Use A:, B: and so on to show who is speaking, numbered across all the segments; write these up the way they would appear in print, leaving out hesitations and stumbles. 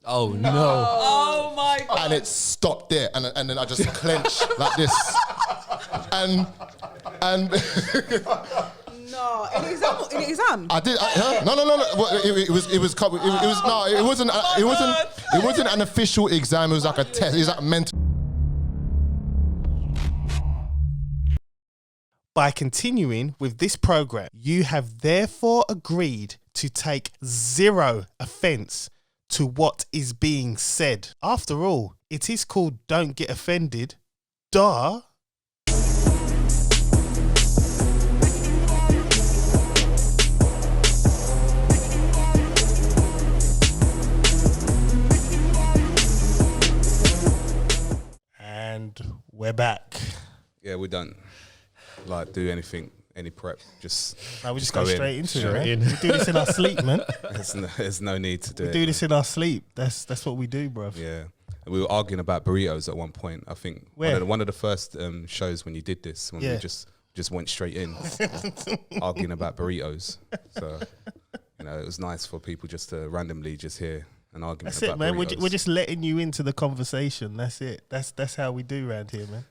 A: Oh no!
B: Oh my God!
C: And it stopped there, and then I just clenched like this, and
B: No, in the exam.
C: I did. No. Well, it wasn't an official exam. It was like a test. It was like mental.
D: By continuing with this program, you have therefore agreed to take zero offence to what is being said. After all, it is called Don't Get Offended. Duh. And we're back.
E: Yeah, we don't like do anything, any prep. Just
D: No, we just go straight into
A: Straight
D: it.
A: in.
D: Man. We do this in our sleep, man.
E: there's no need to do
D: We
E: it.
D: do this in our sleep. That's what we do, bro.
E: Yeah, we were arguing about burritos at one point. I think
D: Where?
E: one of the first shows when you did this, when
D: Yeah.
E: we just went straight in, arguing about burritos. So it was nice for people just to randomly just hear an argument.
D: That's
E: about
D: it, man.
E: burritos.
D: We're just letting you into the conversation. That's it. That's how we do around here, man.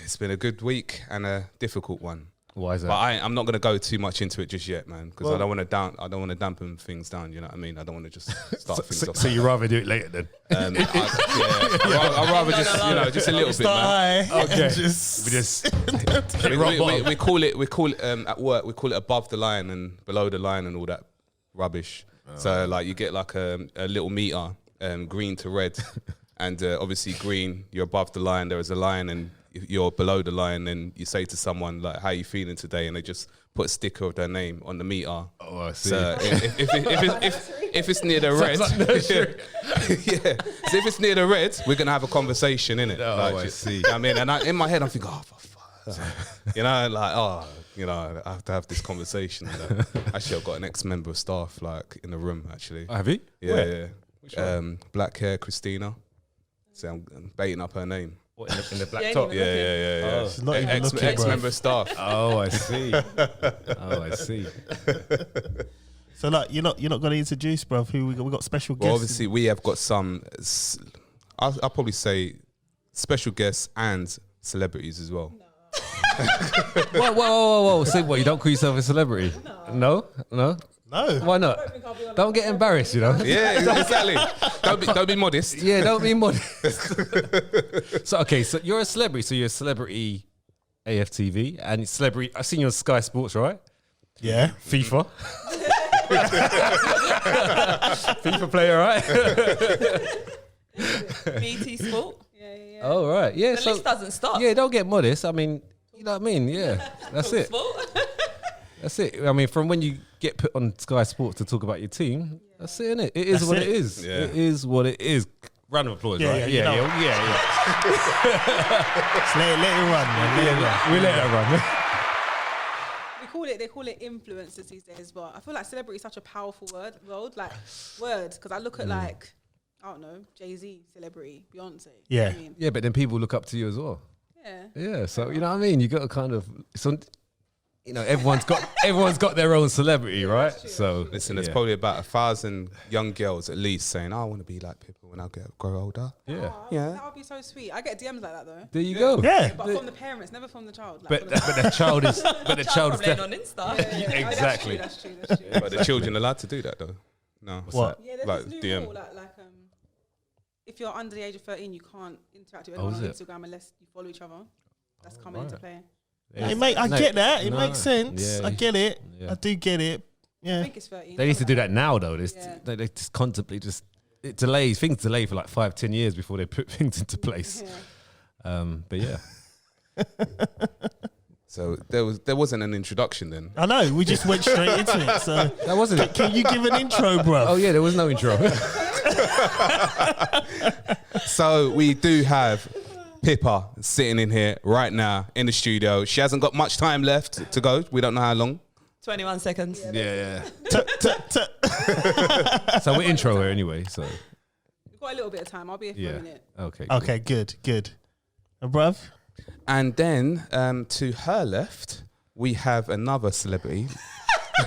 E: It's been a good week and a difficult one.
A: Why is that?
E: But I'm not going to go too much into it just yet, man, because
D: Well-
E: I don't want to dampen things down. You know what I mean? I don't want to just start things off.
A: So you rather do it later then?
E: I'd rather just just a little bit, man.
A: Okay.
D: Just,
A: We just
E: We call it at work. We call it above the line and below the line and all that rubbish. So like you get like a little meter, green to red, and obviously green you're above the line. There is a line, and if you're below the line, and you say to someone like, "How you feeling today?" and they just put a sticker of their name on the meter.
A: Oh, I see.
E: So if it's near the red, yeah. So if it's near the red, we're gonna have a conversation, innit?
A: Oh, I see.
E: I mean, and in my head, I'm thinking, oh, for fuck. I have to have this conversation. Actually, I've got an ex-member of staff like in the room. Actually,
A: Have you?
E: yeah. Black hair, Christina. So I'm baiting up her name.
A: What, in the black
B: Yeah,
A: top?
B: anyway.
E: Yeah.
D: She's not even looking, bro.
E: Ex-member of staff.
A: Oh, I see. Oh, I see.
D: So like you're not going to introduce, bro. Who we got special guests.
E: Well, obviously, we have got some. I'll probably say special guests and celebrities as well.
A: Whoa. So what, you don't call yourself a celebrity? No?
D: No.
A: Why not? Don't get embarrassed,
E: Yeah, exactly. Don't be modest.
A: Yeah, don't be modest. So you're a celebrity. So you're a celebrity AFTV and celebrity. I've seen you on Sky Sports, right?
D: Yeah.
A: FIFA. FIFA player, right?
B: BT Sport. Yeah.
A: Oh, right. Yeah.
B: The list doesn't stop.
A: Yeah, don't get modest. I mean, you know what I mean? Yeah, that's it.
B: Sport.
A: That's it. I mean, from when you get put on Sky Sports to talk about your team, that's it, innit? It is
D: That's
A: what
D: it.
A: it is.
E: Yeah.
A: It is what it is. Round of applause,
D: Yeah,
A: right?
D: yeah, Just let it run, man. Let it run.
A: We let it run.
B: They call it influencers these days, but I feel like celebrity is such a powerful word, because I look at like, I don't know, Jay-Z, celebrity, Beyonce. You know
D: Yeah.
B: what I mean?
A: Yeah, but then people look up to you as well.
B: Yeah.
A: Yeah, so you know what I mean? You got to kind of, everyone's got their own celebrity, right? So
E: Listen, there's probably about 1,000 young girls at least saying, "I want to be like Pipa when I grow older."
A: yeah.
E: Yeah.
B: That would be so sweet. I get DMs like that though.
A: There you go.
D: Yeah.
B: But from the parents, never from the child. Like,
A: But
B: from the
A: the child is
B: child
A: definitely.
B: on Insta. Yeah.
A: Exactly.
B: That's true.
E: But the children are allowed to do that though. No.
D: What?
B: Yeah, there's
E: Like
B: this new
E: DM.
B: rule if you're under the age of 13, you can't interact with
A: Oh,
B: anyone
A: is
B: on
A: it?
B: Instagram unless you follow each other. That's coming into play.
D: Hey, mate, I get that. It makes sense.
A: Yeah.
D: I get it.
A: Yeah.
D: I do get it.
B: I
D: Yeah.
B: think it's 13.
A: They need to do that now, though.
B: Yeah.
A: They just constantly it delays. Things delay for like 5-10 years before they put things into place.
B: Yeah.
A: But yeah.
E: So there wasn't an introduction then.
D: I know. We just went straight into it. So
A: That wasn't it.
D: can you give an intro, bro?
A: Oh, yeah, there was no intro.
E: So we do have Pipa sitting in here right now in the studio. She hasn't got much time left to go. We don't know how long.
B: 21 seconds.
A: yeah. So we're intro her anyway, so.
B: We've got a little bit of time. I'll be here for a minute.
A: Okay.
D: Okay, good. Bruv?
E: And then to her left, we have another celebrity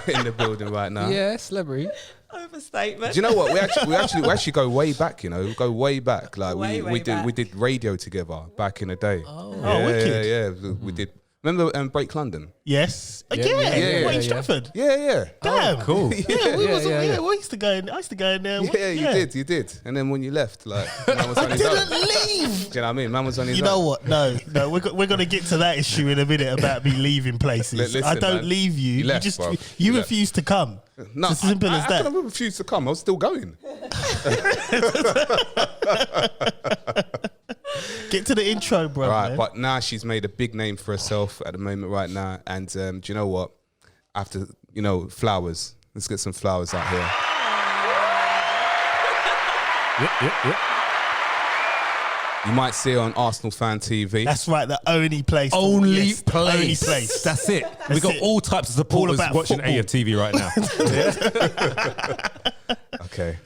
E: in the building right now.
A: Yeah, celebrity.
F: Overstatement.
E: Do you know what? We actually go way back. You know, we go way back. Like
F: Way
E: we
F: back.
E: did radio together back in the day.
D: Oh,
E: yeah,
D: wicked.
E: yeah. We did. Remember Break London?
D: Yes.
A: Yeah,
D: Yeah.
E: yeah,
D: What, in
A: yeah.
D: Stratford?
E: Yeah.
D: Damn.
A: Cool.
D: Yeah, we was.
A: yeah.
D: We used to go in. I used to go in there.
E: Yeah, you did. And then when you left, like, man was on his own.
D: Didn't leave.
E: Do you know what I mean? Man was on his
D: You
E: own.
D: know what? No. We're gonna get to that issue in a minute about me leaving places.
E: Listen,
D: I don't
E: man.
D: leave you.
E: You left, bro.
D: You
E: You left.
D: refuse to come.
E: No,
D: It's as simple as
E: I
D: that.
E: could have refused to come. I was still going.
D: Get to the intro, bro.
E: All right,
D: man.
E: but now she's made a big name for herself at the moment right now. And do you know what? After, flowers. Let's get some flowers out here.
A: Yep.
E: You might see her on Arsenal Fan TV.
D: That's right. The only place.
A: Only
D: Yes, the
A: place.
D: Only place.
A: That's it. We got
D: it.
A: all types of supporters
D: about
A: watching
D: football.
A: AFTV right now.
E: Okay.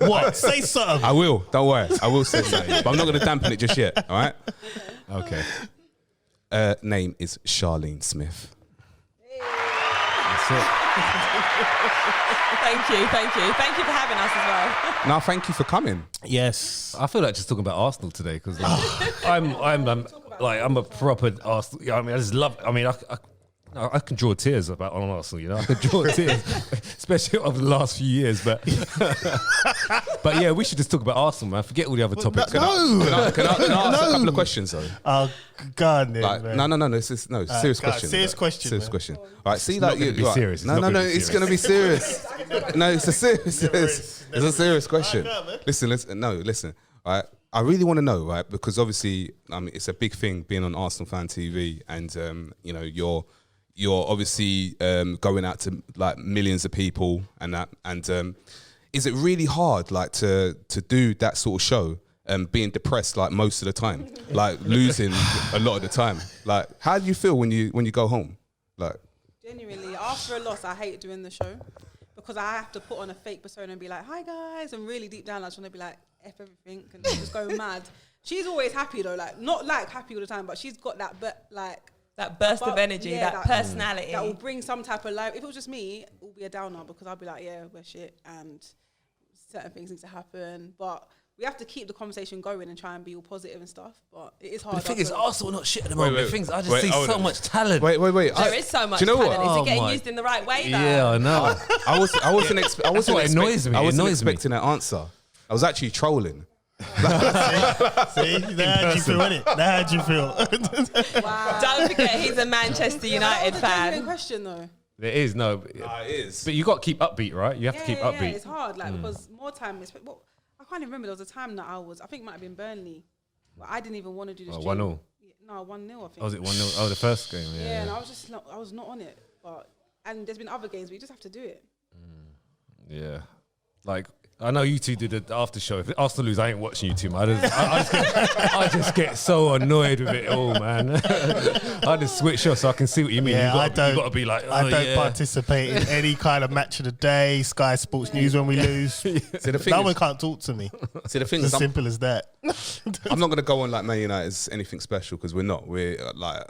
D: What? Say something.
E: I will. Don't worry. I will say something. But I'm not going to dampen it just yet. All right?
A: Okay.
E: Name is Charlene Smith.
A: That's it.
F: Thank you for having us as well.
E: Now, thank you for coming.
D: Yes.
A: I feel like just talking about Arsenal today because I'm a proper Arsenal. I mean, I just love. I mean, I can draw tears about on Arsenal. I can draw tears, especially over the last few years. But yeah, we should just talk about Arsenal, man. Forget all the other topics.
E: Can I ask a couple of questions though?
D: Oh, God,
E: Like,
D: man.
E: no. This is serious
D: go on,
E: question.
D: serious question,
E: Serious
D: man.
E: question. All right, see,
A: not
E: like
A: gonna be
E: right.
A: serious. It's
E: No,
A: not gonna be
E: it's
A: serious.
E: going to be serious. No, it's a serious. It's a serious question.
D: Go on, man.
E: Listen. All right, I really want to know, right? Because obviously, it's a big thing being on Arsenal Fan TV, and you're obviously going out to like millions of people and that. And is it really hard, like, to do that sort of show? Being depressed like most of the time, like losing a lot of the time. Like, how do you feel when you go home? Like,
B: Genuinely, after a loss, I hate doing the show because I have to put on a fake persona and be like, "Hi guys," and really deep down, I just want to be like, "F everything," and just go mad. She's always happy though, like not like happy all the time, but she's got that,
F: That burst of energy,
B: yeah,
F: that personality.
B: that will bring some type of life. If it was just me, it would be a downer because I'd be like, "Yeah, we're shit," and certain things need to happen, but. We have to keep the conversation going and try and be all positive and stuff, but it is hard.
A: The thing is,
B: after-
A: Arsenal not shit at the moment.
E: wait,
A: The thing is, I just
E: wait,
A: see
E: hold
A: so
E: on.
A: much talent.
E: wait.
F: There is so much
E: Do you know
F: talent.
E: what?
F: Is it getting
A: my-
F: used in the right way though?
A: Yeah, I know.
E: I wasn't
A: what annoys me.
E: I
A: It
E: wasn't
A: annoys me.
E: expecting that answer. I was actually trolling.
D: See, now how'd you feel, innit? Now how'd you feel?
B: Wow.
F: Don't forget, he's a Manchester United
B: That was a genuine
F: fan.
B: question though.
A: There is no,
E: It is.
A: but you got to keep upbeat, right? You have to keep
B: Yeah,
A: upbeat.
B: it's hard, like because more time. I can't even remember. There was a time that I think it might have been Burnley, but I didn't even want to do this.
A: 1-0.
B: No, 1-0. I think.
A: Oh, was it 1-0? Oh, the first game.
B: Yeah,
A: Yeah.
B: and I was just I was not on it. And there's been other games, but you just have to do it.
A: Yeah. Like, I know you two did the after show. If Arsenal lose, I ain't watching you two, man. I just get so annoyed with it all, man. I just switch off so I can see what you mean.
D: Yeah,
A: you got to be like, oh,
D: I don't
A: yeah.
D: participate in any kind of match of the day, Sky Sports News when we lose.
E: See, the thing
D: No
E: is,
D: one can't talk to me.
E: see, the thing
D: It's
E: is,
D: as simple as that.
E: I'm not going to go on like Man United as anything special because we're not. We're like,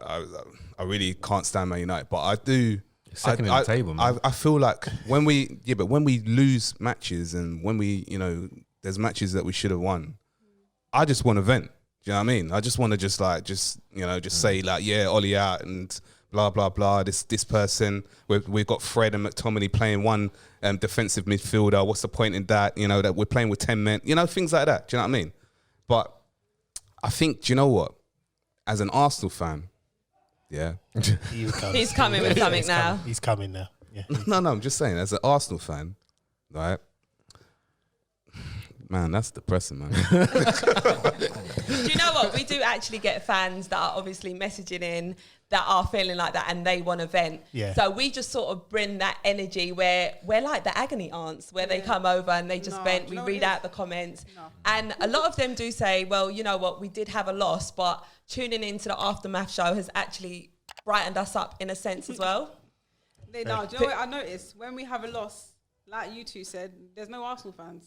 E: I really can't stand Man United, but I do.
A: Second in the table, man.
E: I feel like when we lose matches and when we, there's matches that we should have won, I just want to vent. Do you know what I mean? I just want to just say like, yeah, Ollie out and blah, blah, blah. This person, we've got Fred and McTominay playing one defensive midfielder. What's the point in that? That we're playing with 10 men, things like that. Do you know what I mean? But I think, do you know what? As an Arsenal fan, yeah.
F: He's coming with something now.
D: He's coming now. Yeah.
E: No, I'm just saying, as an Arsenal fan, right? Man, that's depressing, man.
F: Do you know what? We do actually get fans that are obviously messaging in that are feeling like that and they want to vent.
D: Yeah.
F: So we just sort of bring that energy where we're like the agony aunts, where they come over and they just
B: No,
F: vent.
B: do
F: We
B: you know what
F: read
B: it
F: out
B: is?
F: the comments.
B: No.
F: And a lot of them do say, well, you know what? We did have a loss, but tuning into the Aftermath show has actually brightened us up in a sense as well.
B: Do you know what I noticed? When we have a loss, like you two said, there's no Arsenal fans.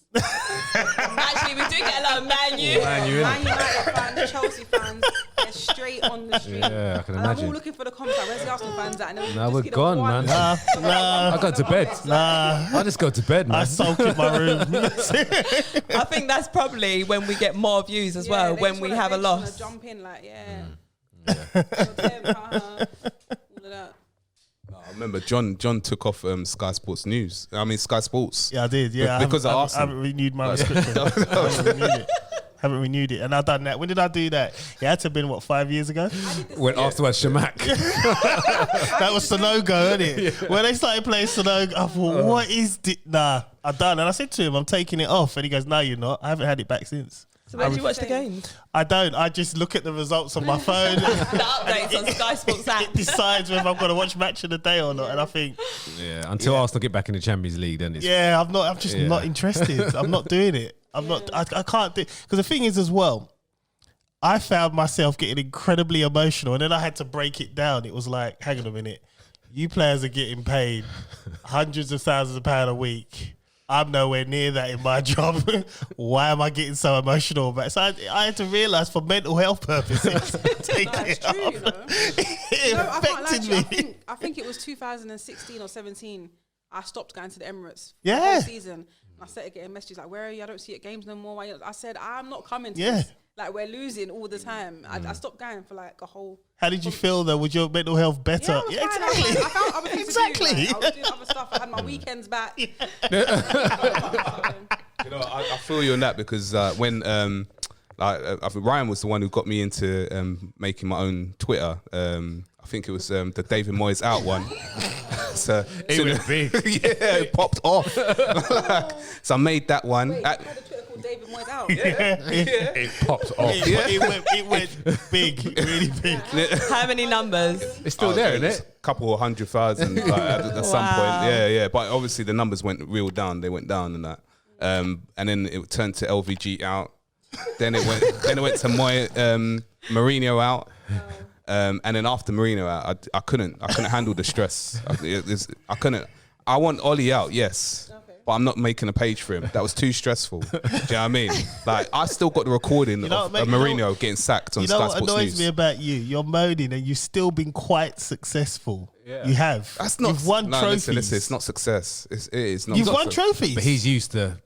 F: Actually, we do get a lot of Man U.
A: Man, you in it.
B: Man United fans, Chelsea fans, they're straight straight on the street.
A: Yeah, I can
B: and I'm
A: imagine.
B: all looking for the comments, like, where's the Arsenal fans at? And then
A: Nah,
B: just
A: we're
B: get
A: gone,
B: one.
A: man.
D: Nah,
A: I go to bed. I just go to bed, man.
D: I sulk in my room.
F: I think that's probably when we get more views as well,
B: they
F: when
B: just
F: we
B: wanna-
F: have a
B: they just wanna
F: loss.
B: Jump in, like,
A: Mm.
B: all of that.
E: I remember John took off Sky Sports News. I mean Sky Sports.
D: Yeah, I did. Yeah,
E: Because of
D: I
E: Arsenal.
D: haven't renewed my subscription. Haven't renewed it, and I've done that. When did I do that? It had to have been 5 years ago.
A: When afterwards, Shamak.
D: That was Sonogo, isn't it? When they started playing Sonogo, I thought, what is this? Nah, I done. And I said to him, I'm taking it off. And he goes, no, you're not. I haven't had it back since.
F: So where do you watch the games?
D: I don't. I just look at the results on my phone.
F: The updates on Sky Sports app.
D: It decides whether I'm going to watch Match of the Day or not. And I think,
A: Yeah, until Arsenal get back in the Champions League, then it's
D: yeah, I'm just not interested. I'm not doing it. I can't do, because the thing is as well, I found myself getting incredibly emotional, and then I had to break it down. It was like, hang on a minute, you players are getting paid hundreds of thousands of pounds a week. I'm nowhere near that in my job. Why am I getting so emotional about it? So I had to realise for mental health purposes, take
B: That's
D: it
B: true,
D: off.
B: you know.
D: It
B: No, I can't lie to you.
D: affected me.
B: I think it was 2016 or 17. I stopped going to the Emirates. For
D: Yeah.
B: the whole season. And I started getting messages like, "Where are you? I don't see you at games no more." I said, "I'm not coming to
D: Yeah.
B: this. Like, we're losing all the time." I stopped going for like a whole.
D: How did you feel though? Was your mental health better?
B: Yeah, I was fine.
D: exactly.
B: I found other things
D: Exactly.
B: to do. Like, I was doing other stuff. I had my weekends back.
E: You know, I feel you on that because when I think Ryan was the one who got me into making my own Twitter. I think it was the David Moyes out one. So
A: It was big.
E: yeah, it popped off. So I made that one.
B: Wait, you had a Twitter called David Moyes out.
A: it pops off.
D: It went big, really big.
F: How many numbers?
A: It's still there, isn't
E: was
A: it?
E: a couple of 100,000 like, at some point. Yeah. But obviously the numbers went real down. They went down and that. And then it turned to LVG out. Then it went to Mourinho out. And then after Mourinho out, I couldn't handle the stress. I couldn't. I want Ollie out, yes. But I'm not making a page for him. That was too stressful. Do you know what I mean? Like, I still got the recording
D: know
E: of
D: what, mate,
E: Mourinho getting sacked on
D: You know
E: Sky
D: what
E: Sports
D: annoys
E: News.
D: me about you? You're moaning and you've still been quite successful.
A: Yeah.
D: You have.
E: That's not.
D: You've won trophies.
E: Listen, it's not success. It is not.
D: You've
E: not
D: won
E: su-
D: trophies.
A: But he's used to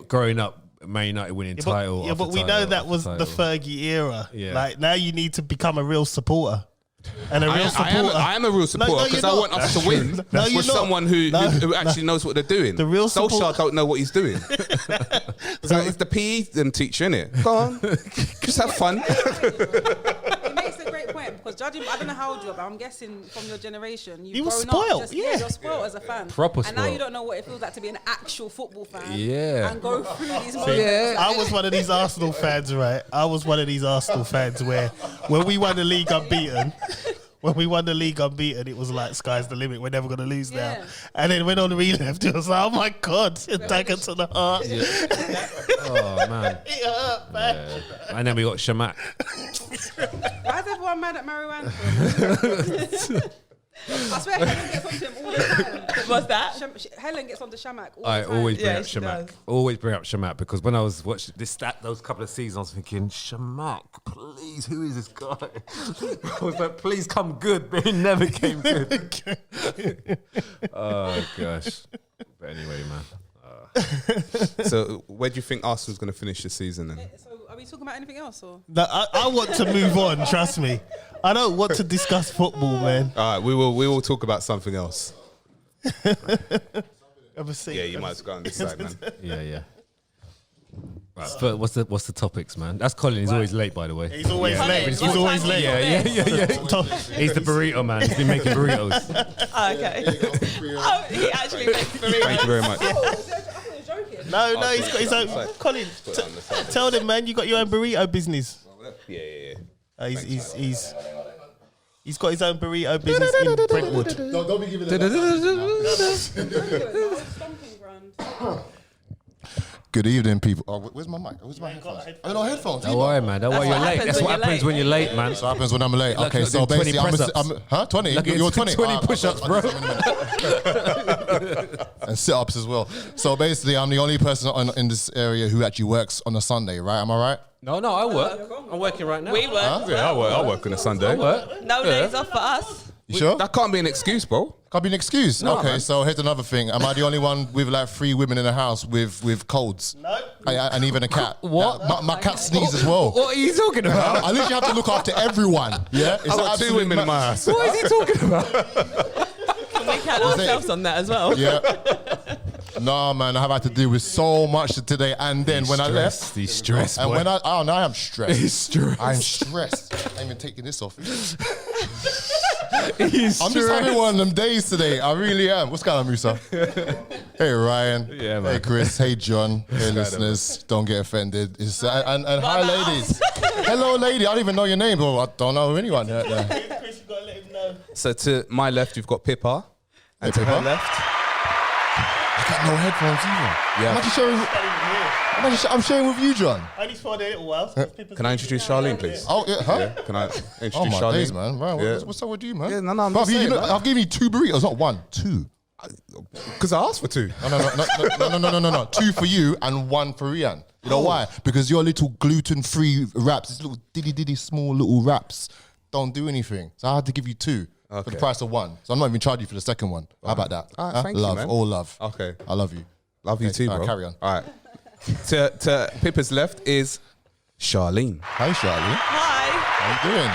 A: growing up, Man United winning title.
D: Yeah,
A: after
D: but we
A: title
D: know that
A: after
D: was the
A: title.
D: Fergie era.
A: Yeah.
D: Like, now you need to become a real supporter. And a real supporter.
E: I am a real supporter because I want us to win
D: No, you're
E: with
D: not.
E: someone who
D: No,
E: actually knows what they're doing.
D: The real
E: Solskjaer
D: support-
E: don't know what he's doing. So it's the PE teacher, innit? Go on, just have fun.
B: It makes a great point because judging, I don't know how old you are, but I'm guessing from your generation,
D: You
B: you've
D: were
B: grown
D: spoiled,
B: up.
D: yeah.
B: You're spoiled as a fan.
A: Proper
B: And now
A: spoiled.
B: you don't know what it feels like to be an actual football fan.
A: Yeah.
B: And go through these moments.
A: Yeah.
D: I was one of these Arsenal fans, right? I was one of these Arsenal fans where when we won the league unbeaten, it was like sky's the limit. We're never going to lose now.
B: Yeah.
D: And then when on left, it was like, oh my God, dagger to the heart.
A: Oh man.
D: It hurt, man.
A: And then we got Shamak.
B: Why is everyone mad at Mariwan? I swear Helen gets onto him all the time.
F: What's that?
B: Helen gets onto Shamak all
A: I
B: the time.
A: always bring
F: Yeah,
A: up
F: she
A: Shamak.
F: does.
A: Always bring up Shamak because when I was watching those couple of seasons, I was thinking, Shamak, please, who is this guy? I was like, please come good, but he never came good. Oh gosh. But anyway, man.
E: So where do you think Arsenal's going to finish this season then?
B: So are we talking about anything else or?
D: No, I want to move on, trust me. I don't want to discuss football, man.
E: All right, we will talk about something else.
D: Ever seen?
E: Yeah, you might as well go on this side, man.
A: Yeah. Right, but what's the topics, man? That's Colin. He's always late, by the way.
D: He's always
F: Yeah.
D: late.
F: Colin,
D: He's
F: what
D: always
F: time
D: late.
A: Yeah. He's the burrito man. He's been making burritos.
F: Oh, okay. Oh, he actually makes burritos.
E: Thank you very much.
B: I thought you were joking.
D: No, he's got his own. Colin,
E: Put it on the side.
D: tell them, man, you got your own burrito business.
E: Yeah.
D: He's got his own burrito business in Brentwood.
C: Don't be giving it.
B: Stomping ground.
C: Good evening, people. Oh, where's my mic? Where's my headphones? I don't know headphones.
A: Don't worry, man. Don't worry, you're late. That's what happens when you're late, man.
C: That's what happens when I'm late.
A: Like
C: Okay, so basically, 20? You're 20?
A: 20 push-ups, bro.
C: And sit-ups as well. So basically, I'm the only person in this area who actually works on a Sunday, right? Am I right?
A: No, I work. I'm working right now.
F: We work.
E: Yeah, I work on a Sunday.
F: No days off for us.
C: You sure?
E: That can't be an excuse, bro.
C: Can't be an excuse.
E: No,
C: Okay,
E: man.
C: so here's another thing. Am I the only one with like 3 women in the house with colds?
D: No.
C: And even a cat.
A: What?
C: My cat sneezes as well.
A: What are you talking about?
C: I literally have to look after everyone. Yeah, it's
E: I got 2
C: absolute
E: women in my house.
A: What is he talking about?
F: We count ourselves on that as well.
C: Yeah. No, man, I have had to deal with so much today. And then when I left,
A: He's stressed,
C: and
A: boy.
C: when I am stressed.
A: He's stressed.
C: I'm stressed. I'm even taking this off.
A: He's
C: I'm just having one of them days today. I really am. What's going on, Mussa? Hey, Ryan.
A: Yeah, man.
C: Hey, Chris. Hey, John. Hey, listeners. Don't get offended. It's, and hi, ladies. Hello, lady. I don't even know your name. Well, I don't know anyone out there.
D: Chris, you gotta let him know.
E: So to my left, you've got Pipa. And
C: Hey,
E: to
C: Pipa.
E: her left,
C: I got no headphones either.
E: Yeah.
C: I'm actually sharing. I'm sharing with you, John.
D: Only for a little while.
E: can I introduce Charlene, please?
C: Oh, yeah, huh?
E: Can I introduce
C: Oh, my
E: Charlene?
C: days, man. Right,
E: Yeah.
C: what's up with you, man?
E: Yeah, no, I'm
C: Bruv,
E: just saying, man.
C: I've given you 2 burritos, not 1, 2.
E: Because I asked for 2.
C: No. 2 for you and 1 for Rian. You know why? Because your little gluten-free wraps, these little diddy small little wraps, don't do anything. So I had to give you 2 for the
E: Okay.
C: price of 1. So I'm not even charging you for the second one. How about that?
E: All right,
C: Huh?
E: thank you,
C: love,
E: man.
C: all love.
E: Okay.
C: I love you.
E: Love you
C: Okay,
E: too,
C: all
E: bro.
C: right, carry on.
E: All right. To Pippa's left is Charlene.
C: Hi, Charlie.
F: Hi.
C: How you doing?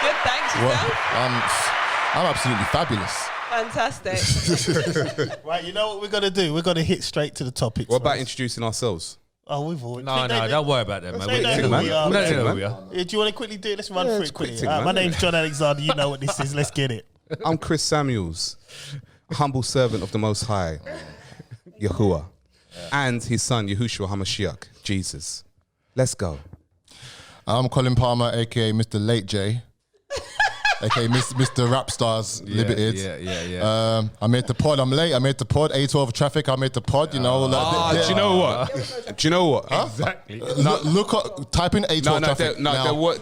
F: Good, thanks. Yourself?
C: I'm absolutely fabulous.
F: Fantastic.
D: Right, you know what we're gonna do? We're gonna hit straight to the topics.
E: What about
D: right?
E: introducing ourselves?
D: Oh, we've already.
A: No, don't worry about that, man.
D: They know who
E: man.
D: we are.
A: We don't know
E: man.
A: who we are.
D: Yeah, do you want to quickly do it? Let's run through
E: it's
D: it
E: quick
D: quickly.
E: thing,
D: My
E: man.
D: name's John Alexander. You know what this is. Let's get it.
E: I'm Chris Samuels, humble servant of the Most High, Yahuwah, and his son, Yahushua HaMashiach, Jesus. Let's go.
C: I'm Colin Palmer, aka Mr. Late J, aka Mr. Rap Stars Limited.
A: Yeah.
C: I made the pod. I'm late. I made the pod. A12 traffic. I made the pod. You know.
E: Do you know what? Do you know what?
A: Exactly.
C: Type in A12 traffic.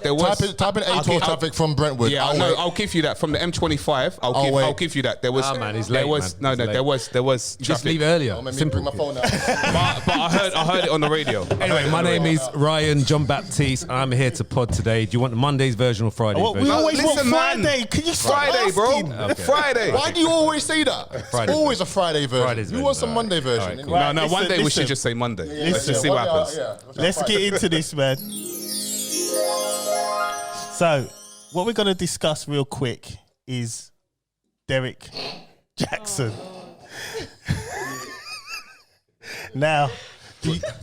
E: There was.
C: Type in A12 traffic from Brentwood.
E: Yeah, I'll give you that from the M25. I'll give you that. There was.
A: man, he's
E: there
A: late,
E: was
A: man.
E: no.
A: He's
E: There
A: late.
E: was
A: Just
E: traffic.
A: leave earlier.
C: Let me
A: Simple.
C: bring my phone out.
E: But I heard it on the radio.
A: Anyway, my name is Ryan John-Baptiste, and I'm here to pod today. Do you want the Monday's version or Friday's
D: Well, we
A: version?
D: always want
E: Listen, man.
D: Friday. Can you stop
E: Friday, bro.
D: asking?
A: Okay.
E: Friday.
C: Why do you always say that?
A: Friday.
C: It's always a Friday version.
A: Friday's
C: You
A: version,
C: want some
A: alright.
C: Monday version?
A: Alright,
C: innit?
A: cool.
E: No, one day we
D: listen.
E: should just say Monday. Let's
D: Listen.
E: just see what happens.
D: Let's get into this, man. So, what we're going to discuss real quick is Derek Jackson. Now,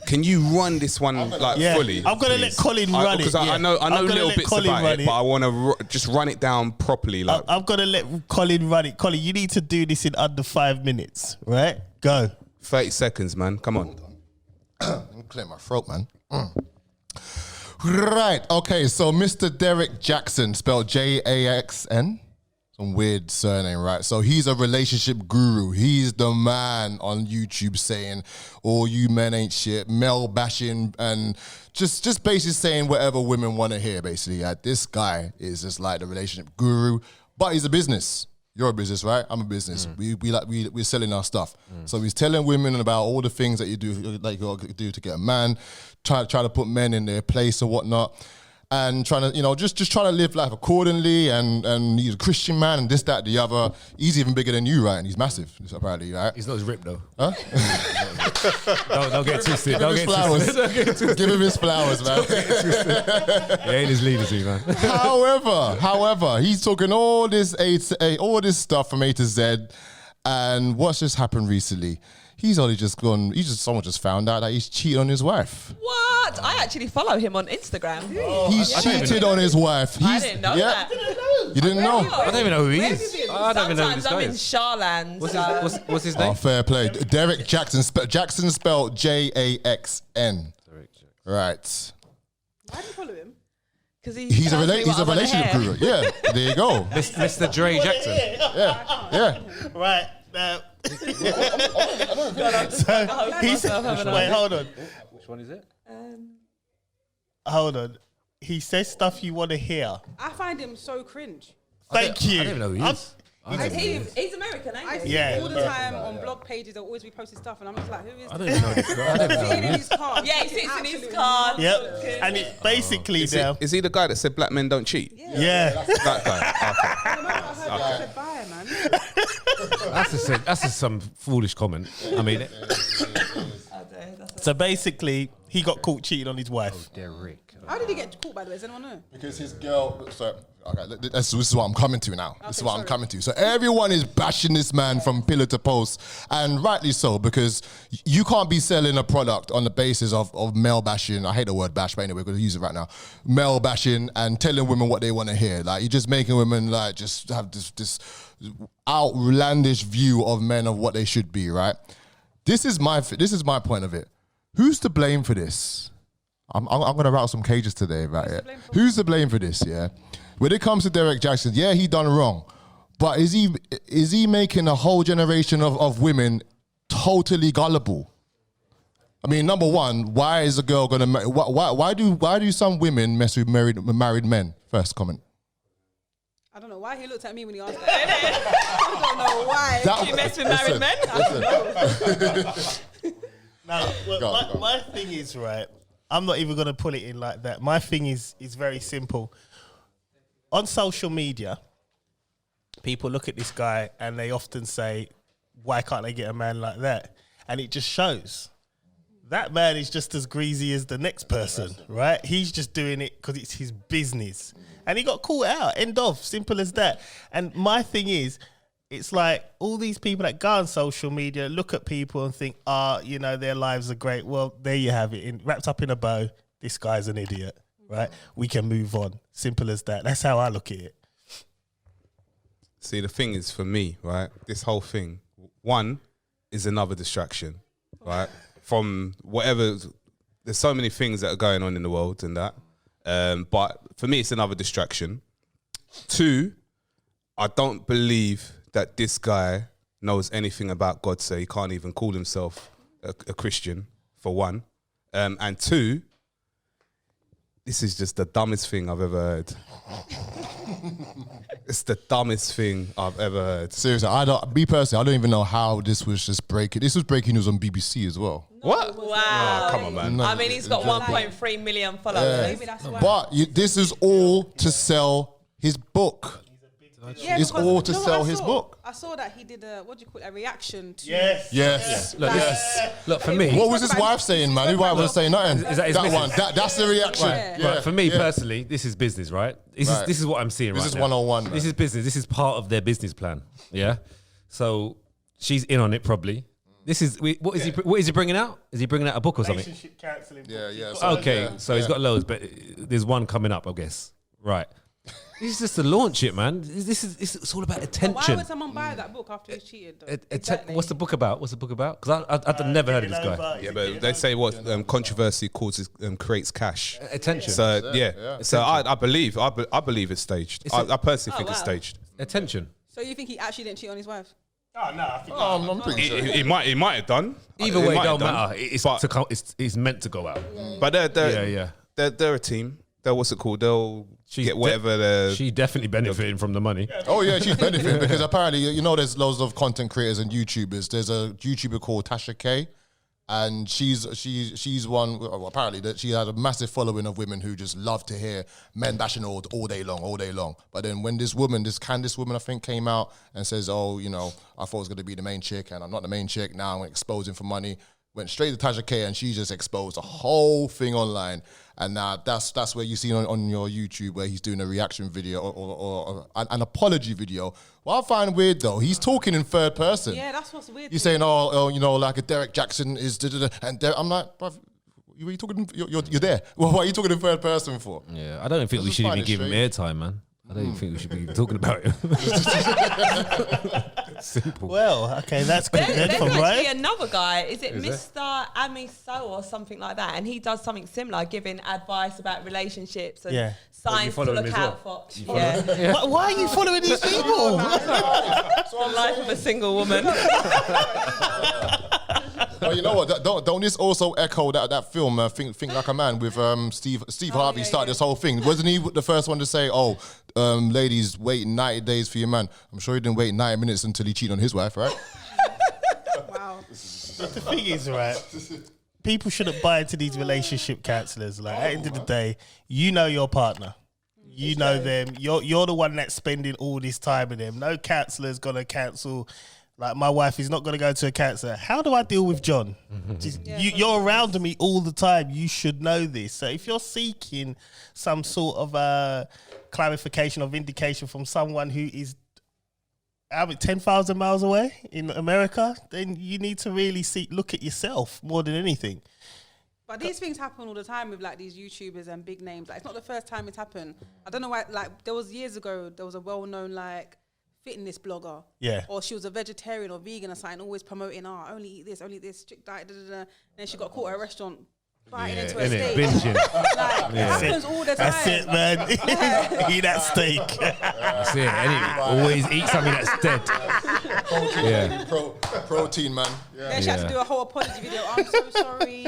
E: Can you run this one like
D: yeah,
E: fully?
D: I'm going to let
E: please?
D: Colin run it.
E: Because
D: yeah.
E: I know
D: I'm gonna
E: little
D: let
E: bits
D: Colin
E: about
D: run
E: it, but I want to just run it down properly. Like
D: I'm going to let Colin run it. Colin, you need to do this in under 5 minutes, right? Go.
E: 30 seconds, man. Come on.
C: I'm clear my throat, man. Right. Okay. So Mr. Derek Jackson, spelled Jaxn. Some weird surname, right? So he's a relationship guru. He's the man on YouTube saying, "All you men ain't shit," male bashing, and just basically saying whatever women want to hear. Basically, this guy is just like the relationship guru, but he's a business. You're a business, right? I'm a business. We're selling our stuff. So he's telling women about all the things that you do, like you do to get a man, try to put men in their place or whatnot. And trying to, just trying to live life accordingly, and he's a Christian man, and this, that, the other. He's even bigger than you, right? And he's massive, apparently, right?
A: He's not as ripped though.
C: Huh?
A: Don't get twisted.
C: Give
A: Don't
C: him his
A: get
C: flowers.
A: twisted. Don't get twisted.
C: Give him his flowers, man.
A: He ain't as lean as you, man.
C: However, he's talking all this stuff from A to Z, and what's just happened recently? Someone just found out that he's cheating on his wife.
F: What? I actually follow him on Instagram.
C: He's cheated on his wife.
F: I didn't know that.
C: You didn't know?
A: I don't even know who he
F: Where
A: is.
F: have you been?
A: I don't even know who this
F: Sometimes I'm
A: guy
F: in
A: is.
F: Charland.
A: What's his
C: Oh,
A: name?
C: fair play. Derek Jackson. Jackson spelled Jaxn. Right.
B: Why do you follow him?
F: Because
C: He's a relationship guru. Yeah, there you go.
A: Mr. Dre Jackson.
C: Yeah.
D: Right. So he said, wait, hold on.
A: Which one is it?
D: Hold on. He says stuff you want to hear.
B: I find him so cringe.
D: Thank you.
A: I don't even know who he is.
F: He's American, ain't
B: I
F: he?
B: see
D: Yeah.
B: him all the time on blog pages. They'll always be posting stuff, and I'm just like, who is
A: I
B: this?
A: don't even know this guy. I don't even know
B: Sitting
A: who
B: in
A: he
B: his
A: is.
B: car.
F: Yeah, he sits in his car.
D: Yep. And it basically
E: Is,
D: now.
E: is he the guy that said black men don't cheat?
D: Yeah.
E: That guy.
B: I remember I heard that said bye, man.
A: That's just some foolish comment. I mean,
D: So basically, he got caught cheating on his wife.
A: Derek.
B: How did he get caught, by the way? Does anyone know?
C: Because his girl. So, okay, this is what I'm coming to now. This is what I'm
B: sorry.
C: coming to. So everyone is bashing this man from pillar to post, and rightly so, because you can't be selling a product on the basis of male bashing. I hate the word bash, but anyway, we're going to use it right now. Male bashing and telling women what they want to hear. Like, you're just making women like just have this outlandish view of men of what they should be. Right. This is my point of it. Who's to blame for this? I'm going to rattle some cages today, right? Yeah. Who's to blame for this? Yeah. When it comes to Derek Jackson, yeah, he done wrong, but is he making a whole generation of women totally gullible? I mean, number one, why is a girl gonna? Why do some women mess with married men? First comment.
B: I don't know why he looked at me when he asked that. I don't know why.
F: You mess with married men?
D: No, well,
C: Go on.
D: my thing is, right, I'm not even going to pull it in like that. My thing is very simple. On social media, people look at this guy and they often say, why can't they get a man like that? And it just shows. That man is just as greasy as the next person, right? He's just doing it because it's his business. And he got caught out, end of, simple as that. And my thing is, it's like all these people that go on social media look at people and think, their lives are great. Well, there you have it, wrapped up in a bow. This guy's an idiot, right? We can move on. Simple as that. That's how I look at it.
E: See, the thing is, for me, right, this whole thing, one, is another distraction, right? From whatever, there's so many things that are going on in the world and that. But for me, it's another distraction. Two, I don't believe that this guy knows anything about God, so he can't even call himself a Christian, for one. And two, this is just the dumbest thing I've ever heard. It's the dumbest thing I've ever heard.
C: Seriously, I don't even know how this was just breaking. This was breaking news on BBC as well.
E: What?
F: Wow.
E: Oh, come on, man.
C: No,
F: I mean, he's got 1.3 million followers.
C: Yeah.
B: Maybe that's why.
C: But this is all to sell his book.
B: Yeah,
C: It's
B: because-
C: all to
B: you know what
C: sell
B: I
C: his
B: saw?
C: book.
B: I saw that he did a reaction to.
C: Yes.
A: Look, for me.
C: What was his wife saying, man? His wife wasn't saying nothing.
A: Is that his missus?
C: one? That's the reaction.
B: Right.
C: Yeah.
A: Right, for me
C: Yeah.
A: personally, this is business, right? This
C: Right.
A: is what I'm seeing
C: This
A: right
C: is
A: now.
C: 101, man.
A: This is business. This is part of their business plan. Yeah. So she's in on it probably. This is what is he? What is he bringing out? Is he bringing out a book or something?
D: Relationship counselling.
C: Yeah.
A: Okay, so he's got loads, but there's one coming up, I guess. Right. This is just to launch it, man. It's all about
B: But why
A: attention.
B: would someone buy that book after he's cheated? Though?
A: What's the book about? Because I've never heard of this guy.
E: Yeah, but they say what controversy causes creates cash.
A: Attention.
E: So yeah. So I believe it's staged. I personally think it's
F: wow.
E: staged.
A: Attention.
B: So you think he actually didn't cheat on his wife?
D: Oh, no, I think
C: I'm pretty sure.
E: He might have done.
A: Either
E: He
A: way, it
E: might have
A: don't
E: done.
A: matter. It's meant to go out.
E: But
A: Yeah.
E: they're a team. They're what's it called? They'll get whatever they're.
A: She definitely benefiting from the money.
C: Oh yeah, she's benefiting because apparently there's loads of content creators and YouTubers. There's a YouTuber called Tasha K, and she's one. Well, apparently that she had a massive following of women who just love to hear men bashing all day long. But then when this Candice woman I think came out and says, I thought it was going to be the main chick and I'm not the main chick. Now I'm exposing for money. Went straight to Tasha K and she just exposed the whole thing online. And now that's where you see on your YouTube where he's doing a reaction video or an apology video. What I find weird though, he's talking in third person.
B: Yeah, that's what's weird.
C: You're saying, like a Derek Jackson is, and I'm like, bruv, what are you talking? You're there. Well, what are you talking in third person for?
A: Yeah, I don't think we
C: just
A: should
C: find
A: even
C: it
A: give him
C: strange.
A: airtime, man. I don't even think we should be talking about it. Simple.
D: Well, okay, that's good.
F: There's
D: Then from
F: actually
D: Ryan.
F: another guy. Is it
A: Is there?
F: Mr. Amiso or something like that? And he does something similar, giving advice about relationships and
D: Yeah.
F: signs to
A: follow him
F: look
A: as
F: out
A: well?
F: for. Yeah.
D: Why are you following these people?
F: The life of a single woman.
C: Well, you know what? Don't this also echo that film, Think Like a Man, with Steve Harvey started this whole thing? Wasn't he the first one to say, "Oh, ladies, wait 90 days for your man"? I'm sure he didn't wait 90 minutes until he cheated on his wife, right?
B: Wow.
D: The thing is, right, people shouldn't buy into these relationship counselors. Like, at the end of the day, you know your partner. You know them. You're the one that's spending all this time with them. No counselor's going to counsel. Like, my wife is not going to go to a counsellor. How do I deal with John? You're around me all the time. You should know this. So if you're seeking some sort of clarification or vindication from someone who is 10,000 miles away in America, then you need to really look at yourself more than anything.
B: But these things happen all the time with like these YouTubers and big names. Like, it's not the first time it's happened. I don't know why. Like, there was years ago, there was a well-known like fitness blogger.
D: Yeah.
B: Or she was a vegetarian or vegan or something, always promoting, only eat this, strict diet, And then she got caught at a restaurant biting into a steak.
A: Binging.
B: Like, it happens all the time.
D: That's it, man. Eat that steak.
A: That's it. Always eat something that's dead.
C: Protein, man.
B: Then she had to do a whole apology video. I'm so sorry.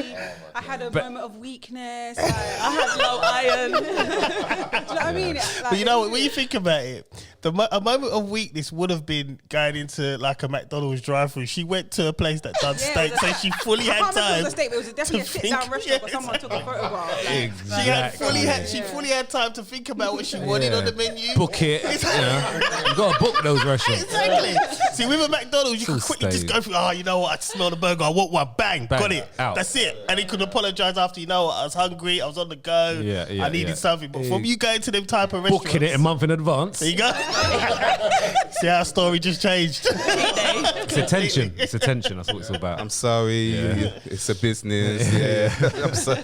B: I had a moment of weakness. Like,
F: I had low iron.
B: do you know what I mean? Like,
D: But you know what? When you think about it, a moment of weakness would have been going into like a McDonald's drive-through. She went to a place that done steak, so she fully
B: I
D: had
B: can't remember if it
D: time.
B: was a steak, but it was definitely a
D: to
B: sit-down
D: think.
B: restaurant, but
D: Yes.
B: someone took a photograph. Like,
D: She fully had time to think about what she wanted on the menu.
A: Book it. You got to book those restaurants.
D: Exactly. See, with a McDonald's, you can
A: It's all
D: quickly just
A: staged.
D: go through, you know what, I smell the burger, I want one, bang,
A: Bang,
D: got it.
A: out.
D: That's it. And he could apologise after, you know what, I was hungry, I was on the go,
A: Yeah,
D: I needed
A: yeah.
D: something. But from you going to them type of restaurants,
A: Booking it a month in advance.
D: there you go. See how our story just changed.
A: It's attention. It's attention. That's what it's all about.
E: I'm sorry, it's a business. Yeah, I'm sorry.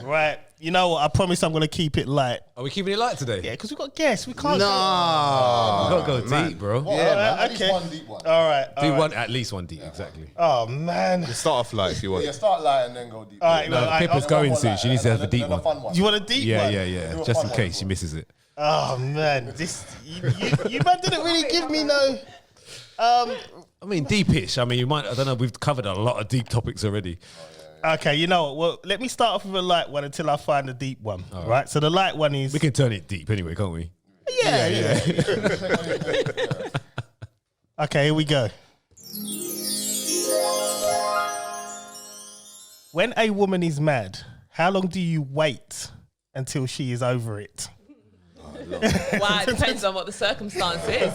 D: Right. You know what, I promise I'm going to keep it light.
A: Are we keeping it light today?
D: Yeah, because we've got guests. We can't
A: We gotta go deep, bro.
C: At least
D: okay.
C: one deep one.
D: All right.
A: Do one, at least one deep, exactly.
D: Oh, man.
E: Start off light if you want.
C: Yeah, start light and then go deep.
D: All right,
A: No,
D: look,
A: Pippa's going soon. She needs to have a deep one.
C: Fun one.
D: do you want a deep
A: Yeah,
D: one?
A: yeah. Just in case she misses it.
D: Oh, man. You man didn't really give me no...
A: I mean, deepish. I mean, I don't know. We've covered a lot of deep topics already.
D: Okay, you know what? Well, let me start off with a light one until I find a deep one. Right. So the light one is...
A: We can turn it deep anyway, can't we?
D: Yeah. Okay, here we go. When a woman is mad, how long do you wait until she is over it?
F: Wow, it depends on what the circumstance is.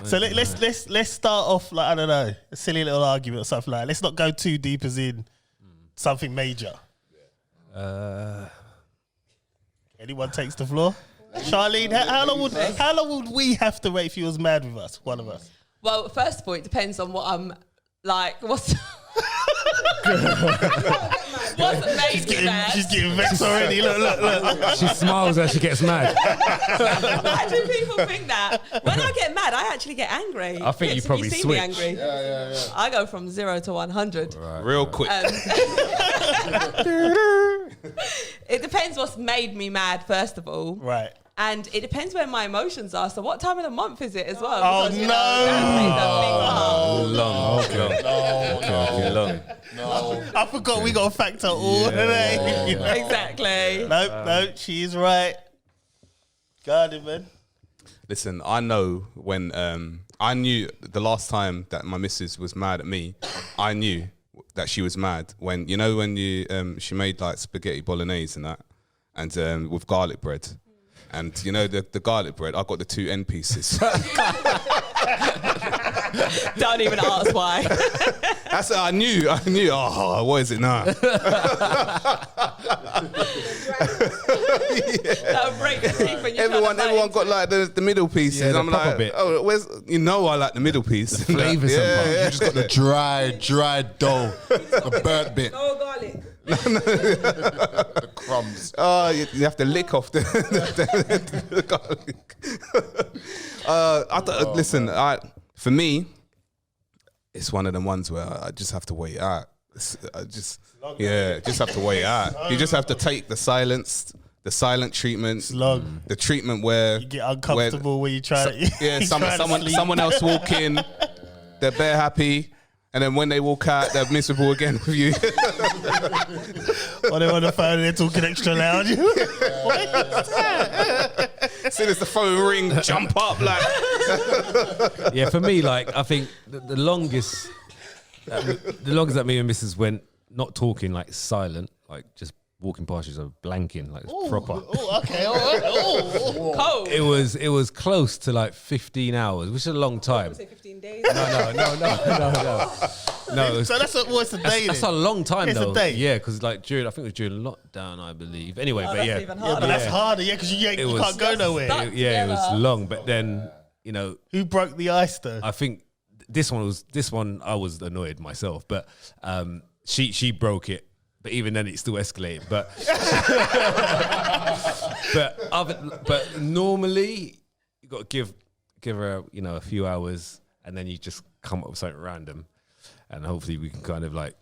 D: So let's start off like, I don't know, a silly little argument or something like that. Let's not go too deep as in something major. Anyone takes the floor? Charlene, how long would we have to wait if you was mad with us, one of us?
F: Well, first of all, it depends on what I'm like. What's made me mad?
D: She's getting vexed already. Look.
A: She smiles as she gets mad.
F: Why do people think that? When I get mad, I actually get angry.
A: I think you
F: Yes,
A: probably
F: see
A: switch.
F: me angry. Yeah. I go from 0 to 100.
E: Real quick.
F: It depends what's made me mad, first of all.
D: Right.
F: And it depends where my emotions are. So what time of the month is it as well?
D: Oh,
F: Because, you
D: no.
F: know, that plays a big part.
C: No.
D: I forgot we got to factor all of that.
F: Exactly.
D: No, she is right. Got it, man.
E: Listen, I know when I knew the last time that my missus was mad at me, I knew that she was mad when she made like spaghetti bolognese and that, and with garlic bread, and you know the garlic bread, I got the 2 end pieces.
F: Don't even ask why.
E: That's I knew. Oh, what is it now?
F: That'll break the teeth when you
E: Everyone got like the middle pieces.
A: Yeah, the
E: I'm
A: proper
E: like,
A: bit.
E: oh, where's I like the middle piece.
A: Flavours and
C: You just got the dry dough, the burnt bit.
B: no garlic.
C: The crumbs.
E: Oh, you have to lick off the garlic. Listen, for me, it's one of them ones where I just have to wait out. Just have to wait out. You just have to take the silent treatment.
D: It's long.
E: The treatment where
D: You get uncomfortable when you try to
E: someone else walk in, they're bare happy, and then when they walk out, they're miserable again with you.
D: Or they're on the phone and they're talking extra loud.
E: As soon as the phone ring, jump up like.
A: Yeah, for me, like I think the longest that me and Mrs. went not talking, like silent, like just walking past each other, blanking, like proper.
D: Oh, okay, all right.
F: Cold.
A: It was close to like 15 hours, which is a long time.
B: Say 15 days.
A: No. No,
D: So that's what's a day.
A: that's a long time
D: It's
A: though.
D: a day.
A: Yeah, because like I think it was during lockdown, I believe. Anyway, but
F: That's
A: yeah,
F: even
D: Yeah,
F: harder.
D: but that's harder, because you
A: was-
D: can't go nowhere.
F: Stuck.
A: it was
F: together.
A: long. But then
D: Who broke the ice though?
A: I think this one I was annoyed myself, but she broke it. But even then, it still escalated. But but normally you got to give her a few hours, and then you just come up with something random, and hopefully we can kind of like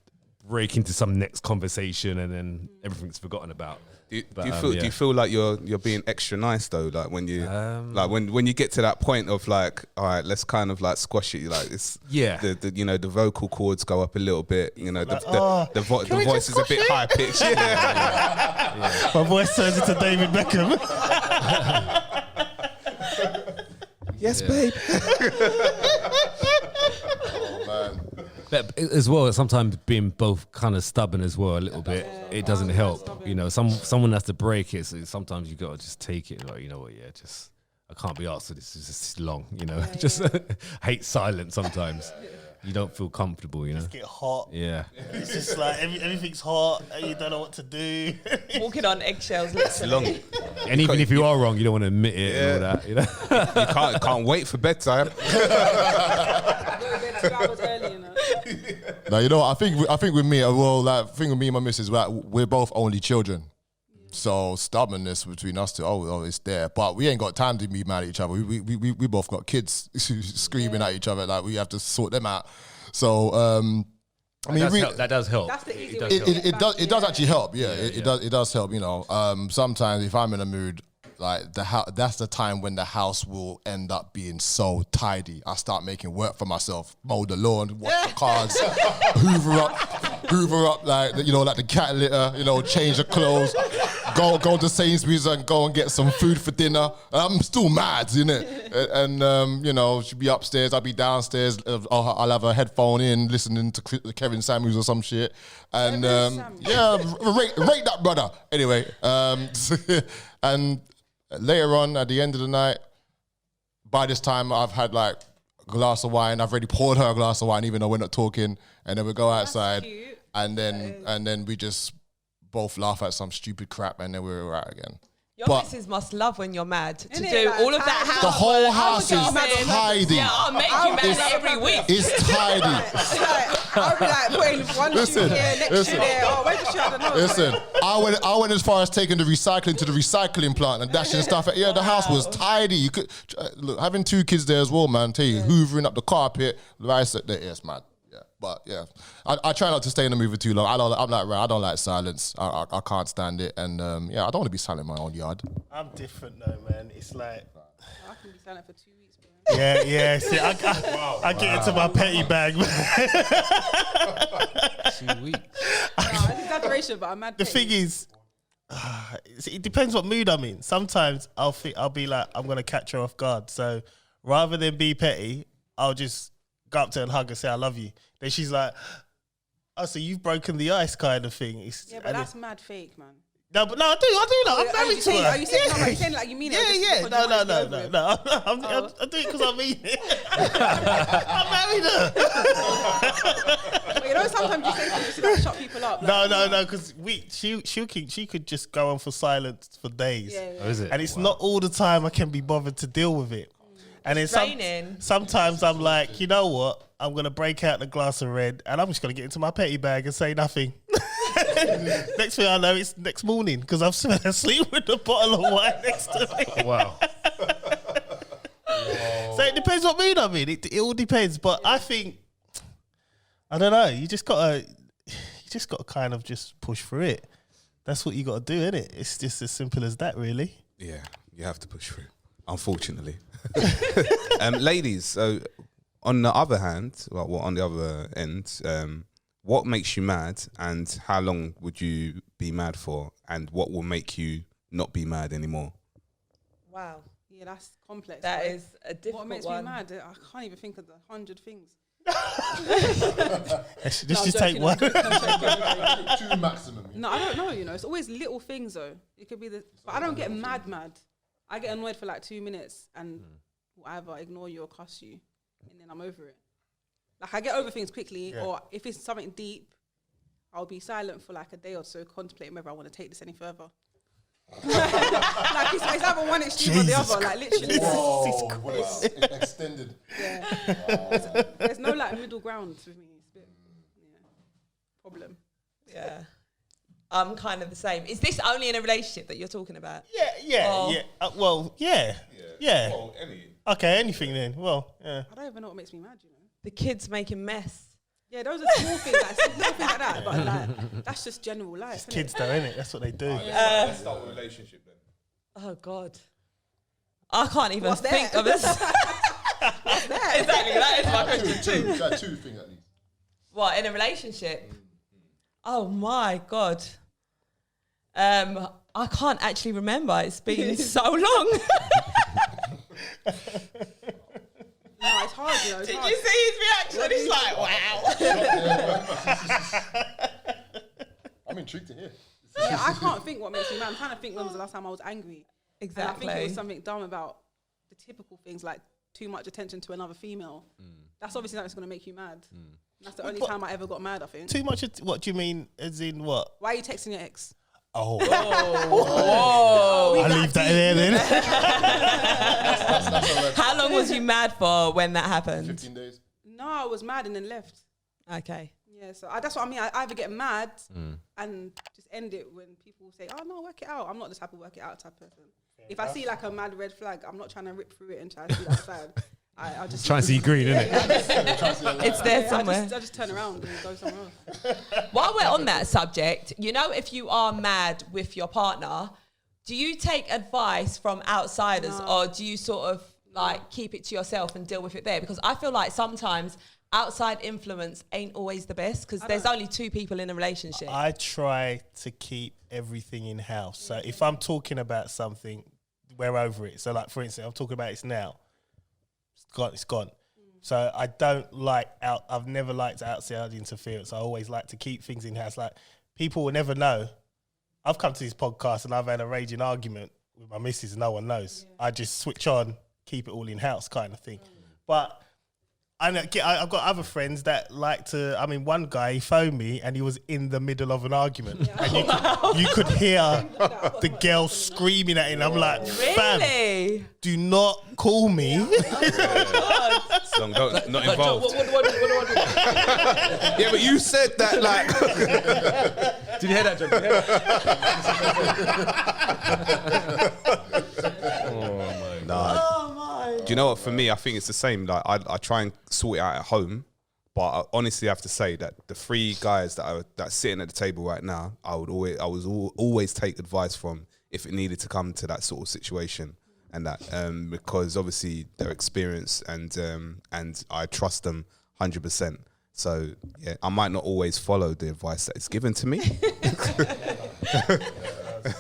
A: break into some next conversation, and then everything's forgotten about.
E: Do you feel like you're being extra nice though? Like when you when you get to that point of like, all right, let's kind of like squash it. Like it's the vocal cords go up a little bit. The voice is a bit high pitched. Yeah.
D: My voice turns into David Beckham.
E: Yes, babe.
C: Oh, man.
A: But as well, sometimes being both kind of stubborn as well a little bit, it doesn't help. Someone has to break it. So sometimes you got to just take it. Like, you know what? Yeah, just I can't be asked. So this is just long. Just hate silence sometimes. You don't feel comfortable.
D: Get hot.
A: Yeah.
D: It's just like everything's hot and you don't know what to do.
F: Walking on eggshells.
E: It's long.
A: And even if you are wrong, you don't want to admit it and all that.
E: You can't wait for bedtime.
B: 2 hours early,
C: Now, I think with me, I think with me and my missus, we're both only children. So stubbornness between us two, it's there. But we ain't got time to be mad at each other. We both got kids screaming at each other. Like we have to sort them out. So
A: that does help.
B: That's the easy way.
C: it does actually help. Yeah, it does help. Sometimes if I'm in a mood, like that's the time when the house will end up being so tidy. I start making work for myself, mow the lawn, wash the cars, hoover up like like the cat litter, change the clothes, go to Sainsbury's and go and get some food for dinner. I'm still mad, and she'll be upstairs, I'll be downstairs. I'll have a headphone in, listening to Kevin Samuels or some shit, and rate that brother. Anyway, and later on, at the end of the night, by this time I've had like a glass of wine. I've already poured her a glass of wine, even though we're not talking. And then we go outside, and then we just both laugh at some stupid crap, and then we're out again.
F: Your missus must love when you're mad to
B: Isn't
F: do
B: it? Like,
F: all of that house.
C: The whole
F: work.
C: house is tidy.
F: Yeah, I'll make you mad every week.
C: It's tidy.
B: I'll be like putting one shoe here, next shoe there. Oh, where's the shoe? I don't know.
C: Listen, I went as far as taking the recycling to the recycling plant and dashing stuff. Yeah, the house was tidy. You could look, having 2 kids there as well, man. Tell you, hoovering up the carpet, rice there. Yes, man. Yeah, but yeah, I try not to stay in the movie too long. I don't like silence. I can't stand it, and I don't want to be silent in my own yard.
D: I'm different though, man. It's like
B: I can be silent for 2 weeks, bro.
D: yeah. See, I get into my petty bag, man.
A: 2 weeks.
B: It's exaggeration, but I'm mad.
D: The thing is, it depends what mood I'm in. Sometimes I'll be like, I'm gonna catch her off guard. So rather than be petty, I'll just go up to her and hug her, say I love you. Then she's like, oh, so you've broken the ice kind of thing.
B: But that's mad fake, man.
D: No, but no, I do that. I'm married to her.
B: Are you saying like you mean it?
D: Yeah. No. I do it because I mean it. I married her.
B: But sometimes you say things just to like shut people up.
D: No, because she could just go on for silence for days.
B: Yeah.
A: Oh, is it?
D: And it's not all the time I can be bothered to deal with it. And then sometimes I'm like, you know what? I'm going to break out the glass of red and I'm just going to get into my petty bag and say nothing. Next thing I know, it's next morning because I'm still asleep with a bottle of wine next to me.
A: Wow.
D: So it depends what mood I'm in. It all depends. But I think, I don't know. You just gotta kind of just push through it. That's what you gotta do, isn't it? It's just as simple as that, really.
E: Yeah, you have to push through. Unfortunately, ladies. So on the other hand, well, on the other end, what makes you mad, and how long would you be mad for, and what will make you not be mad anymore?
F: Wow.
B: Yeah, that's complex.
F: That
B: right?
F: is a difficult
B: What makes
F: one.
B: me mad? I can't even think of the 100 things.
D: Let's
B: No,
D: just
B: I'm
D: take
B: joking,
D: one.
B: I'm joking.
C: 2 maximum.
B: No, I don't know, it's always little things though. It could be but I don't get mad. I get annoyed for like 2 minutes and will either ignore you or cuss you and then I'm over it. Like I get over things quickly, or if it's something deep, I'll be silent for like a day or so, contemplating whether I want to take this any further. Like it's either one extreme or the other, like literally.
C: Whoa, what is extended?
B: Yeah. There's no like middle ground with me. It's a bit, problem.
F: Yeah. I'm kind of the same. Is this only in a relationship that you're talking about?
D: Yeah.
E: Well, any.
D: Okay, anything then. Well, yeah.
B: I don't even know what makes me mad,
F: The kids making mess.
B: Yeah, those are small things, little things like that. But like, that's just general life. Innit?
D: Kids though, innit? That's what they do.
E: Let's start with a relationship then.
F: Oh God. I can't even
B: What's
F: think
B: that?
F: of this.
B: There.
F: Exactly, that is my question too.
C: Got 2 things at least.
F: What, in a relationship? Oh my God. I can't actually remember. It's been so long.
B: No, it's hard, It's
F: Did
B: hard.
F: you see his reaction? He's like, wow.
C: I'm intrigued to hear.
B: Yeah, I can't think what makes me mad. I'm trying to think when was the last time I was angry.
F: Exactly.
B: And I think it was something dumb about the typical things like too much attention to another female. That's obviously something that's going to make you mad. That's the only time I ever got mad, I think.
D: Too much. What do you mean? As in what?
B: Why are you texting your ex?
D: Oh,
F: Whoa.
D: I leave that there then.
C: That's
F: How long was you mad for when that happened?
C: 15 days.
B: No, I was mad and then left.
F: Okay.
B: Yeah, so that's what I mean. I either get mad and just end it when people say, "Oh no, work it out." I'm not the type of work it out type person. If I see like a mad red flag, I'm not trying to rip through it and try to see that side. I just
A: Trying to see green, innit?
F: It's there somewhere.
B: I just turn around and go somewhere else.
F: While we're on that subject, if you are mad with your partner, do you take advice from outsiders or do you sort of like keep it to yourself and deal with it there? Because I feel like sometimes outside influence ain't always the best because there's only 2 people in a relationship.
D: I try to keep everything in house. So if I'm talking about something, we're over it. So like for instance, I'm talking about it now. It's gone. So I don't like I've never liked outside interference. I always like to keep things in house. Like people will never know. I've come to this podcast and I've had a raging argument with my missus and no one knows. I just switch on, keep it all in house kind of thing. But I've got other friends that like to. I mean, one guy, he phoned me and he was in the middle of an argument, and you could hear the girl screaming at him. I'm like, fam,
F: Really?
D: do not call me.
E: So not involved. Yeah, but you said that like.
A: Did you hear that, John? Did you hear that?
E: Oh my. Do you know what? For me, I think it's the same. Like I try and sort it out at home, but I honestly have to say that the 3 guys that sitting at the table right now, I would always take advice from if it needed to come to that sort of situation, and that because obviously they're experienced and I trust them 100%. So yeah, I might not always follow the advice that is given to me.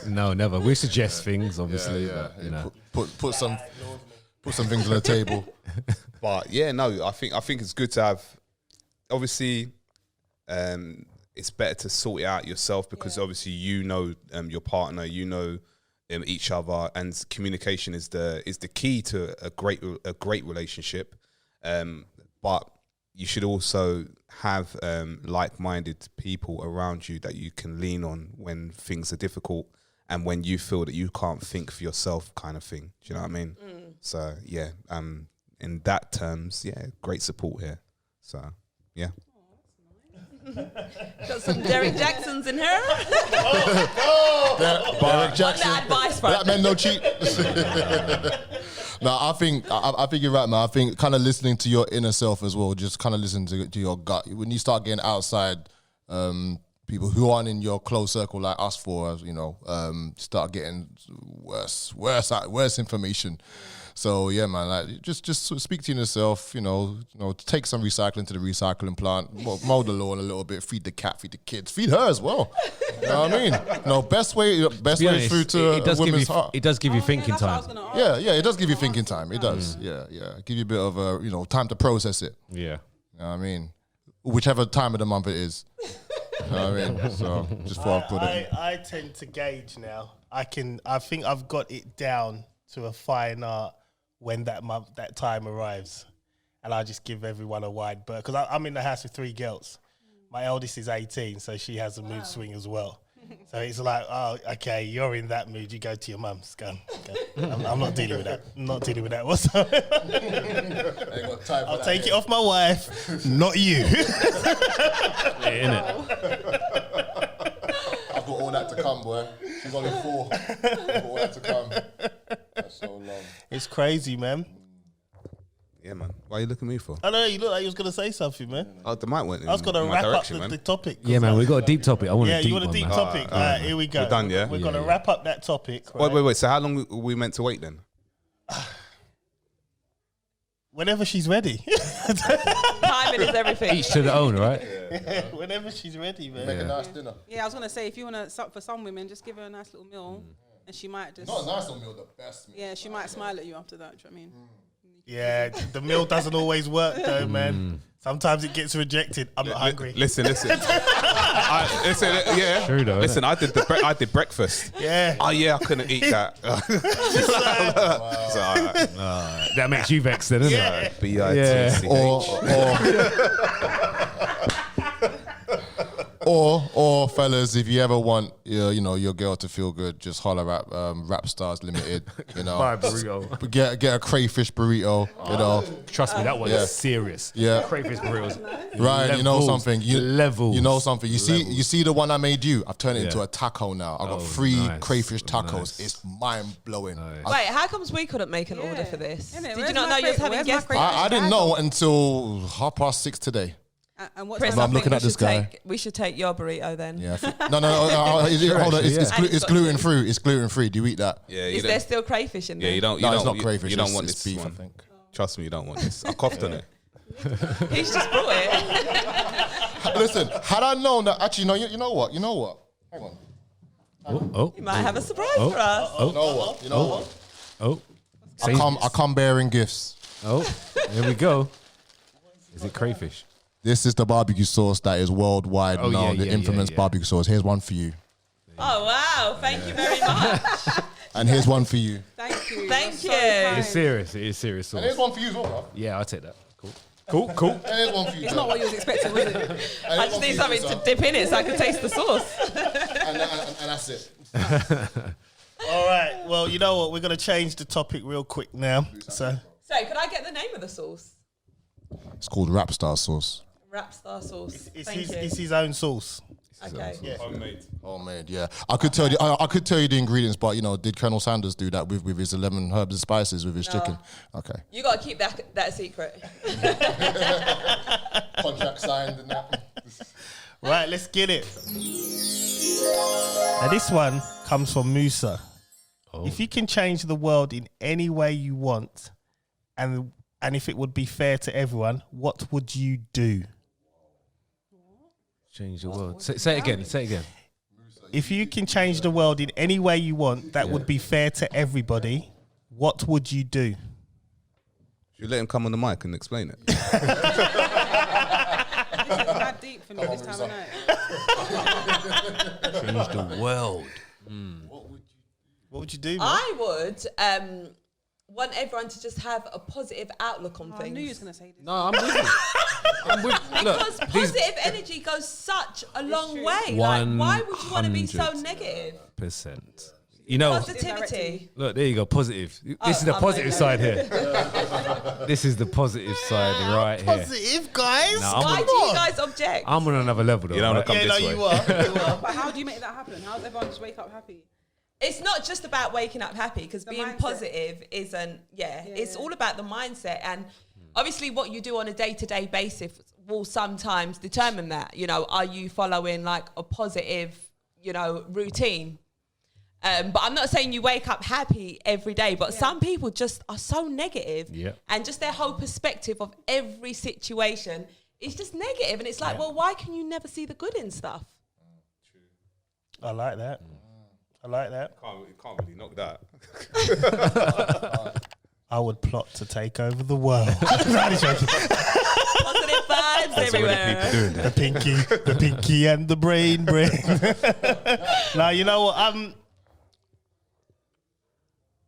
A: No, never. We suggest things, obviously.
C: Yeah.
A: But,
C: Put some things on the table.
E: But yeah, no, I think it's good to have. Obviously, it's better to sort it out yourself because obviously your partner, each other, and communication is the key to a great relationship. But you should also have like-minded people around you that you can lean on when things are difficult and when you feel that you can't think for yourself, kind of thing. Do you know what I mean? So yeah, in that terms, yeah, great support here. So yeah.
F: Got some Derek Jacksons in here.
C: Derek Jackson.
F: On the advice
C: Black
F: front.
C: men no cheat. No, I think you're right, man. I think kind of listening to your inner self as well, just kind of listening to your gut. When you start getting outside people who aren't in your close circle like us four, you know, start getting worse information. So yeah, man, like just sort of speak to yourself, you know, take some recycling to the recycling plant, mow the lawn a little bit, feed the cat, feed the kids, feed her as well. You know what I mean? No, best way through to a woman's heart.
A: It does give you thinking time.
C: Yeah, it does give you thinking time. It does. Yeah. Give you a bit of time to process it.
A: Yeah.
C: You know what I mean? Whichever time of the month it is. You know what I mean? So just for
D: I tend to gauge now. I think I've got it down to a fine art when that time arrives, and I just give everyone a wide berth because I'm in the house with 3 girls. My eldest is 18, so she has a mood swing as well. So it's like, oh, okay, you're in that mood. You go to your mum's. Go. I'm not dealing with that. I'm not dealing with that whatsoever. I'll take it off my wife, not you.
C: I've got all that to come, boy. She's only 4. I've got all that to come. That's so long.
D: It's crazy, man.
E: Yeah, man. Why are you looking at me for?
D: I know you look like you was gonna say something, man.
E: Oh, the mic went in
D: I was gonna
E: my
D: wrap up
E: direction,
D: the topic.
A: Yeah, man, we got a deep topic. I want a deep
D: you want a
A: one,
D: deep
A: man.
D: topic? All right, here we go.
E: We're done, yeah?
D: We're gonna wrap up that topic. Right?
E: Wait. So how long were we meant to wait then?
D: Whenever she's ready.
F: Timing is everything.
A: Each to their own, right?
D: Whenever she's ready, man.
C: Make a nice dinner.
B: Yeah, I was gonna say if you wanna for some women, just give her a nice little meal, and she might just.
C: Not a nice little meal, the best meal.
B: Yeah, she might smile at you after that. Do you know what I mean?
D: Yeah, the meal doesn't always work though, man. Sometimes it gets rejected. I'm not hungry.
E: Listen. True though, listen, I did breakfast.
D: Yeah.
E: Oh yeah, I couldn't eat that.
A: That makes you vexed then, doesn't it?
E: B-I-T-C-H.
C: Or fellas, if you ever want your girl to feel good, just holler at Rap Stars Limited. You know,
A: Buy a burrito.
C: Get a crayfish burrito. You know,
A: Trust me, that one
C: Yeah.
A: is serious.
C: Yeah.
A: Crayfish burritos.
C: right? You know
A: Levels.
C: something.
A: Levels.
C: You know something. You
A: Levels.
C: see the one I made you. I've turned it
A: Yeah.
C: into a taco now. I got
A: Oh,
C: 3
A: nice.
C: crayfish tacos.
A: Nice.
C: It's mind blowing.
F: Wait, how comes we couldn't make an order for this?
B: Innit?
F: Did
B: Where's
F: you not
B: my
F: know you was
B: cra-
F: having
B: where's my
F: guests?
B: cra-
C: I didn't know until 6:30 today.
B: And what's
F: Chris,
B: that?
F: I
C: I'm
F: think
C: looking at
F: we
C: this
F: should
C: guy.
F: we should take your burrito then.
C: Yeah. No. Hold on. It's gluten free. It's gluten free. Do you eat that?
E: Yeah,
F: Is there still crayfish in there?
E: Yeah, you don't.
C: No, it's not crayfish.
E: You don't
C: it's,
E: want
C: it's
E: this
C: beef,
E: one.
C: I think.
E: Trust me, you don't want this. I coughed on it.
F: He's just brought it.
C: Listen, had I known that, actually, no. You know what? Hang on.
A: Oh.
F: You might have a surprise for us.
C: You know what?
A: Oh.
C: I come bearing gifts.
A: Oh. Here we go. Is it crayfish?
C: This is the barbecue sauce that is worldwide
A: Oh,
C: known,
A: yeah,
C: the infamous
A: yeah.
C: barbecue sauce. Here's one for you.
F: Oh wow! Thank you very much.
C: And here's one for you.
B: Thank you.
F: Thank
B: That's
F: you.
B: so kind.
A: It's serious. It is serious
C: And here's
A: sauce.
C: one for you as well, bro.
A: Yeah, I'll take that. Cool.
C: And here's one for you.
B: It's not what you was expecting, was it?
F: I just need something to dip in it so I can taste the sauce.
C: And that's it.
D: All right. Well, you know what? We're gonna change the topic real quick now. So
F: So, could I get the name of the sauce?
C: It's called Rap Star sauce.
F: Rap Star sauce.
D: it's
F: Thank you.
D: his own sauce.
F: Okay.
D: Yeah.
C: Homemade, yeah. I could tell you the ingredients, but did Colonel Sanders do that with his 11 herbs and spices with his chicken? Okay.
F: You got to keep that a secret.
C: Contract signed and that.
D: Right. Let's get it. Now this one comes from Mussa.
A: Oh.
D: If you can change the world in any way you want, and if it would be fair to everyone, what would you do?
A: Change the world. Say it again.
D: If you can change the world in any way you want, that would be fair to everybody, what would you do?
E: Should we let him come on the mic and explain it?
B: This is that deep for me this time of night.
A: Change the world.
D: What would you do, man?
F: I would want everyone to just have a positive outlook on
B: I
F: things.
B: knew you was going to say this.
A: No, I'm with you.
F: Because positive energy goes such a long way. Like, why would you want to be so
A: 100%.
F: negative?
A: You know,
F: Positivity.
A: look, there you go, positive. This is the positive side here. This is the positive side right here.
D: Positive, guys.
A: Now, I'm
F: Why
A: on-
F: do you guys object?
A: I'm on another level though.
E: You don't
A: right?
E: wanna come
D: Yeah, no,
E: this way.
D: you are.
B: But how do you make that happen? How does everyone just wake up happy?
F: It's not just about waking up happy, because
B: The
F: being
B: mindset.
F: positive isn't, it's all about the mindset. And obviously what you do on a day-to-day basis will sometimes determine that. You know, are you following like a positive, you know, routine? But I'm not saying you wake up happy every day, but some people just are so negative, and just their whole perspective of every situation is just negative. And it's like, well, why can you never see the good in stuff?
D: I like that. I like that.
E: Can't really knock that.
D: I would plot to take over the world.
F: Positive vibes everywhere.
D: The pinky and the brain. Now, you know what?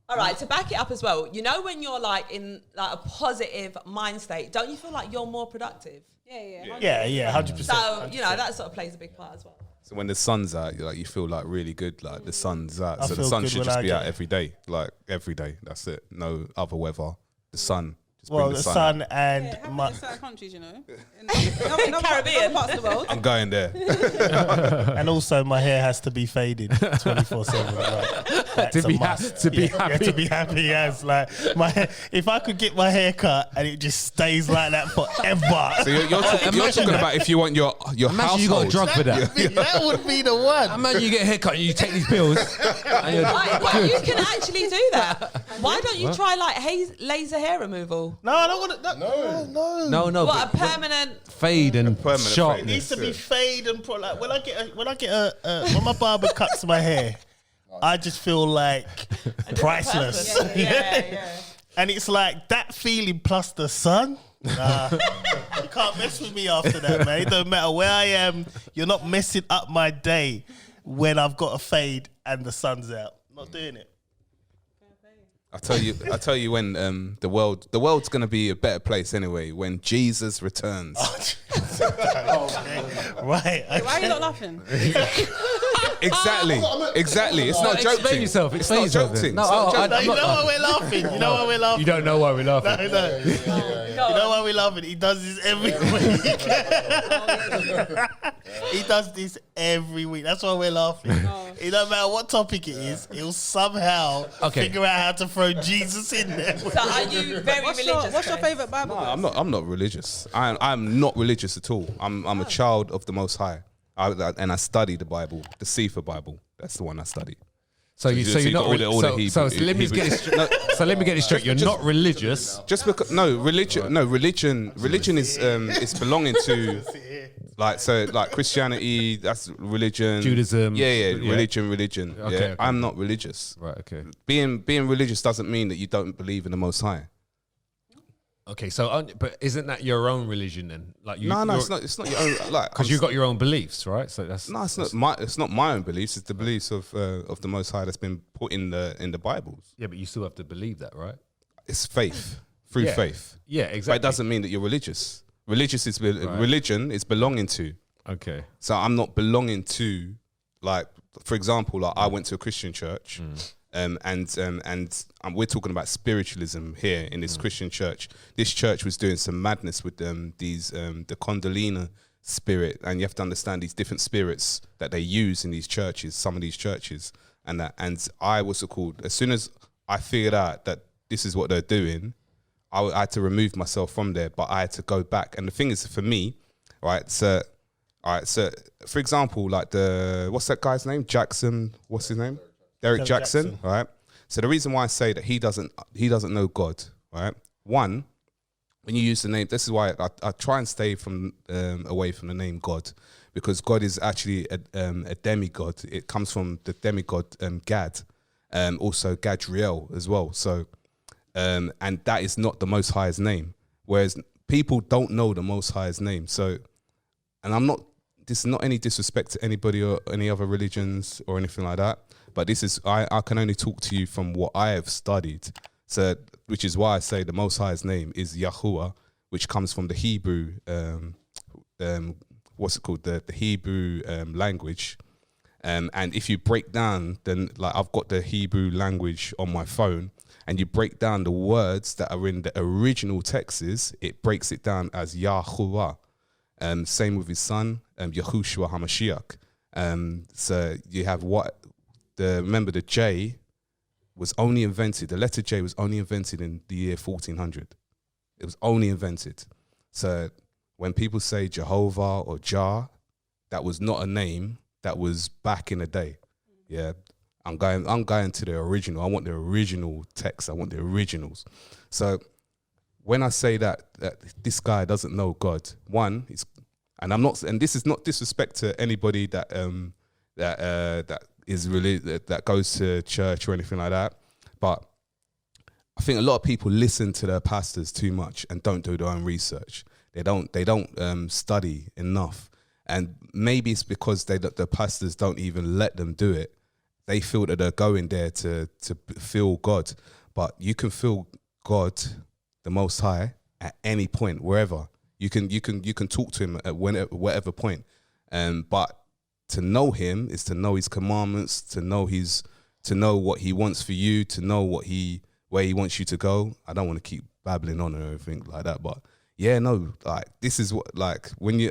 F: All right, to back it up as well, you know, when you're like in like a positive mind state, don't you feel like you're more productive?
B: Yeah.
D: 100%.
F: So, you know, that sort of plays a big part as well.
E: So when the sun's out, you feel like really good. Like the sun's out,
D: I
E: so the
D: feel
E: sun
D: good
E: should
D: when
E: just
D: I
E: be
D: get
E: out
D: it.
E: every day. Like every day, that's it. No other weather. The sun. Just
D: Well,
E: bring
D: the
E: sun.
D: sun
E: out.
D: and
B: Yeah,
D: my,
B: in certain countries, you know. In
F: Caribbean.
B: parts of the world.
E: I'm going there.
D: and also my hair has to be faded 24/7. Like,
A: To be
D: happy. To be happy, yes. Like my hair, if I could get my hair cut and it just stays like that forever.
E: So you're talking about if you want your
A: Imagine
E: household.
A: you got a drug for that.
D: that would be the one.
A: Imagine you get a haircut and you take these pills. And you're
F: Right, you can actually do that. Why don't you try like laser hair removal?
D: No, I don't want to. No.
A: no,
F: What, a
A: but
F: permanent...
A: fade and
E: Permanent
D: It
A: sharpness.
D: needs to be fade and like when my barber cuts my hair, I just feel like priceless.
F: Yeah.
D: And it's like that feeling plus the sun. Nah, you can't mess with me after that, man. It don't matter where I am. You're not messing up my day when I've got a fade and the sun's out. Not doing it.
E: I tell you when the world's gonna be a better place anyway when Jesus returns.
D: Right.
B: Why are you not laughing?
E: Exactly. It's not a joke
A: Explain
E: thing.
A: yourself.
E: It's
A: Explain
E: not a joke
A: yourself.
E: thing.
A: No,
E: It's not a joke.
D: No, you know why we're laughing. You know why we're laughing.
A: You don't know why we're laughing.
D: No. You know why we're laughing? He does this every week. He does this every week. That's why we're laughing. It don't matter what topic it is, he'll somehow figure out how to throw Jesus in there.
F: So are you very religious?
B: What's your
F: Chris?
B: favourite Bible verse?
E: I'm not religious. I'm not religious at all. I'm a child of the Most High. And I study the Bible, the Sefer Bible. That's the one I study.
A: So
E: you
A: you're
E: got
A: not.
E: all the Hebrew-
A: So let me get this. So let me get this straight. You're not religious.
E: Just because religion is belonging to like Christianity, that's religion.
A: Judaism.
E: Yeah. Religion.
A: Okay.
E: I'm not religious.
A: Right. Okay.
E: Being religious doesn't mean that you don't believe in the Most High.
A: Okay. So, but isn't that your own religion then? Like you?
E: No, it's not. It's not your own. Like
A: Because you got your own beliefs, right? So that's
E: No, it's not my own beliefs. It's the beliefs of the Most High that's been put in the Bibles.
A: Yeah, but you still have to believe that, right?
E: It's faith through faith.
A: Yeah,
E: But
A: exactly.
E: it doesn't mean that you're religious. Religion is belonging to.
A: Okay.
E: So I'm not belonging to, like, for example, like I went to a Christian church, and we're talking about spiritualism here in this Christian church. This church was doing some madness with the Kundalini spirit, and you have to understand these different spirits that they use in these churches, some of these churches, and I was called, as soon as I figured out that this is what they're doing, I had to remove myself from there, but I had to go back. And the thing is, for me, right, so for example, like what's that guy's name? Jackson, what's his name? Derek Jackson, right? So the reason why I say that he doesn't know God, right? One, when you use the name, this is why I try and stay away from the name God, because God is actually a demigod. It comes from the demigod Gad, also Gadriel as well. So, and that is not the Most High's name. Whereas people don't know the Most High's name. So, and this is not any disrespect to anybody or any other religions or anything like that. But this is, I can only talk to you from what I have studied. So, which is why I say the Most High's name is Yahuwah, which comes from the Hebrew, what's it called? The Hebrew language. And if you break down, then like I've got the Hebrew language on my phone, and you break down the words that are in the original texts, it breaks it down as Yahuwah. Same with his son, Yahushua HaMashiach. So you have remember the J was only invented, the letter J was only invented in the year 1400. It was only invented. So when people say Jehovah or Jah, that was not a name, that was back in the day. Yeah. I'm going to the original. I want the original text. I want the originals. So when I say that this guy doesn't know God, one, and this is not disrespect to anybody that is really that goes to church or anything like that, but I think a lot of people listen to their pastors too much and don't do their own research. They don't study enough, and maybe it's because the pastors don't even let them do it. They feel that they're going there to feel God, but you can feel God, the Most High, at any point, wherever you can talk to Him at whatever point. But to know Him is to know His commandments, to know what He wants for you, to know where He wants you to go. I don't want to keep babbling on or everything like that, but yeah, no, like this is what, like when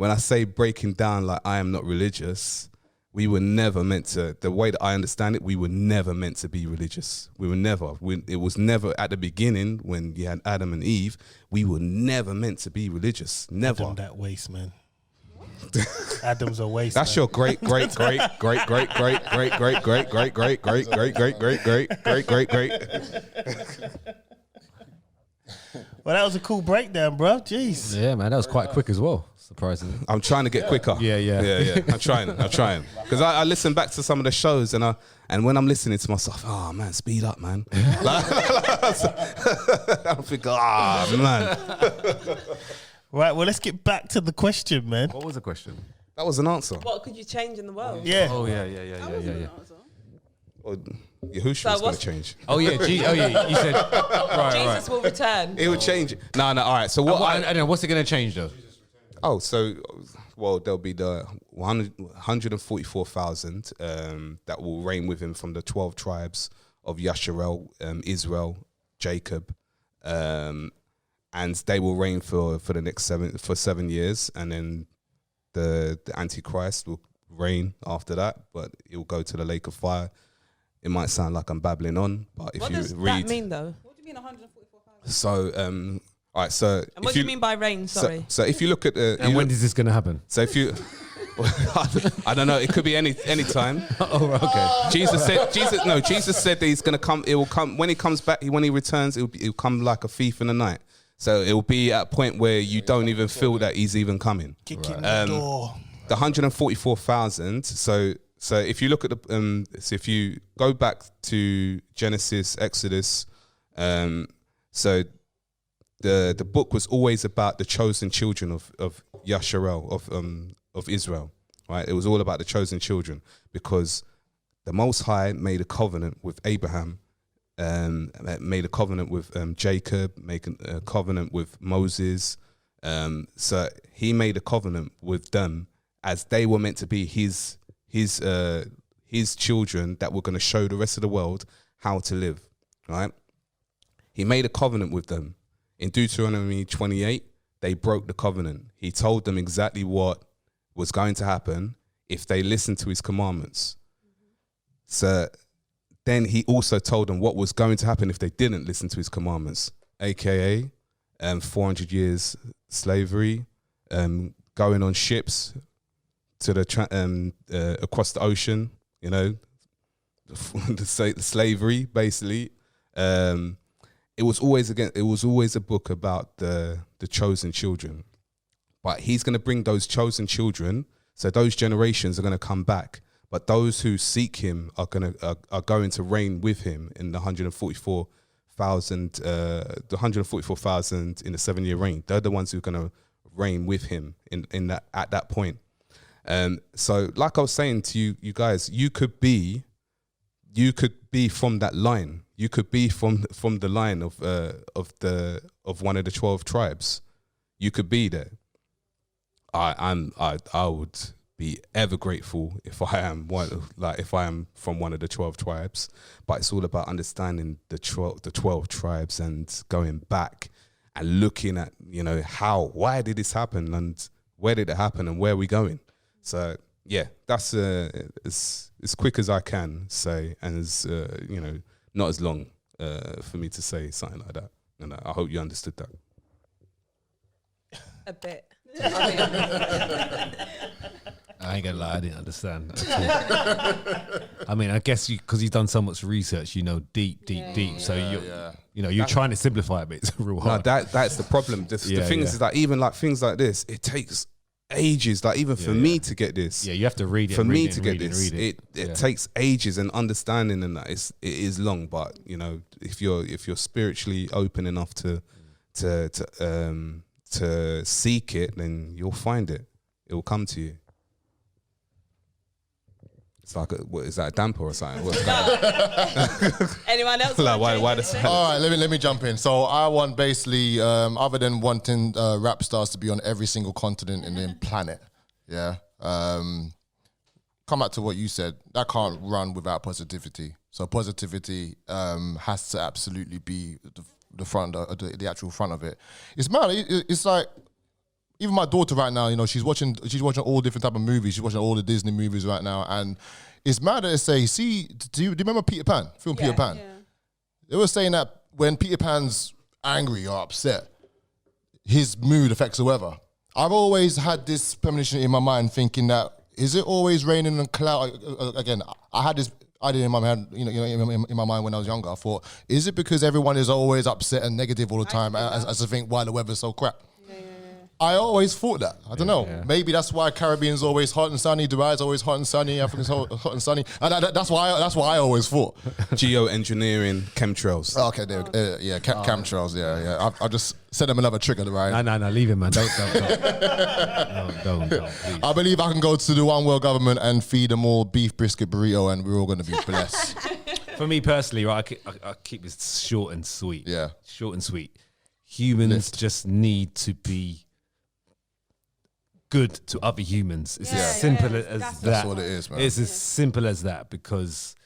E: I say breaking down, like I am not religious. We were never meant to, the way that I understand it, we were never meant to be religious. We were never. It was never at the beginning when you had Adam and Eve, we were never meant to be religious. Never.
D: Adam that waste, man. Adam's a waste.
E: That's
D: man.
E: your great.
D: Well, that was a cool breakdown, bro. Jeez.
A: Yeah, man, that was quite quick as well. Surprisingly.
E: I'm trying to get quicker.
A: Yeah.
E: I'm trying. Because I listen back to some of the shows and when I'm listening to myself, oh man, speed up, man. I'm thinking, man.
D: Right, well, let's get back to the question, man.
A: What was the question?
E: That was an answer.
F: What could you change in the world?
D: Yeah.
A: Oh yeah.
E: Or Yahushua's going to change.
A: Oh yeah, you said right.
F: Jesus will return.
E: It would change it. No, all right. So what?
A: I don't know. What's it going to change though?
E: Oh, so, well, there'll be the 144,000 that will reign with him from the 12 tribes of Yasharel, Israel, Jacob, and they will reign for the next 7 years, and then the Antichrist will reign after that, but it will go to the lake of fire. It might sound like I'm babbling on, but if
F: what
E: you
F: does
E: read,
F: that mean though?
B: What do you mean 144,000?
E: so all right, so
F: And what do you mean by reign? Sorry.
E: So if you look at the
A: And when is this going to happen?
E: So if you, I don't know. It could be any time.
A: Oh, okay.
E: Jesus said that he's gonna come. It will come when he comes back. When he returns, it'll come like a thief in the night. So it will be at a point where you don't even feel that he's even coming.
D: Kicking the door.
E: The 144,000. So if you look at the so if you go back to Genesis, Exodus, so. The book was always about the chosen children of Yasharel, of Israel, right? It was all about the chosen children because the Most High made a covenant with Abraham, made a covenant with Jacob, made a covenant with Moses. So he made a covenant with them as they were meant to be his children that were going to show the rest of the world how to live, right? He made a covenant with them. In Deuteronomy 28, they broke the covenant. He told them exactly what was going to happen if they listened to his commandments. So then he also told them what was going to happen if they didn't listen to his commandments, aka 400 years slavery, going on ships to the across the ocean, you know, the slavery basically. It was always a book about the chosen children, but he's going to bring those chosen children. So those generations are going to come back, but those who seek him are going to reign with him in the 144,000. The 144,000 in the 7-year reign. They're the ones who are going to reign with him in that at that point. So like I was saying to you guys, you could be from that line. You could be from the line of one of the 12 tribes. You could be there. I would be ever grateful if I am from one of the 12 tribes. But it's all about understanding the 12 tribes and going back and looking at, why did this happen and where did it happen and where are we going? So yeah, that's as quick as I can say, and as not as long for me to say something like that. And I hope you understood that.
F: A bit.
A: I ain't gonna lie, I didn't understand at all. I mean, I guess because you've done so much research, deep. So you're trying to simplify it, but it's real hard.
E: No, that's the problem. The thing is that even like things like this, it takes ages. Like even for me to get this,
A: you have to read it.
E: For me to get this, it takes ages and understanding, and that it is long. But if you're spiritually open enough to seek it, then you'll find it. It will come to you. It's like what is that, a damper or something? What's
F: Anyone else?
E: Like, why
C: All right, let me jump in. So I want basically, other than wanting rap stars to be on every single continent in the planet, come back to what you said. That can't run without positivity. So positivity has to absolutely be the front, the actual front of it. It's mad. It's like, even my daughter right now, she's watching all different type of movies. She's watching all the Disney movies right now, and it's mad that they say, do you remember Peter Pan? Film Peter Pan. Yeah. They were saying that when Peter Pan's angry or upset, his mood affects the weather. I've always had this premonition in my mind, thinking that is it always raining and cloud? Again, I had this idea in my head, in my mind when I was younger. I thought, is it because everyone is always upset and negative all the time, as I think why the weather's so crap? I always thought that. I don't know. Yeah. Maybe that's why Caribbean's always hot and sunny. Dubai's always hot and sunny. Africa's hot and sunny. And that's why I always thought.
E: Geoengineering, chemtrails.
C: Okay, there. Chemtrails. Yeah. I just sent them another trigger, right?
A: No, leave him, man. Don't. Don't.
C: I believe I can go to the one world government and feed them all beef brisket burrito, and we're all going to be blessed.
A: For me personally, right, I keep this short and sweet.
C: Yeah,
A: short and sweet. Humans just need to be good to other humans. It's as simple as that.
C: That's what it is, man.
A: It's as simple as that, because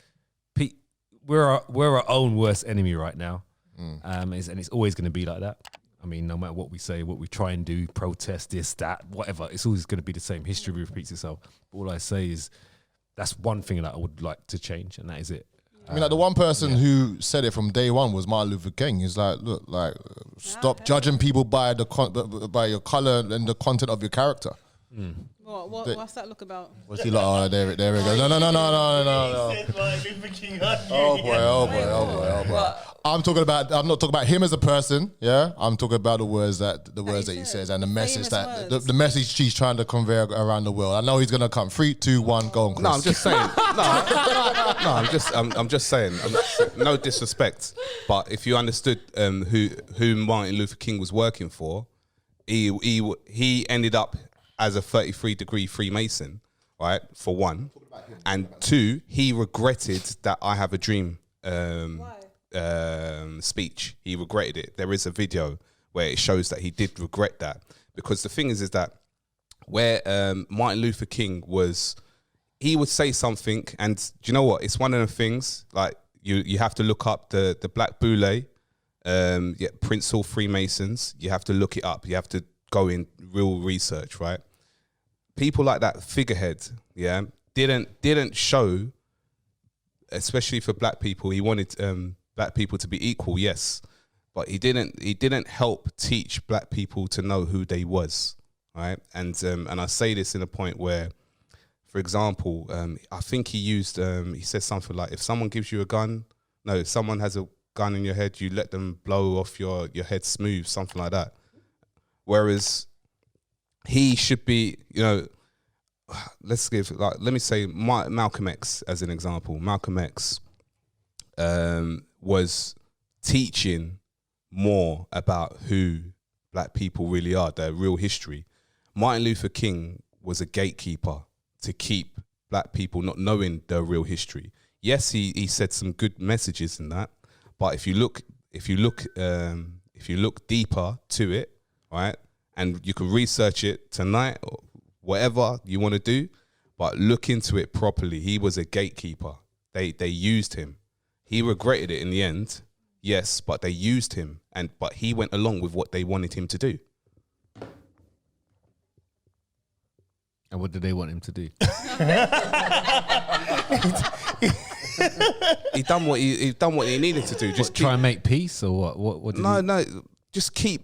A: we're our own worst enemy right now, and it's always going to be like that. I mean, no matter what we say, what we try and do, protest this, that, whatever, it's always going to be the same. History repeats itself. But all I say is that's one thing that I would like to change, and that is it.
C: I mean, like the one person who said it from day one was Martin Luther King. He's like, look, stop judging people by by your color and the content of your character.
B: What's that look about?
C: What's he like? Oh, there we go. No. Oh boy. I'm not talking about him as a person. Yeah, I'm talking about the words that he says and the message the message he's trying to convey around the world. I know he's gonna come. 3, 2, 1, go on, Chris.
E: No, I'm just saying. I'm just saying. No disrespect, but if you understood who Martin Luther King was working for, he ended up as a 33-degree Freemason, right? For one, and two, he regretted that I Have a Dream speech. He regretted it. There is a video where it shows that he did regret that, because the thing is that where Martin Luther King was, he would say something, and do you know what? It's one of the things, like you have to look up the Black Boule, Prince Hall Freemasons. You have to look it up. You have to go in real research, right? People like that figurehead, didn't show, especially for black people. He wanted black people to be equal, yes, but he didn't help teach black people to know who they was, right? And I say this in a point where, for example, I think he said something like, if someone gives you a gun, if someone has a gun in your head, you let them blow off your head smooth, something like that. Whereas he should be, let me say Malcolm X as an example. Malcolm X was teaching more about who black people really are, their real history. Martin Luther King was a gatekeeper to keep black people not knowing their real history. Yes, he said some good messages in that, but if you look deeper to it, right, and you can research it tonight or whatever you want to do, But look into it properly. He was a gatekeeper. They used him. He regretted it in the end, yes, but they used him, but he went along with what they wanted him to do.
A: And what did they want him to do?
E: He done what he needed to do. Just
A: Try and make peace, or what? What did
E: no. Just keep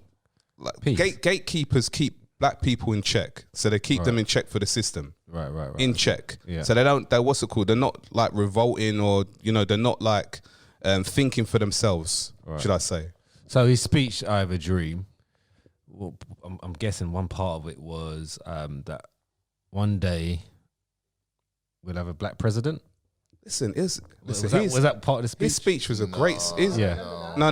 E: gatekeepers keep black people in check, so they keep them in check for the system.
A: Right.
E: In check.
A: Yeah.
E: So they don't. What's it called? They're not like revolting, or they're not like thinking for themselves.
A: Right.
E: Should I say?
A: So his speech, "I Have a Dream." Well, I'm guessing one part of it was that one day we'll have a black president.
E: Listen, was
A: that part of the speech?
E: His speech was a great.
A: Yeah.
E: No.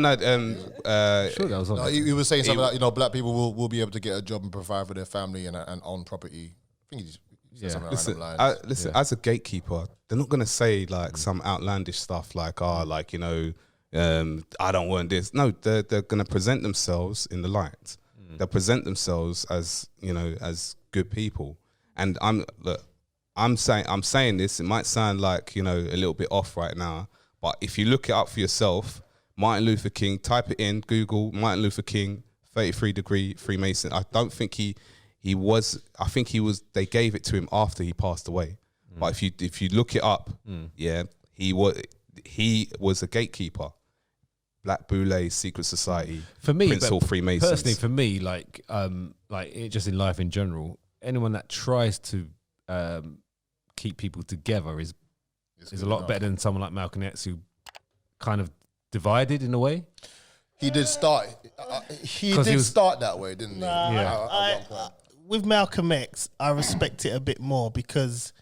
A: Sure, that was on.
C: No, he was saying something like, black people will be able to get a job and provide for their family and own property. I think he just said something along those lines.
E: As a gatekeeper, they're not gonna say like some outlandish stuff like, I don't want this. No, they're gonna present themselves in the light. They'll present themselves as as good people. And I'm saying this. It might sound like a little bit off right now, but if you look it up for yourself, Martin Luther King, type it in Google, Martin Luther King, 33-degree Freemason. I don't think he was. I think he was. They gave it to him after he passed away. But if you look it up, he was a gatekeeper. Black Boule, secret society.
A: For me,
E: Prince Hall Freemasons.
A: Personally, for me, just in life in general, anyone that tries to keep people together is a lot better than someone like Malcolm X, who kind of divided in a way.
C: He did start. He did start that way, didn't he?
D: Yeah. With Malcolm X, I respect it a bit more because,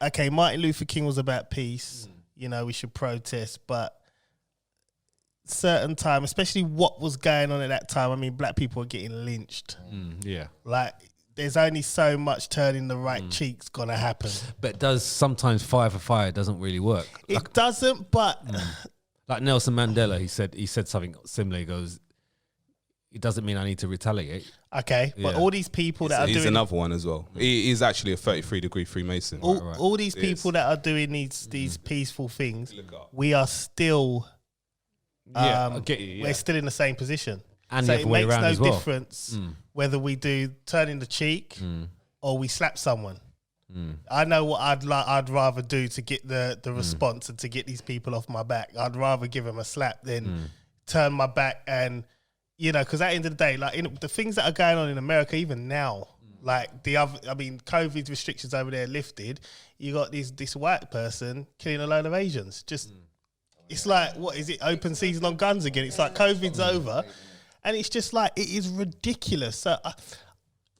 D: okay, Martin Luther King was about peace. We should protest, but certain time, especially what was going on at that time. I mean, black people were getting lynched. Like, there's only so much turning the right cheek's gonna happen.
A: But does sometimes fire for fire doesn't really work.
D: It doesn't, but
A: like Nelson Mandela, he said something similar. He goes, "It doesn't mean I need to retaliate."
D: Okay, but all these people that are doing...
E: He's another one as well. He's actually a 33-degree Freemason.
D: All these people that are doing these peaceful things, we are still...
A: I get you,
D: we're still in the same position.
A: And
D: so
A: the
D: it
A: other way
D: makes
A: around
D: no
A: as well.
D: difference whether we do turning the cheek or we slap someone. I know what I'd rather do to get the response and to get these people off my back. I'd rather give them a slap than turn my back and, because at the end of the day, like the things that are going on in America, even now, like COVID restrictions over there lifted, you got this white person killing a load of Asians. It's like, what is it? Open season on guns again. It's like COVID's over. And it's just like, it is ridiculous. So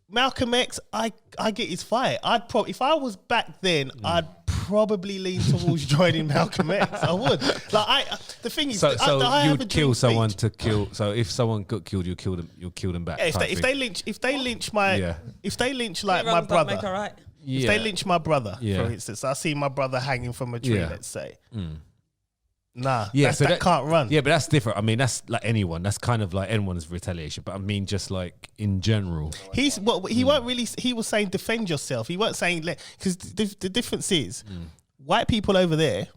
D: Malcolm X, I get his fight. If I was back then, I'd probably lean towards joining Malcolm X. I would. The thing is,
A: so you'd kill someone to kill. So if someone got killed, you'll kill them. You'll kill them back.
D: Yeah, if they lynch my brother,
F: make her right.
D: If they lynch my brother, for instance, I see my brother hanging from a tree. Let's say. Nah, that can't run.
A: Yeah, but that's different. I mean, that's like anyone. That's kind of like anyone's retaliation. But I mean, just like in general.
D: He weren't really. He was saying defend yourself. He weren't saying because the difference is white people over there,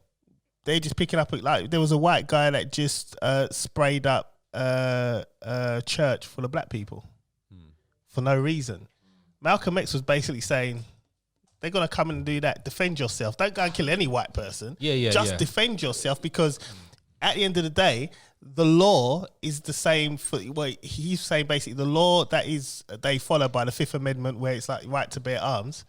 D: they're just picking up. Like there was a white guy that just sprayed up a church full of black people for no reason. Malcolm X was basically saying, they're going to come and do that. Defend yourself. Don't go and kill any white person. Just defend yourself, because at the end of the day, the law is the same for... Well, he's saying basically the law that is they follow by the Fifth Amendment, where it's like right to bear arms,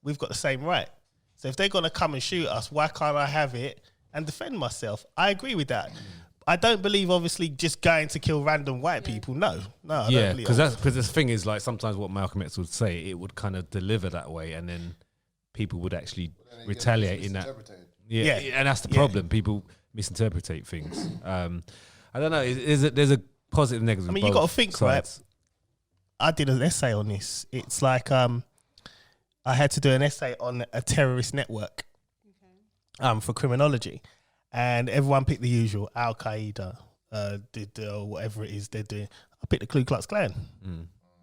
D: we've got the same right. So if they're going to come and shoot us, why can't I have it and defend myself? I agree with that. I don't believe, obviously, just going to kill random white people. No, I don't believe
A: because the thing is, like, sometimes what Malcolm X would say, it would kind of deliver that way, and then people would actually retaliate in that. Yeah, and that's the problem. People misinterpret things. I don't know. There's a positive and negative.
D: I mean, you got to think, sides. Right? I did an essay on this. It's like I had to do an essay on a terrorist network for criminology, and everyone picked the usual. Al Qaeda did whatever it is they're doing. I picked the Ku Klux Klan.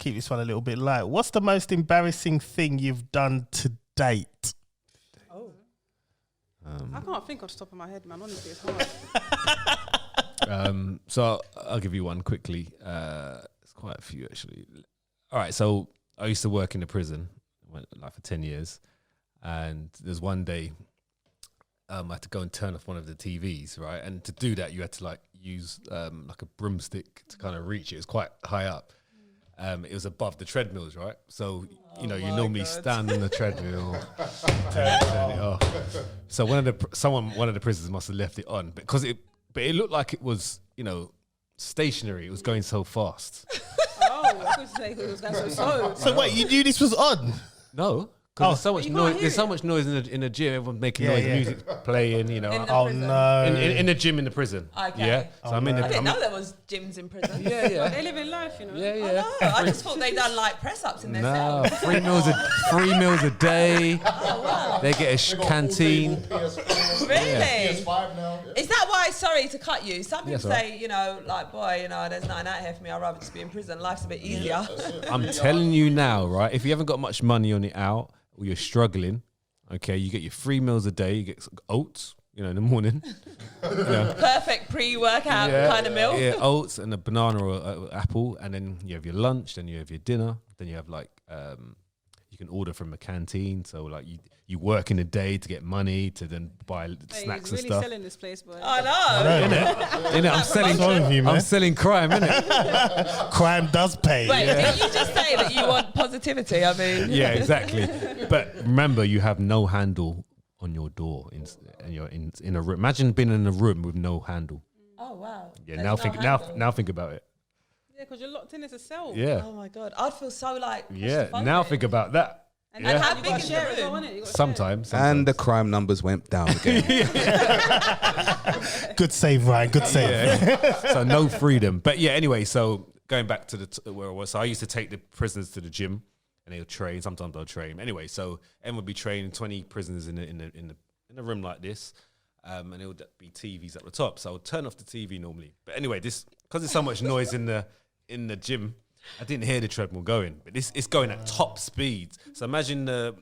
D: keep this one a little bit light. What's the most embarrassing thing you've done to date?
B: I can't think off the top of my head, man. Honestly, it's hard.
A: So I'll give you one quickly. It's quite a few actually. All right, so I used to work in a prison, like for 10 years, and there's one day I had to go and turn off one of the TVs, right? And to do that, you had to like use like a broomstick to kind of reach it. It was quite high up. It was above the treadmills, right? So you normally stand on the treadmill, turn it off. So one of the prisoners must have left it on but it looked like it was stationary. It was going so fast.
B: I could say it was going so slow.
D: So wait, you knew this was on?
A: No. Because there's so much
B: You
A: noise.
B: can't
A: There's
B: hear
A: so much noise in the gym. Everyone's making
D: Yeah,
A: noise,
D: yeah.
A: music playing.
F: In the
D: Oh
F: prison.
D: no!
A: In the gym in the prison.
F: Okay.
A: Yeah. So I'm in the.
F: I didn't
A: I'm-
F: know there was gyms in prison.
A: Yeah, yeah,
B: They live in life,
A: yeah,
F: I
A: yeah.
F: know. I just thought they done like press ups in their
A: No,
F: cell.
A: 3 meals a day.
F: Oh, wow.
A: They get a canteen.
F: Really? Is that why? Sorry to cut you. Some people
A: Yes, all
F: say, like, boy, there's nothing out here for me. I'd rather just be in prison. Life's a bit easier.
A: I'm telling you now, right? If you haven't got much money on it out, or you're struggling, okay, you get your 3 meals a day. You get oats, in the morning.
F: Perfect pre-workout kind of meal.
A: Yeah, oats and a banana or an apple, and then you have your lunch, then you have your dinner, then you have like you can order from a canteen. So like you work in a day to get money to then buy snacks
B: He's
A: and
B: really
A: stuff.
B: selling this place, boy.
F: I know.
A: Innit? I'm selling.
D: Sorry with you, man.
A: I'm selling crime, innit?
D: Crime does pay.
F: Wait, didn't you just say that you want positivity? I mean,
A: Yeah, exactly. But remember, you have no handle on your door, and you're in a room. Imagine being in a room with no handle.
F: Oh wow.
A: Yeah,
F: There's
A: now
F: no
A: think
F: handle.
A: now think about it.
B: Yeah, because you're locked in as a cell.
A: Yeah,
F: Oh my god, I'd feel so like.
A: yeah.
F: claustrophobic.
A: Now think about that.
B: And
A: Yeah.
F: how
B: you
F: big
B: got
F: is
B: to share
F: the
B: it, though,
F: room?
B: innit? You gotta
A: Sometimes.
E: And the crime numbers went down again.
D: Good save, Ryan. Good save.
A: Yeah. So no freedom. But yeah, anyway, so going back to where I was, so I used to take the prisoners to the gym and they'll train. Sometimes they'll train. Anyway, so Em would be training 20 prisoners in a room like this. And it would be TVs at the top. So I would turn off the TV normally. But anyway, because there's so much noise in the gym, I didn't hear the treadmill going. But it's going at top speeds. So imagine the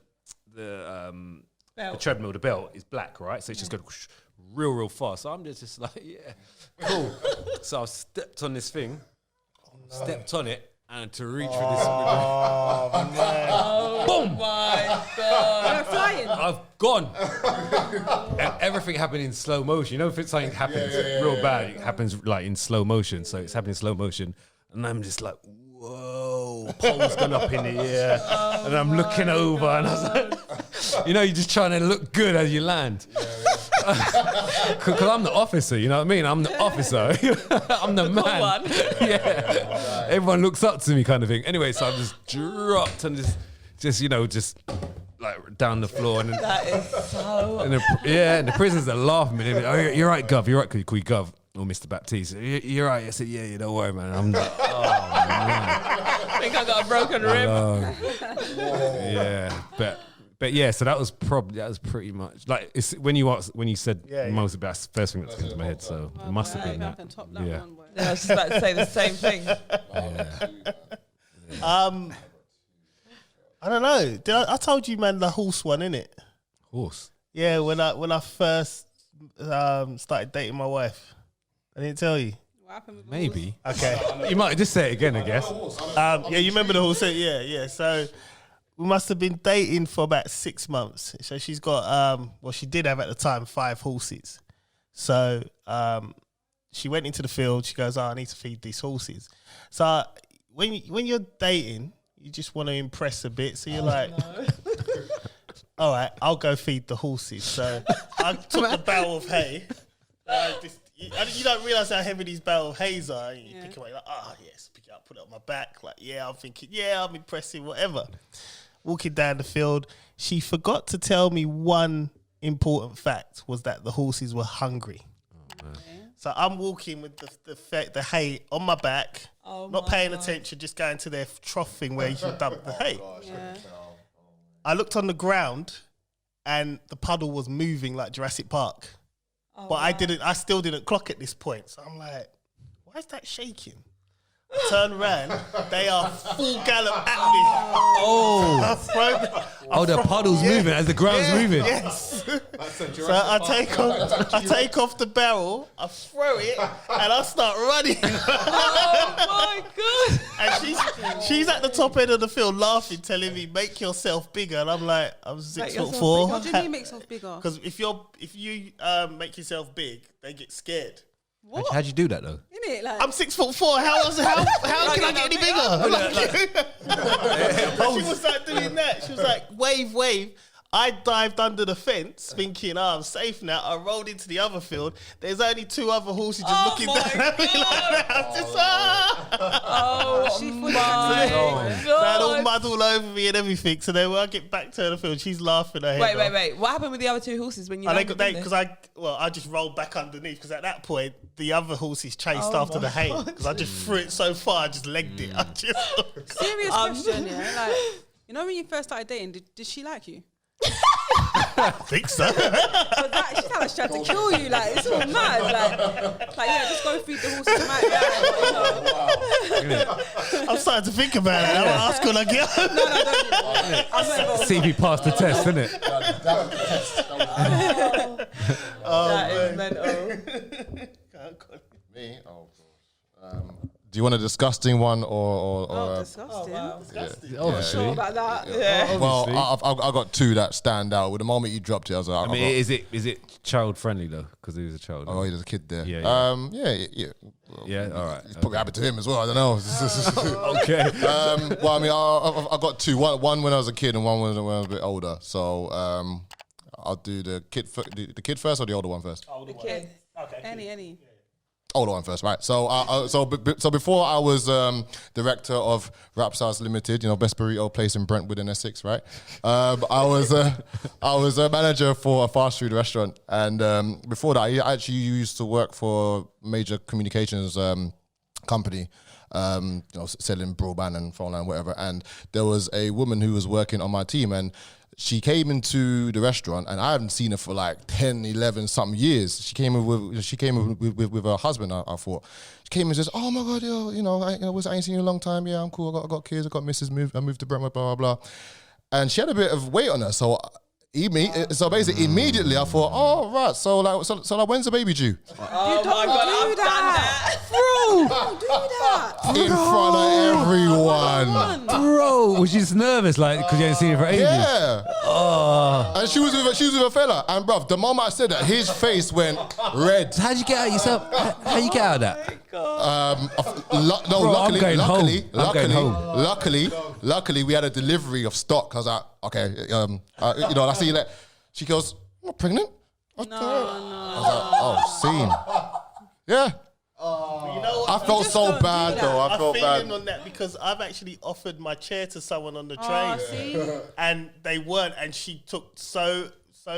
A: treadmill, the belt is black, right? So it's just going whoosh, real fast. So I'm just like, yeah, cool. So I stepped on this thing, stepped on it, and to reach for this, boom!
F: My god.
B: You're flying.
A: I've gone. And everything happened in slow motion. If it's something happens real bad, it happens like in slow motion. So it's happening in slow motion, and I'm just like, whoa, pole's gone up in the air, and I'm looking over, and I was like, you're just trying to look good as you land. Because I'm the officer, you know what I mean? I'm the officer. I'm the man.
F: Cool one.
A: Yeah. Everyone looks up to me kind of thing. Anyway, so I just dropped and just like down the floor. And then,
F: That is so.
A: and the prisoners are laughing. Oh, you're right, Gov. You're right, call you Gov. Or Mr. Baptiste. You're right. I said, yeah, don't worry, man. I'm like, oh, man.
F: I think I got a broken rib.
A: Yeah, but yeah, so that was pretty much like it's when you said most of that's the first thing that came to my head. So it must have been
B: I
A: that.
B: can top that
A: Yeah.
B: one, boy.
F: I was just about to say the same thing.
D: I don't know. I told you, man, the horse one, innit?
A: Horse.
D: Yeah, when I first started dating my wife, I didn't tell you.
B: What happened with the
A: Maybe.
D: Okay.
A: You might just say it again, I guess.
D: Yeah, you remember the horse? Yeah. So we must have been dating for about 6 months. So she's got, she did have at the time 5 horses. So she went into the field. She goes, I need to feed these horses. So when you're dating, you just want to impress a bit. So you're like, all right, I'll go feed the horses. So I took the barrel of hay. You don't realise how heavy these barrel of hays are. You pick it up, like, yes, pick it up, put it on my back. Like, I'm thinking, I'm impressive, whatever. Walking down the field, she forgot to tell me one important fact, was that the horses were hungry. So I'm walking with the hay on my back, not paying attention, just going to their trough thing where you can dump the hay. I looked on the ground and the puddle was moving like Jurassic Park. But I still didn't clock at this point. So I'm like, why is that shaking? turn round, they are full gallop at me.
A: Oh, the puddle's moving as the ground's moving.
D: Yes. So I take off the barrel, I throw it, and I start running.
F: Oh my god!
D: And she's at the top end of the field laughing, telling me, "Make yourself bigger." And I'm like, "I'm 6'4".
B: What do you mean make yourself bigger?
D: Because if you make yourself big, they get scared.
B: What?
A: How'd you do that though?
B: Innit? Like,
D: I'm 6'4". How can I get any bigger? She was like doing that. She was like, wave. I dived under the fence thinking, I'm safe now. I rolled into the other field. There's only 2 other horses just looking down at me like that.
B: she fully
D: They had all mud all over me and everything. So then when I get back to the field, she's laughing her head off.
F: Wait. What happened with the other 2 horses when you?
D: I just rolled back underneath because at that point the other horses chased after the hay because I just threw it so far I just legged it.
B: Serious question, yeah. Like, you know when you first started dating, did she like you?
D: I think so.
B: She sounded like she tried to kill you. Like, it's all mad. Like yeah, just go feed the horses tonight.
D: I'm starting to think about it. I'll ask when I get home.
B: No, don't do that.
A: See if he passed the test, isn't it?
F: That is mental.
C: Me? Oh, gosh. Do you want a disgusting one or
B: Disgusting.
A: Obviously.
B: Sure about that.
F: Yeah.
C: Well, I've got 2 that stand out. With the moment you dropped it, I was like,
A: I mean, is it child friendly though? Because he was a child.
C: oh, there's a kid there.
A: Yeah. Yeah. All right.
C: It's probably happened to him as well. I don't know.
A: Okay.
C: Well, I mean, I got 2. One when I was a kid and one when I was a bit older. So I'll do the kid first or the older one first.
B: The kid. Okay. Any.
C: Older one first, right? So before I was director of Raps House Limited, best burrito place in Brentwood in Essex, right? I was a manager for a fast food restaurant, and before that, I actually used to work for a major communications company, selling broadband and phone line, whatever. And there was a woman who was working on my team, and she came into the restaurant, and I haven't seen her for like 10, 11 something years. She came with her husband. I thought she came and says, "Oh my God, I ain't seen you in a long time. Yeah, I'm cool. I got kids. I got Mrs. I moved to Brentwood, blah blah blah." And she had a bit of weight on her, so basically immediately I thought, oh right, so when's the baby due?
B: You don't do that. Bro, don't do that.
C: In front of everyone.
A: Bro, was you just nervous, like, because you hadn't seen it for ages?
C: Yeah. And she was with a fella, and bruv, the moment I said that, his face went red.
A: How'd you get out of yourself? How'd you get out of that?
C: Luckily, we had a delivery of stock. I was like, okay, I see that. She goes, "I'm not pregnant." I was like, oh, scene. Yeah. I felt so bad though. I felt bad.
D: I feel on that because I've actually offered my chair to someone on the train, and they weren't, and she took so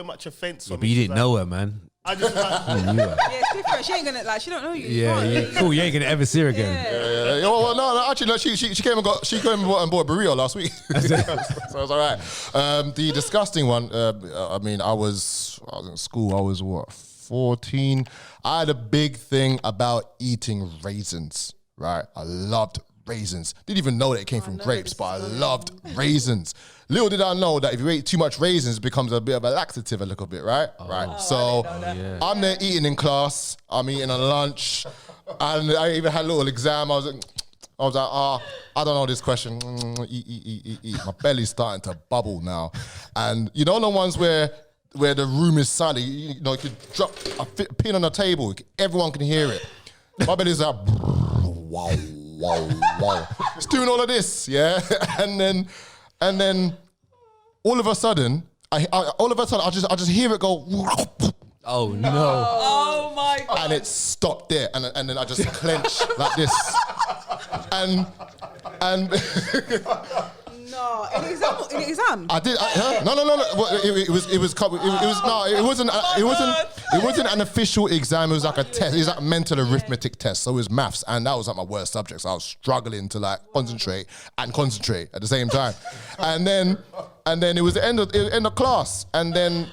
D: much offence.
A: But you didn't know her, man.
D: I just like,
B: Yeah, it's different. She ain't gonna she don't know you.
A: Yeah, cool. You ain't gonna ever see her again.
C: Yeah. Well, no, actually, no, she came and bought a burrito last week, so it was all right. The disgusting one. I mean, I was in school. I was 14. I had a big thing about eating raisins. Right, I loved raisins. Didn't even know that it came from grapes, but I loved raisins. Little did I know that if you ate too much raisins, it becomes a bit of a laxative a little bit, right? So I'm there eating in class. I'm eating on lunch. And I even had a little exam. I was like, I don't know this question. Eat. My belly's starting to bubble now. And you know the ones where the room is silent, you could drop a pin on the table. Everyone can hear it. My belly's like, wow. It's doing all of this, yeah? And then all of a sudden, I just hear it go.
A: Oh no!
F: Oh my God!
C: And it stopped there, and then I just clenched like this, and
B: No, in exam.
C: I did. No. Well, it wasn't an official exam. It was like a test. It was like a mental arithmetic test. So it was maths, and that was like my worst subject. So I was struggling to like concentrate at the same time. And then it was the end of class, and then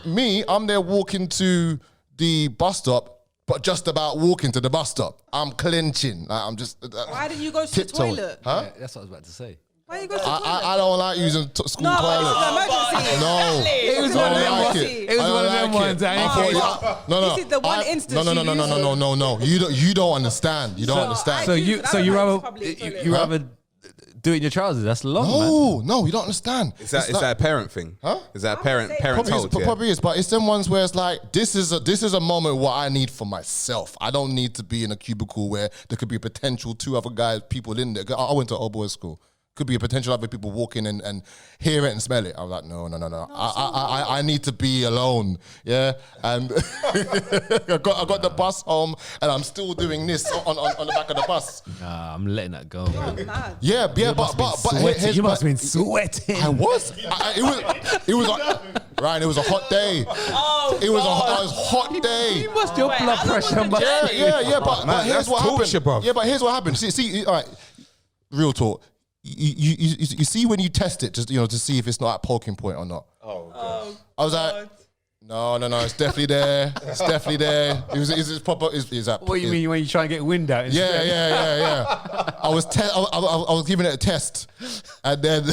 C: I'm there walking to the bus stop, but just about walking to the bus stop. I'm clenching. Like, I'm just.
B: Why didn't you go to the
C: tiptoeing.
B: toilet?
C: Huh?
A: Yeah, that's what I was about to say.
B: Why you go to the toilet?
C: I don't like using school
B: No, but
C: toilets.
B: it's an emergency.
C: No,
A: It was
C: I
A: one of
C: don't
A: them
C: like
A: ones.
C: it.
A: It was
C: I don't
A: one of them
C: like
A: ones.
C: it.
A: I ain't
C: I
A: for
C: thought-
A: it.
C: No, no.
B: This is the one instance
C: No.
B: you use
C: You don't understand. You don't understand.
A: So
B: I
A: you
B: do, but
A: so
B: I
A: you
B: don't
A: rather
B: like public toilet.
A: you rather do it in your trousers? That's long, man.
C: No, you don't understand.
E: Is that a parent thing?
C: Huh?
E: Is that a
B: I would say
E: parent told? Yeah.
C: Probably is, but it's them ones where it's like this is a moment what I need for myself. I don't need to be in a cubicle where there could be a potential two other people in there. I went to old boys school. Could be a potential other people walking and hear it and smell it. I was like, no. I need to be alone. Yeah, and I got the bus home and I'm still doing this on the back of the bus.
A: Nah, I'm letting that go, man.
B: Mad.
C: Yeah, but here's
A: You must
C: my-
A: have been sweating.
C: I was. It was Ryan. It was a hot day.
F: Oh,
C: It was a hot day.
A: You must your blood pressure, man.
C: Yeah. But
E: Man,
C: here's
E: that's
C: what
E: torture,
C: happened.
E: bruv.
C: Yeah, but here's what happened. See, all right. Real talk. You see when you test it, just to see if it's not at poking point or not.
F: Oh,
C: I was like, no, it's definitely there. It's definitely there. It's proper. Is that?
A: What do you mean when you try and get wind out?
C: Yeah. I was giving it a test, and then.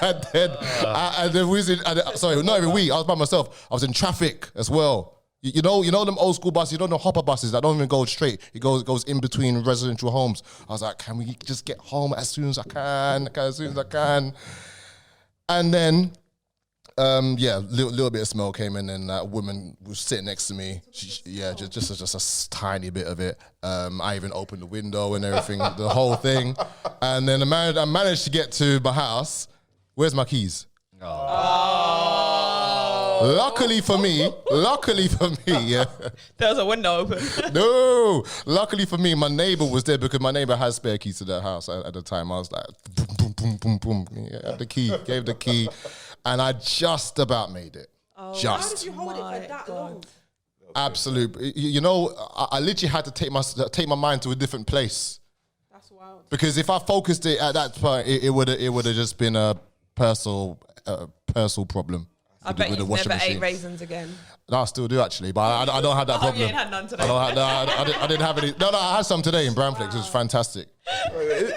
C: and then we was in. Sorry, not even we. I was by myself. I was in traffic as well. You know them old school buses. You know the hopper buses that don't even go straight. It goes in between residential homes. I was like, can we just get home as soon as I can? And then, little bit of smell came in, and that woman was sitting next to me. Just a tiny bit of it. I even opened the window and everything, the whole thing. And then I managed to get to my house. Where's my keys? Luckily for me, yeah.
F: there was a window open.
C: No, luckily for me, my neighbor was there because my neighbor has spare keys to that house at the time. I was like, boom. Yeah, gave the key, and I just about made it.
B: How
C: Just.
B: did you hold it for that long?
C: Absolute. I literally had to take my mind to a different place
B: That's wild.
C: because if I focused it at that point, it would have just been a personal problem.
F: I bet
C: with the
F: you've
C: washing
F: never ate
C: machine.
F: raisins again.
C: No, I still do actually, but I don't have that
F: Oh,
C: problem.
F: you ain't had none today.
C: I didn't have any. No, I had some today in Brownflex. It was fantastic.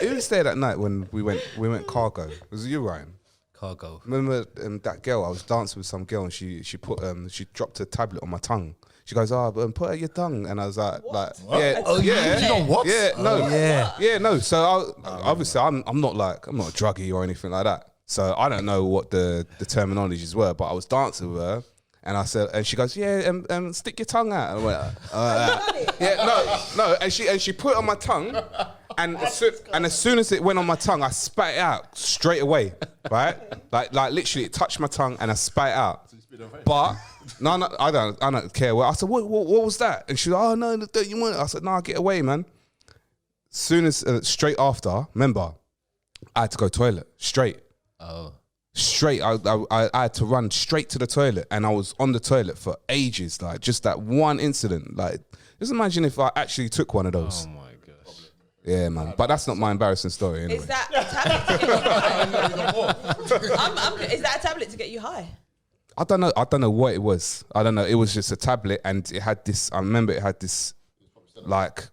E: Who was there that night when we went cargo? Was it you, Ryan?
A: Cargo.
E: Remember that girl? I was dancing with some girl and she dropped a tablet on my tongue. She goes, put it at your tongue, and I was like, yeah,
C: You know what?
E: yeah, no,
A: yeah.
E: no. So obviously, I'm not a druggie or anything like that. So I don't know what the terminologies were, but I was dancing with her, and I said, and she goes, stick your tongue out. And I went, no, and she put it on my tongue, and as soon as it went on my tongue, I spat it out straight away, right? Like literally, it touched my tongue, and I spat it out. But no, I don't care. Well, I said, what was that? And she was, oh no, you want it? I said, no, get away, man. Soon as straight after, remember, I had to go toilet straight.
A: Oh.
E: Straight, I had to run straight to the toilet, and I was on the toilet for ages. Like just that one incident. Like, just imagine if I actually took one of those.
A: Oh my gosh.
E: Yeah, man. But that's not my embarrassing story. Anyway.
F: Is that a tablet to get you high? Is that a tablet to get you high?
E: I don't know what it was. I don't know. It was just a tablet, and it had this. I remember it had this, like,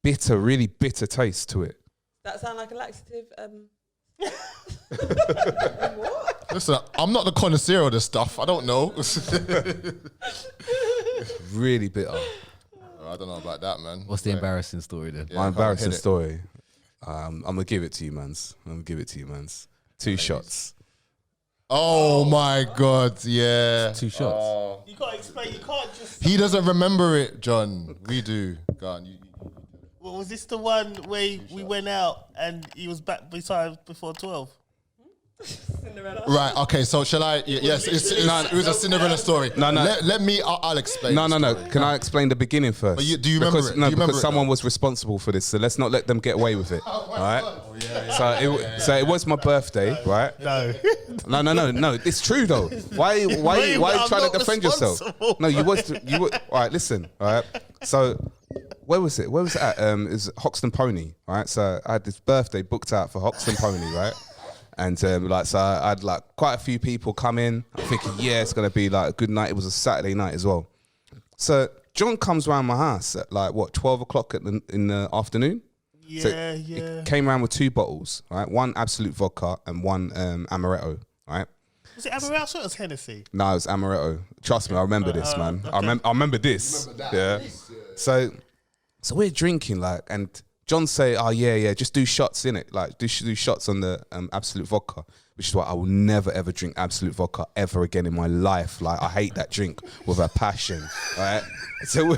E: really bitter taste to it.
F: That sound like a laxative.
C: Listen, I'm not the connoisseur of this stuff. I don't know.
E: Really bitter.
C: I don't know about that, man.
A: What's the embarrassing story then?
C: Yeah,
E: My embarrassing
C: hit it.
E: story. I'm gonna give it to you, mans. 2 shots.
C: Oh my God, yeah.
A: 2 shots.
D: You can't explain. You can't just.
C: He doesn't remember it, John. We do. Go on.
D: Well, was this the one where we went out and he was back beside before 12?
F: Cinderella.
C: Right, okay, so shall I? Yes, it was a Cinderella story.
E: No.
C: Let me, I'll explain.
E: No.
C: the story.
E: Can I explain the beginning first?
C: But do you remember
E: because,
C: it?
E: No,
C: Do you remember
E: because
C: it,
E: someone
C: though?
E: was responsible for this, so let's not let them get away with it. All right? So it was my birthday, right?
D: No.
E: No. It's true though. Why are you
D: I'm
E: trying
D: not
E: to defend yourself?
D: responsible.
E: No, you were. All right, listen. All right. So where was it? Where was it at? It was Hoxton Pony. All right. So I had this birthday booked out for Hoxton Pony, right? And so I had like quite a few people come in. I'm thinking, yeah, it's gonna be like a good night. It was a Saturday night as well. So John comes round my house at like what 12 o'clock in the afternoon.
D: Yeah,
E: So
D: yeah.
E: It came around with 2 bottles, right? One Absolute Vodka and one Amaretto, right?
D: Was it Amaretto or was Hennessy?
E: No, it was Amaretto. Trust me, I remember this, man.
D: okay.
E: I remember this. Yeah. So we're drinking, like, and John say, "Oh yeah, just do shots in it, like do shots on the Absolute Vodka," which is why I will never ever drink Absolute Vodka ever again in my life. Like I hate that drink with a passion. Right? So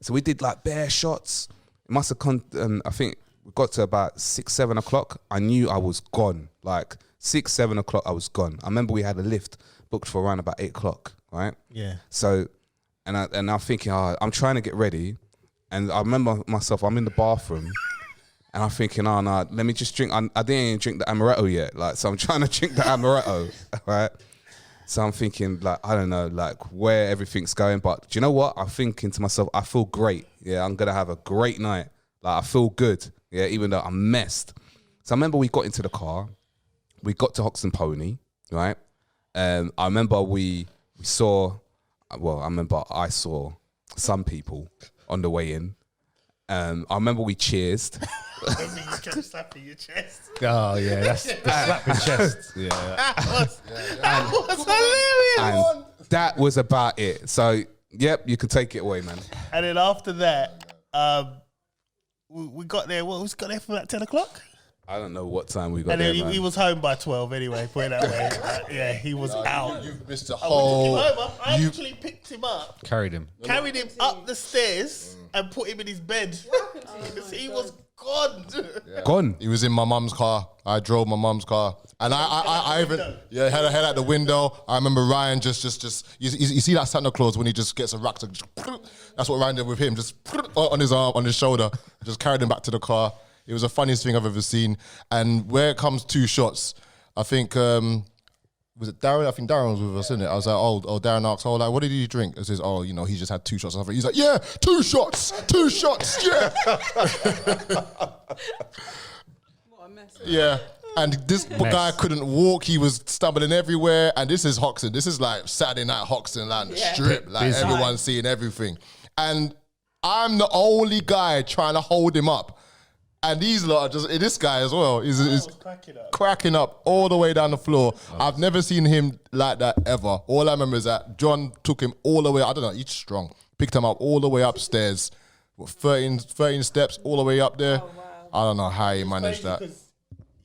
E: we did like bare shots. It must have come. I think we got to about 6-7 o'clock. I knew I was gone. Like 6-7 o'clock, I was gone. I remember we had a lift booked for around about 8 o'clock. Right?
D: Yeah.
E: So, and I'm thinking, I'm trying to get ready. And I remember myself, I'm in the bathroom and I'm thinking, oh no, let me just drink. I didn't even drink the Amaretto yet. Like, so I'm trying to drink the Amaretto, right? So I'm thinking, like, I don't know, like where everything's going. But do you know what? I'm thinking to myself, I feel great. Yeah, I'm going to have a great night. Like, I feel good. Yeah, even though I'm messed. So I remember we got into the car. We got to Hoxton Pony, right? I remember I saw some people on the way in. I remember we cheersed.
D: You kept slapping your chest.
A: Oh yeah, that's the slapping chest. Yeah.
D: That was hilarious.
E: And that was about it. So, yep, you can take it away, man.
D: And then after that, we got there. What, we got there for about 10 o'clock?
E: I don't know what time we got
D: And
E: there,
D: then
E: man.
D: he was home by 12 anyway, put it that way. Yeah, he was out.
C: You've missed the
D: I
C: whole.
D: actually picked him up,
A: Carried him.
D: carried him up the stairs, and put him in his bed. Because he was gone.
E: Gone.
C: He was in my mum's car. I drove my mum's car, and I even had a head out the window. I remember Ryan just you see that Santa Claus when he just gets a rack to. That's what Ryan did with him, just on his arm, on his shoulder, just carried him back to the car. It was the funniest thing I've ever seen. And where it comes 2 shots, I think was it Darren? I think Darren was with us, isn't it? I was like, oh, Darren asked, like, what did he drink? It says, he just had 2 shots. He's like, yeah, 2 shots, yeah.
B: What a mess.
C: Yeah. And this guy couldn't walk. He was stumbling everywhere. And this is Hoxton. This is like Saturday night Hoxton, like the strip. Like everyone's seeing everything. And I'm the only guy trying to hold him up. And these lot are just, this guy as well is cracking up all the way down the floor. I've never seen him like that ever. All I remember is that John took him all the way, I don't know, he's strong. Picked him up all the way upstairs. 13 steps all the way up there.
B: Oh, wow.
C: I don't know how he managed that.
D: Because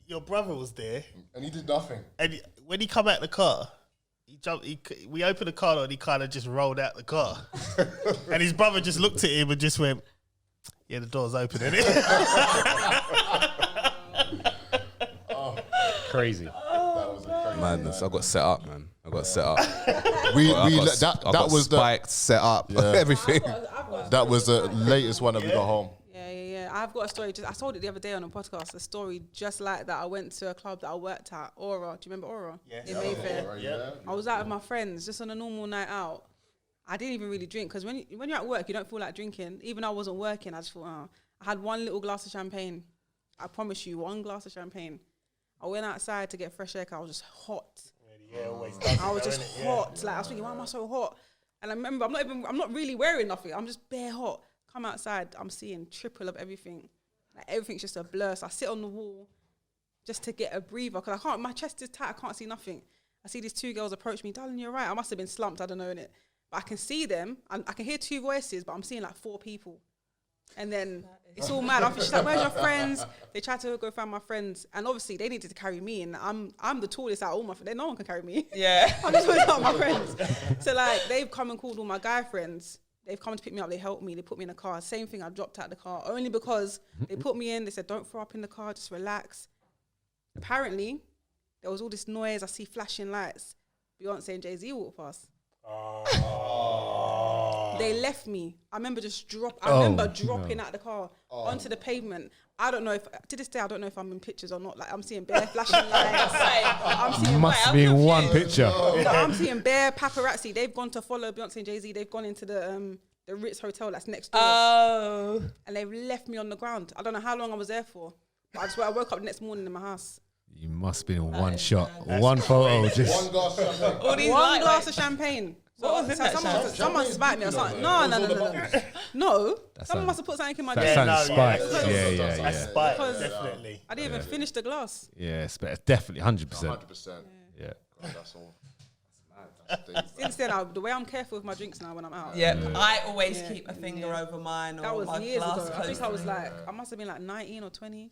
D: your brother was there.
C: And he did nothing.
D: And when he come out the car, we opened the car door and he kind of just rolled out the car. And his brother just looked at him and just went, yeah, the door's open, isn't it?
A: Crazy.
E: Madness. I got set up, man. I got set up.
C: That was
E: spiked, set up, everything.
C: That was the latest one that we got home.
B: Yeah. I've got a story. I told it the other day on a podcast. A story just like that. I went to a club that I worked at, Aura. Do you remember Aura?
D: Yes.
B: In Mayfair.
C: Yeah.
B: I was out with my friends just on a normal night out. I didn't even really drink because when you're at work, you don't feel like drinking. Even though I wasn't working, I just thought, I had 1 little glass of champagne. I promise you, 1 glass of champagne. I went outside to get fresh air. I was just hot. I was just hot. Like I was thinking, why am I so hot? And I remember, I'm not really wearing nothing. I'm just bare hot. Come outside, I'm seeing triple of everything. Like everything's just a blur. So I sit on the wall just to get a breather because my chest is tight. I can't see nothing. I see these 2 girls approach me. Darling, you're right. I must have been slumped. I don't know, innit? But I can see them. And I can hear 2 voices, but I'm seeing like 4 people. And then it's all mad. She's like, where's your friends? They tried to go find my friends. And obviously, they needed to carry me. And I'm the tallest out of all my friends. No one can carry me.
F: Yeah.
B: I'm the tallest out of my friends. So, like, they've come and called all my guy friends. They've come to pick me up. They helped me. They put me in a car. Same thing. I dropped out the car. Only because they put me in. They said, don't throw up in the car. Just relax. Apparently, there was all this noise. I see flashing lights. Beyonce and Jay-Z walked past. They left me. I remember dropping out the car onto the pavement. I don't know to this day, I don't know if I'm in pictures or not. Like, I'm seeing bare flashing lights.
A: Must be in one picture.
B: I'm seeing bare paparazzi. They've gone to follow Beyonce and Jay-Z. They've gone into the Ritz Hotel that's next door.
F: Oh.
B: And they've left me on the ground. I don't know how long I was there for. But I woke up the next morning in my house.
A: You must be in one shot, one photo. Just
C: One glass of champagne.
F: All these
B: One
F: lightweights.
B: glass of champagne.
F: What was in that champagne?
B: Someone spiked me or something. No. No. Someone must have put something in my
A: that
B: drink.
A: sounds
D: no,
A: spiked.
D: yeah.
A: Yeah.
D: Spike,
B: Because-
D: definitely.
B: I didn't even finish the glass.
A: Yeah, it's better. Definitely, 100%.
C: 100%.
A: Yeah.
C: That's all. That's mad.
B: Since then, the way I'm careful with my drinks now when I'm out.
F: Yeah, I always
B: Yeah.
F: keep a finger over mine or
B: That was
F: my
B: years
F: glass
B: ago. I
F: close
B: think
F: to
B: I was
F: me.
B: like, I must have been like 19 or 20.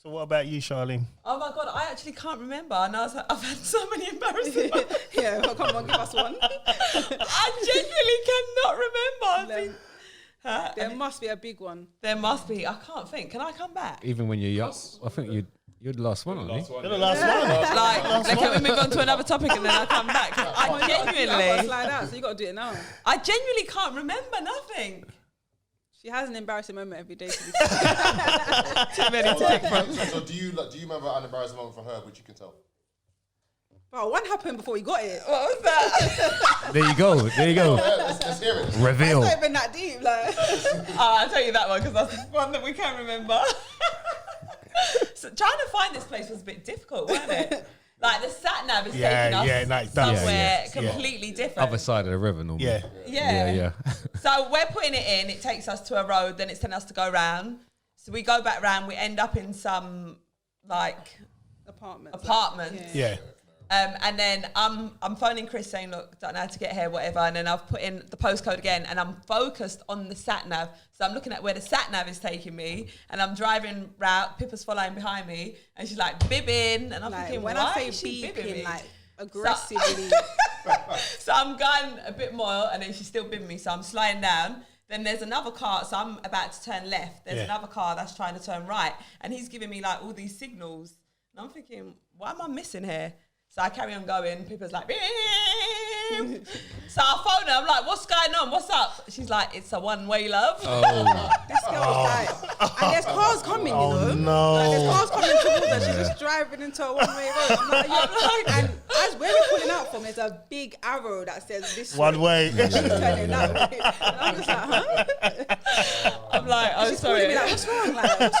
D: So what about you, Charlene?
F: Oh my god, I actually can't remember. And I've had so many embarrassing moments.
B: Yeah, well, come on, give us one.
F: I genuinely cannot remember. I think,
B: There must be a big one.
F: there must be. I can't think. Can I come back?
A: Even when you're young, I think you're the last one, aren't you?
D: You're the last one.
F: Like, can we move on to another topic and then I come back? I
B: I've got to
F: genuinely,
B: slide out, so you got to do it now.
F: I genuinely can't remember nothing.
B: She has an embarrassing moment every day. To be
F: Too many to pick from.
C: So do you remember an embarrassing moment from her, which you can tell?
B: Bro, one happened before you got it.
F: What was that?
A: There you go. There you go.
C: Let's hear it.
A: Reveal.
B: It's not even that deep. Like,
F: Oh, I'll tell you that one because that's the one that we can remember. So trying to find this place was a bit difficult, wasn't it? Like the sat nav is taking us
D: no, it does.
F: somewhere
A: Yeah.
F: completely different.
A: Other side of the river, normally.
D: Yeah.
F: Yeah.
A: Yeah.
F: So we're putting it in. It takes us to a road. Then it's telling us to go round. So we go back round. We end up in some like apartments.
D: Yeah.
F: And then I'm phoning Chris saying, look, don't know how to get here, whatever. And then I've put in the postcode again, and I'm focused on the sat nav. So I'm looking at where the sat nav is taking me, and I'm driving route. Pippa's following behind me, and she's like bibbing, and I'm
B: Like,
F: thinking,
B: when
F: why
B: I
F: is
B: say
F: she bibbing me?
B: beeping, like aggressively.
F: So I'm going a bit more, and then she's still bibbing me. So I'm sliding down. Then there's another car, so I'm about to turn left. There's another car that's trying to turn right, and he's giving me like all these signals, and I'm thinking, what am I missing here? So I carry on going. Pippa's like, beep. So I phone her. I'm like, what's going on? What's up? She's like, it's a one-way, love.
B: This girl's like, and there's cars coming, you know.
D: No.
B: Like, there's cars coming towards her. She's just driving into a one-way road. I'm like, and as where we're pulling out from, there's a big arrow that says this
D: One way.
B: She's turning that way. And I'm just like, huh?
F: I'm like, oh,
B: She's calling me
F: sorry.
B: like, what's wrong? Like, what's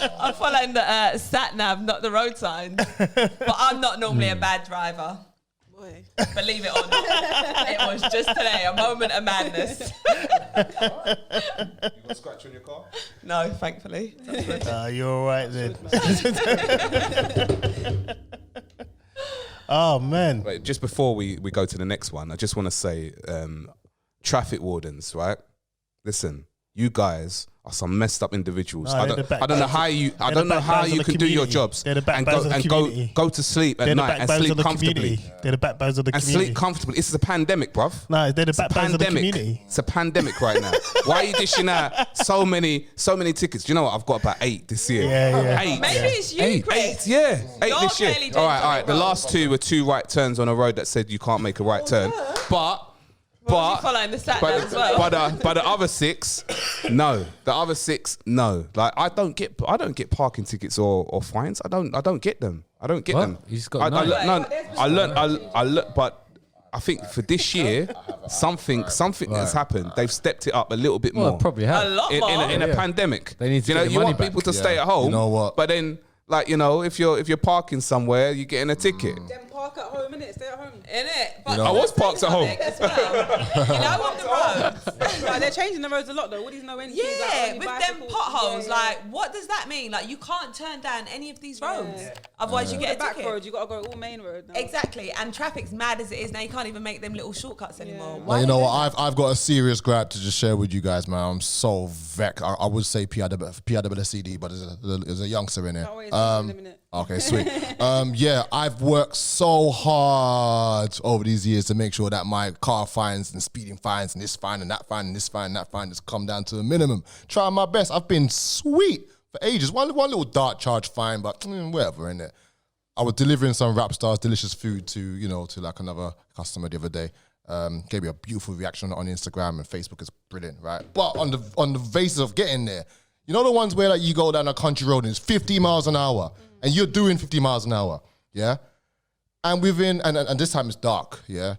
B: wrong?
F: I'm following the sat nav, not the road sign. But I'm not normally a bad driver.
B: Boy.
F: Believe it or not. It was just today, a moment of madness.
E: You got a scratch on your car?
F: No, thankfully.
D: You're all right then. Oh, man.
E: Wait, just before we go to the next one, I just want to say, traffic wardens, right? Listen, you guys are some messed up individuals.
D: No,
E: I
D: they're
E: don't
D: the
E: know how you. I don't know how
D: backbones
E: you
D: of the
E: can do your
D: community.
E: jobs
D: They're the
E: and
D: backbones of the community.
E: go to sleep at
D: They're the
E: night and
D: backbones
E: sleep
D: of the
E: comfortably.
D: community. They're the backbones of the
E: And
D: community.
E: sleep comfortably. This is a pandemic, bruv.
D: No, they're the
E: It's a
D: backbones of the
E: pandemic.
D: community.
E: It's a pandemic right now. Why are you dishing out so many tickets? Do you know what? I've got about 8 this year.
D: Yeah.
E: 8.
F: Maybe it's you, Chris.
E: Yeah, 8
F: You're
E: this year.
F: clearly doing
E: All right.
F: something
E: The
F: wrong.
E: last 2 were 2 right turns on a road that said you can't make a right turn. But
F: You're following the sat nav as well.
E: but the other 6, no. The other 6, no. Like I don't get parking tickets or fines. I don't get them. I don't get
A: What?
E: them.
A: You just got none?
E: I learned, but I think for this year, something has happened. They've stepped it up a little bit
A: Well,
E: more.
A: probably
F: A
A: have.
F: lot
E: in
F: more.
E: a pandemic.
A: They need to
E: you know,
A: get the
E: you
A: money
E: want
A: back.
E: people to
C: Yeah.
E: stay at home.
C: You know what?
E: But then, like, you know, if you're parking somewhere, you're getting a ticket.
B: Them park at home, innit? Stay at home.
F: Innit? But
E: I was parked at home.
F: as well. You know, on the roads.
B: Like, they're changing the roads a lot though. All these no entries.
F: Yeah,
B: like, only
F: with them
B: bicycles.
F: potholes,
B: Yeah.
F: like, what does that mean? Like, you can't turn down any of these roads. Otherwise, you
B: All
F: get
B: the
F: a
B: back
F: ticket.
B: roads, you gotta go all main road now.
F: Exactly, and traffic's mad as it is now. You can't even make them little shortcuts anymore.
C: Now, you know what? I've got a serious grab to just share with you guys, man. I'm so vexed. I would say PRWCD, but there's a youngster in there.
B: Always in a minute.
C: Okay, sweet. Yeah, I've worked so hard over these years to make sure that my car fines and speeding fines and this fine and that fine and this fine and that fine just come down to a minimum. Trying my best. I've been sweet for ages. One little dart charge fine, but whatever, innit? I was delivering some Rap Stars delicious food to like another customer the other day. Gave me a beautiful reaction on Instagram, and Facebook is brilliant, right? But on the basis of getting there, you know the ones where like you go down a country road and it's 50 miles an hour, and you're doing 50 miles an hour, yeah? And within and this time it's dark, yeah?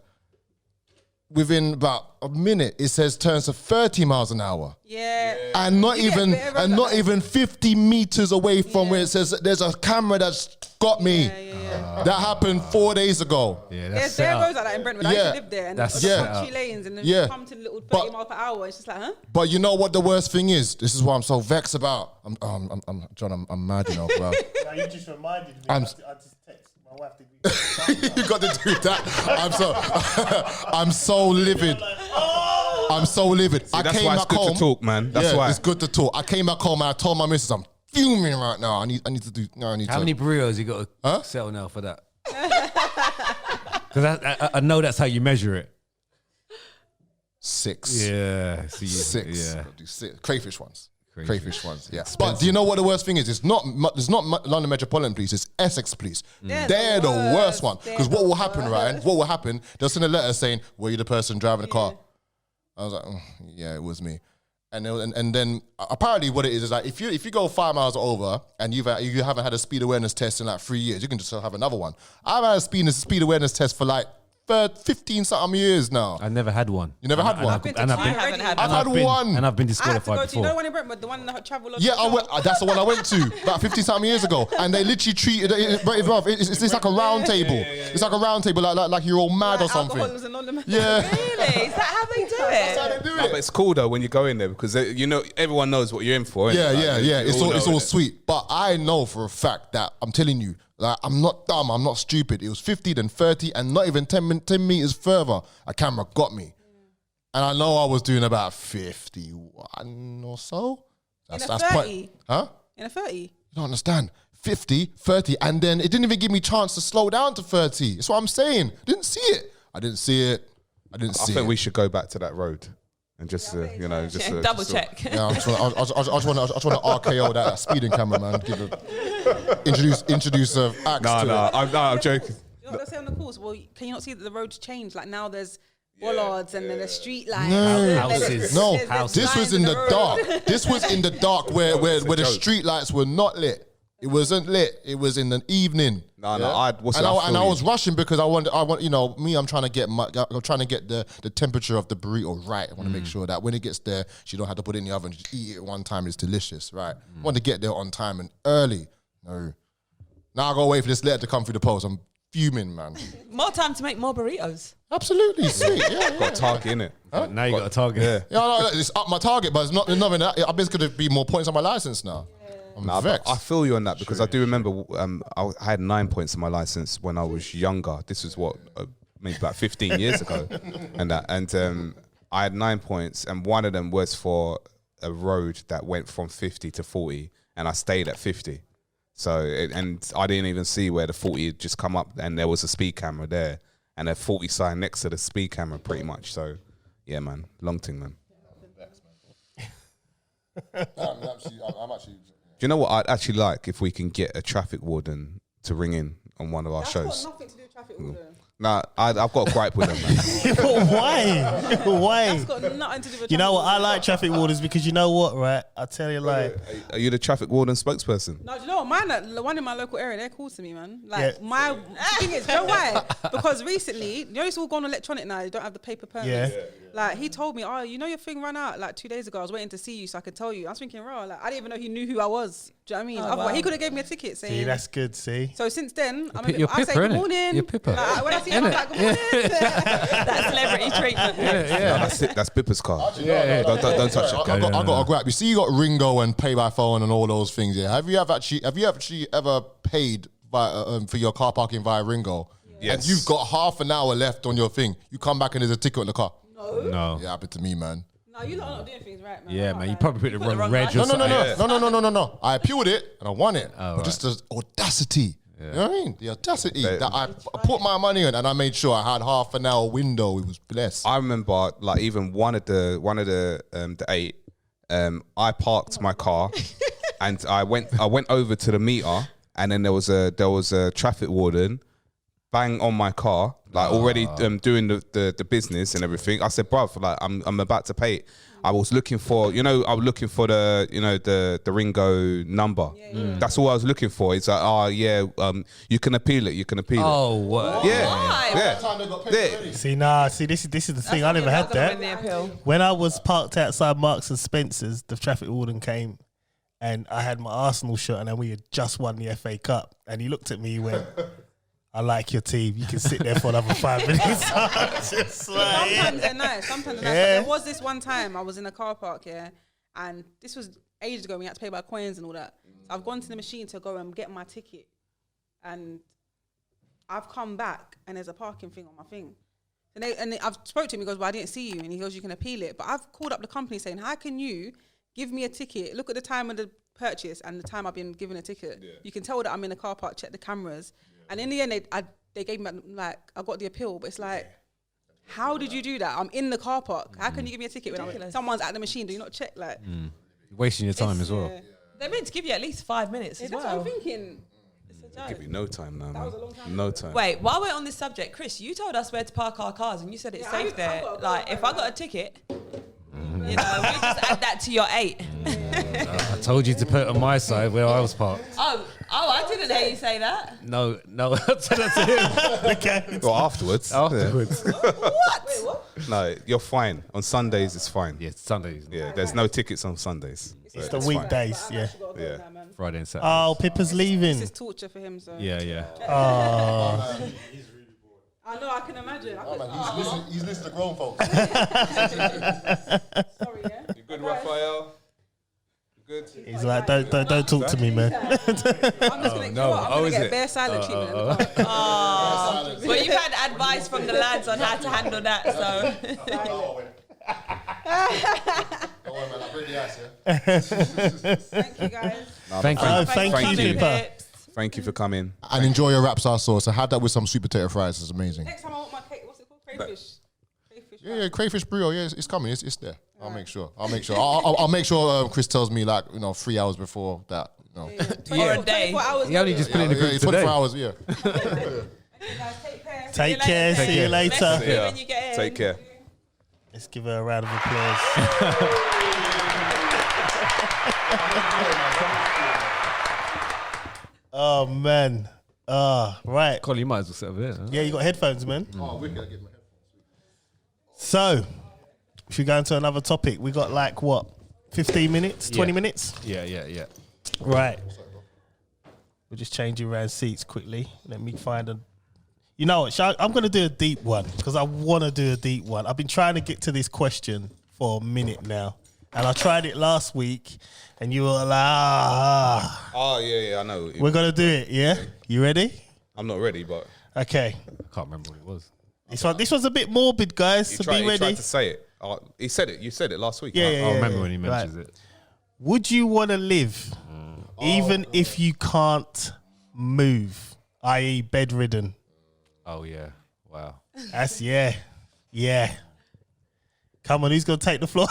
C: within about a minute, it says turns to 30 miles an hour.
B: Yeah.
C: And not
B: You get
C: even
B: a bit of
C: and not
B: that.
C: even 50 meters away from where it says there's a camera that's got me. That happened 4 days ago.
A: Yeah,
B: There's
A: that's
B: there
A: set
B: are
A: up.
B: roads like that in Brentwood. I used to live there, and
A: That's
B: the
A: set
B: country
A: up.
B: lanes, and then
C: Yeah.
B: you come to the little 30
C: But-
B: miles per hour. It's just like, huh?
C: But you know what the worst thing is? This is what I'm so vexed about. John, I'm mad, you know, bro.
D: Now you just reminded me.
C: I'm-
D: I just text my wife to
C: You got to do that. I'm so livid. I'm so livid. I
E: That's
C: came
E: why it's
C: back
E: good
C: home.
E: to talk, man. That's
C: yeah,
E: why.
C: it's good to talk. I came back home and I told my missus I'm fuming right now. I need to do. No, I need
A: How
C: to.
A: many burritos you got to sell now for that? Because I know that's how you measure it.
C: 6.
A: Yeah.
C: 6.
A: Yeah.
C: Do 6. Crayfish ones. Crayfish ones. Yeah.
A: Expensive.
C: But do you know what the worst thing is? It's not London Metropolitan Police. It's Essex Police.
B: They're
C: They're
B: the
C: the worst
B: worst.
C: one.
B: They're
C: Because what
B: the
C: will happen, Ryan?
B: worst.
C: What will happen? They'll send a letter saying, "Were you the person driving the car?" I was like, "Yeah, it was me." And then apparently what it is like if you go 5 miles over and you haven't had a speed awareness test in like 3 years, you can just have another one. I've had a speed awareness test for like 15 something years now.
A: I never had one.
C: You never had one?
B: I've been to
A: And I've
B: two
A: been-
B: already.
C: I've had one.
A: And I've been
B: I had to go
A: disqualified
B: to, you know,
A: before.
B: one in Brentwood, the one in the travel lodge.
C: Yeah, that's the one I went to about 50 something years ago, and they literally treated it. It's like a round table. It's like a round table, like you're all mad or something.
B: Alcohol was anonymous.
C: Yeah.
F: Really? Is that how they do it?
E: No, but it's cool though when you go in there because you know everyone knows what you're in for. innit?
C: Yeah,
E: Like,
C: yeah.
E: you
C: It's all
E: know, innit?
C: sweet. But I know for a fact that I'm telling you, like, I'm not dumb. I'm not stupid. It was 50, then 30, and not even 10 meters further, a camera got me. And I know I was doing about 51 or so.
B: In a 30?
C: Huh?
B: In a 30?
C: You don't understand. 50, 30, and then it didn't even give me a chance to slow down to 30. That's what I'm saying. Didn't see it. I didn't see it.
E: I
C: see
E: think
C: it.
E: we should go back to that road and just
F: Double check.
C: Yeah, I just want to RKO that speeding camera, man. Introduce acts to it.
E: I'm joking.
B: You know what they say on the course? Well, can you not see that the roads change? Like now there's bollards and then there's street lights.
A: Houses.
C: No,
B: There's
C: this was
B: lines
C: in the
B: road.
C: dark. This was in the dark where the street lights were not lit. It wasn't lit. It was in the evening.
E: No,
C: Yeah?
E: I
C: was rushing because I want, you know, I'm trying to get the temperature of the burrito right. I want to make sure that when it gets there, she don't have to put it in the oven. Just eat it at one time. It's delicious, right? I want to get there on time and early. No, now I gotta wait for this letter to come through the post. I'm fuming, man.
F: More time to make more burritos.
C: Absolutely, sweet. Yeah,
E: got a target in it.
A: Now you got a target.
E: Yeah.
C: yeah. No, it's up my target, but it's not. I basically going to be more points on my license now. I'm
E: Nah, but
C: vexed.
E: I feel you on that because I do remember I had 9 points on my license when I was younger. This was what maybe about 15 years ago, and I had 9 points, and one of them was for a road that went from 50 to 40, and I stayed at 50. So and I didn't even see where the 40 had just come up, and there was a speed camera there, and a 40 sign next to the speed camera, pretty much. So yeah, man, long thing, man.
C: I'm actually.
E: Do you know what I'd actually like if we can get a traffic warden to ring in on one of our
B: That's
E: shows?
B: got nothing to do with traffic order.
E: Nah, I've got a gripe with them, man.
D: Why? Why?
B: That's got nothing to do with
D: You know what? I
B: traffic
D: like traffic wardens because you know what, right? I'll tell you like.
E: Are you the traffic warden spokesperson?
B: No, do you know what? Mine, the one in my local area, they're cool to me, man. Like,
D: Yeah.
B: my thing is, you know why? Because recently, you know, it's all gone electronic now. You don't have the paper permits.
D: Yeah.
B: Like, he told me, oh, you know, your thing ran out like 2 days ago. I was waiting to see you so I could tell you. I was thinking, raw, like, I didn't even know he knew who I was. Do you know what I mean? Otherwise, he could have gave me a ticket saying.
D: See, that's good. See.
B: So since then, I'm a
A: You're
B: bit, I say
A: Pippa,
B: good
A: innit?
B: morning.
A: You're Pippa.
B: Like, when I see him, I'm like, good morning.
F: That celebrity treatment.
E: No, that's it. That's Pipa's car.
A: Yeah.
E: Don't touch it.
C: I got a grab. You see, you got Ringo and Pay by Phone and all those things. Yeah. Have you actually ever paid for your car parking via Ringo?
E: Yes.
C: And you've got half an hour left on your thing. You come back and there's a ticket on the car.
A: No.
C: Yeah, happened to me, man.
B: No, you lot are not doing things right, man.
A: Yeah,
B: I'm
A: man. You
B: like-
A: probably put the wrong reg or
C: No,
A: something.
C: no. I appealed it and I won it.
A: Oh,
C: But just the audacity. You know what I mean? The audacity
E: They-
C: that I put my money on and I made sure I had half an hour window. It was blessed.
E: I remember, like, even one of the 8. I parked my car, and I went over to the meter, and then there was a traffic warden, bang on my car, like already doing the business and everything. I said, bruv, like I'm about to pay it. I was looking for, the Ringo number. That's all I was looking for. It's like, you can appeal it. You can appeal it.
A: Oh, what?
E: Yeah.
D: See, this is the thing. I never had that. When I was parked outside Marks and Spencer's, the traffic warden came and I had my Arsenal shirt and then we had just won the FA Cup. And he looked at me, he went, I like your team. You can sit there for another 5 minutes.
B: Sometimes they're nice. Sometimes they're nice. But there was this one time I was in a car park, and this was ages ago. We had to pay by coins and all that. So I've gone to the machine to go and get my ticket, and I've come back and there's a parking thing on my thing. And I've spoke to him. He goes, "Well, I didn't see you," and he goes, "You can appeal it." But I've called up the company saying, "How can you give me a ticket? Look at the time of the purchase and the time I've been given a ticket. You can tell that I'm in a car park. Check the cameras." And in the end, they gave me, like, I got the appeal, but it's like, how did you do that? I'm in the car park. How can you give me a ticket when someone's at the machine? Do you not check? Like,
A: wasting your time as well.
F: They're meant to give you at least 5 minutes as
B: that's
F: well.
B: what I'm thinking.
E: Give you no time now, man.
B: was a long time
E: No
B: ago.
E: time.
F: Wait, while we're on this subject, Chris, you told us where to park our cars and you said it's safe there. Like, if I got a ticket, we just add that to your 8.
A: I told you to put it on my side where I was parked.
F: Oh, I didn't hear you say that.
A: No, I said that to him.
D: Okay.
E: Well, afterwards.
A: Afterwards.
F: What?
E: No, you're fine. On Sundays, it's fine.
A: Yeah, Sundays.
E: Yeah, there's no tickets on Sundays. So
D: It's the
E: fine.
D: weekdays, yeah.
E: Yeah.
A: Friday and Saturday.
D: Oh, Pippa's leaving.
B: This is torture for him, so.
A: Yeah.
D: Oh.
B: I know, I can imagine.
C: He's listening to grown folks.
B: Sorry, yeah?
E: You good, Raphael? You good?
D: He's like, don't talk to me, man.
B: I'm just going to get bare silent treatment. in the car.
F: Well, you've had advice from the lads on how to handle that, so.
C: Don't worry, man. I'll bring the ice, yeah?
B: Thank you, guys.
A: Thank you.
D: Thank you, Pippa.
E: Thank you for coming.
C: And enjoy your wrap sauce. So have that with some sweet potato fries. It's amazing.
B: Next time I want my cake, what's it called? Crayfish. Crayfish.
C: Yeah, crayfish burrito. Yeah, it's coming. It's there. I'll make sure. I'll make sure Chris tells me 3 hours before that.
F: Or a day.
B: 24 hours.
A: He only just put it in the group
C: it's
A: today.
C: 24 hours. Yeah.
B: Take care.
D: Take care. See you later.
F: Message me when you get in.
E: Take care.
D: Let's give her a round of applause. Oh, man. Right.
A: Colin, you might as well sit over there. Huh?
D: Yeah, you got headphones, man.
C: Oh, we're gonna get my headphones.
D: So, if we go into another topic, we got 15 minutes, 20 minutes?
A: Yeah.
D: Right. We're just changing around seats quickly. Let me find a... You know what? I'm going to do a deep one because I want to do a deep one. I've been trying to get to this question for a minute now. And I tried it last week and you were like,
E: Oh, yeah, I know.
D: We're going to do it, yeah? You ready?
E: I'm not ready, but
D: Okay.
A: I can't remember what it was.
D: This was a bit morbid, guys, so be
E: he
D: ready.
E: tried to say it. He said it. You said it last week.
D: Yeah,
E: right?
D: yeah,
A: I remember when he mentions
D: Right.
A: it.
D: Would you want to live even if you can't move, i.e. bedridden?
A: Oh, yeah. Wow.
D: That's yeah. Come on, who's gonna take the floor?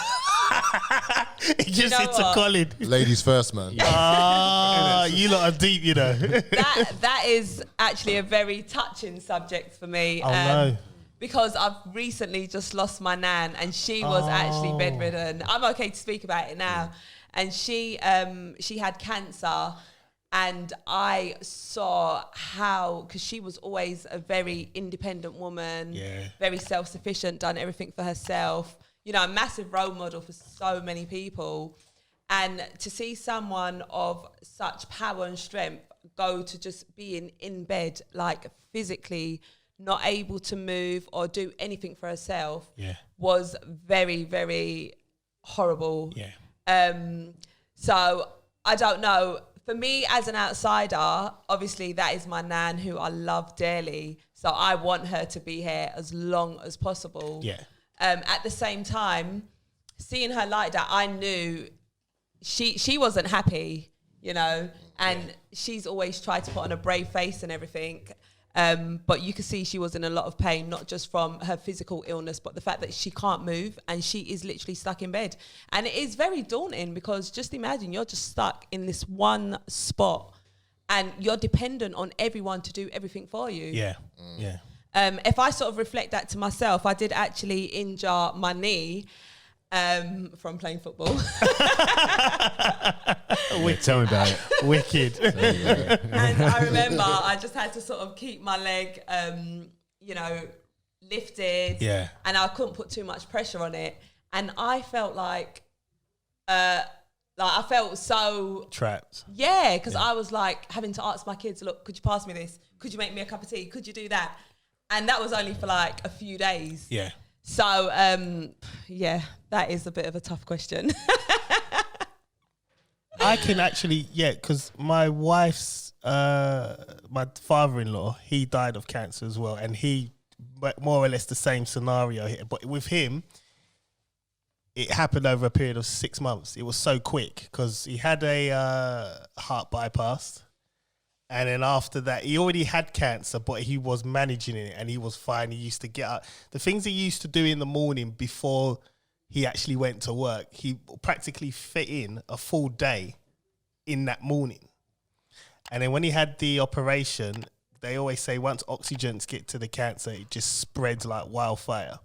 D: He just
F: know
D: hit to
F: what?
D: Colin.
C: Ladies first, man.
D: You lot are deep, you know.
F: That is actually a very touching subject for me.
D: Oh, no.
F: Because I've recently just lost my nan and she was actually bedridden. I'm okay to speak about it now. And she had cancer. And I saw how, because she was always a very independent woman, very self-sufficient, done everything for herself, a massive role model for so many people. And to see someone of such power and strength go to just being in bed, like physically not able to move or do anything for herself, was very, very horrible. So I don't know. For me, as an outsider, obviously that is my nan who I love dearly. So I want her to be here as long as possible. At the same time, seeing her like that, I knew she wasn't happy, and she's always tried to put on a brave face and everything. But you could see she was in a lot of pain, not just from her physical illness, but the fact that she can't move and she is literally stuck in bed. And it is very daunting because just imagine you're just stuck in this one spot and you're dependent on everyone to do everything for you. if I sort of reflect that to myself, I did actually injure my knee from playing football.
A: Tell me about it.
D: Wicked.
F: And I remember I just had to sort of keep my leg, lifted.
D: Yeah.
F: And I couldn't put too much pressure on it. And I felt like I felt so
D: Trapped.
F: Yeah, because I was like having to ask my kids, look, could you pass me this? Could you make me a cup of tea? Could you do that? And that was only for like a few days.
D: Yeah.
F: So, that is a bit of a tough question.
D: I can actually, because my wife's, my father-in-law, he died of cancer as well. And he, more or less the same scenario here. But with him, it happened over a period of 6 months. It was so quick because he had a heart bypass. And then after that, he already had cancer, but he was managing it and he was fine. He used to get up. The things he used to do in the morning before he actually went to work, he practically fit in a full day in that morning. And then when he had the operation, they always say once oxygens get to the cancer, it just spreads like wildfire.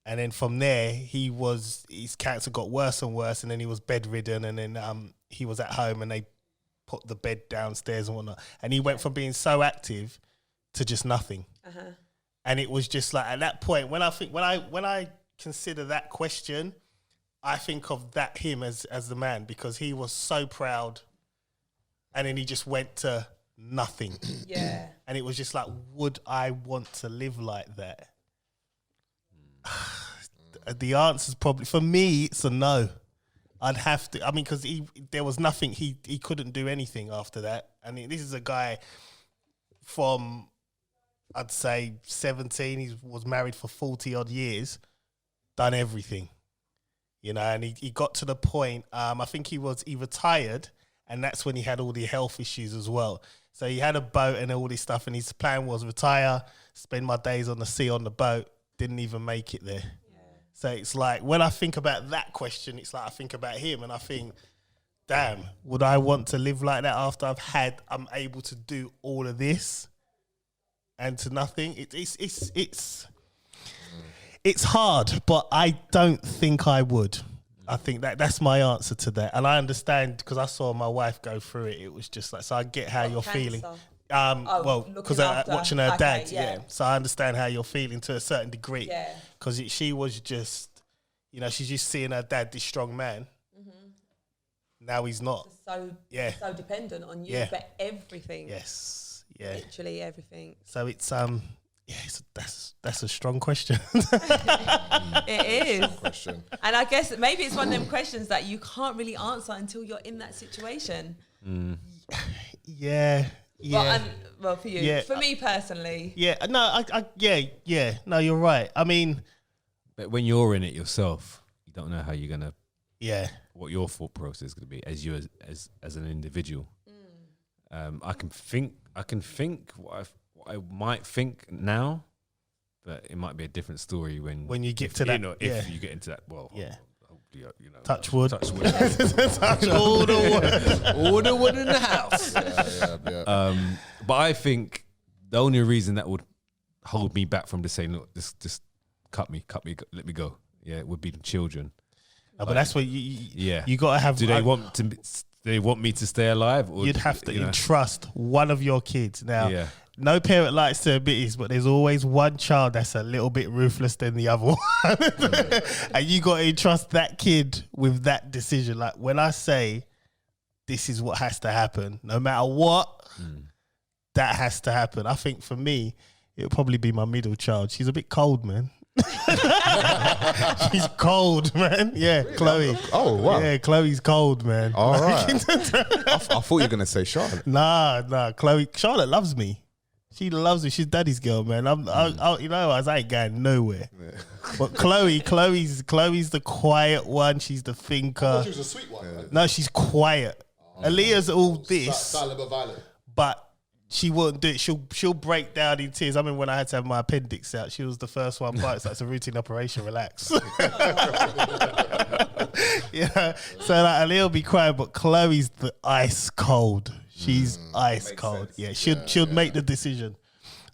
D: And then from there, his cancer got worse and worse, and then he was bedridden, and then he was at home, and they put the bed downstairs and whatnot. And he went from being so active to just nothing. Uh-huh. And it was just like, at that point, when I consider that question, I think of him as the man, because he was so proud, and then he just went to nothing.
F: Yeah.
D: And it was just like, would I want to live like that? The answer's probably, for me, it's a no. I'd have to, because there was nothing, he couldn't do anything after that. I mean, this is a guy from, I'd say 17, he was married for 40 odd years, done everything, and he got to the point, I think he retired, and that's when he had all the health issues as well. So he had a boat and all this stuff, and his plan was retire, spend my days on the sea on the boat, didn't even make it there. So it's like, when I think about that question, it's like I think about him and I think, damn, would I want to live like that after I'm able to do all of this and to nothing? It's hard, but I don't think I would. I think that's my answer to that. And I understand, because I saw my wife go through it. It was just like, so I get how you're feeling. Because watching her dad, yeah. So I understand how you're feeling to a certain degree. Yeah. Because she was just, she's just seeing her dad, this strong man. Mm-hmm. Now he's not.
F: So dependent on you for everything.
D: Yes. Yeah.
F: Literally everything.
D: So it's that's a strong question.
F: It is.
C: Question.
F: And I guess maybe it's one of them questions that you can't really answer until you're in that situation.
D: Mm. Yeah. Yeah.
F: Well, for you, for me personally.
D: Yeah. No. No, you're right. I mean,
A: but when you're in it yourself, you don't know how you're gonna.
D: Yeah.
A: What your thought process is gonna be as you as an individual. I can think what I might think now, but it might be a different story when
D: you get to that.
A: If you get into that, well,
D: yeah.
A: Touch wood.
D: Touch all the wood.
A: All the wood in the house.
C: Yeah.
A: But I think the only reason that would hold me back from just saying, look, just cut me, let me go. Yeah, it would be the children.
D: No, but that's what you got to have.
A: Do they want me to stay alive? Or
D: you'd have to entrust one of your kids. Now, no parent likes to admit this, but there's always one child that's a little bit ruthless than the other one. And you got to entrust that kid with that decision. Like, when I say this is what has to happen, no matter what, that has to happen. I think for me, it'll probably be my middle child. She's a bit cold, man. She's cold, man. Yeah, really? Chloe.
C: Oh, wow.
D: Yeah, Chloe's cold, man.
C: All right. I thought you were going to say Charlotte.
D: Nah. Charlotte loves me. She loves me. She's daddy's girl, man. I ain't going nowhere. Yeah. But Chloe's the quiet one. She's the thinker.
C: I thought she was a sweet one. Yeah.
D: No, she's quiet. Aaliyah's all this, but she won't do it. She'll break down in tears. I mean, when I had to have my appendix out, she was the first one. But it's a routine operation. Relax. Yeah. So like, Aaliyah will be crying, but Chloe's the ice cold. She's ice cold. Sense. Yeah, she'll make the decision.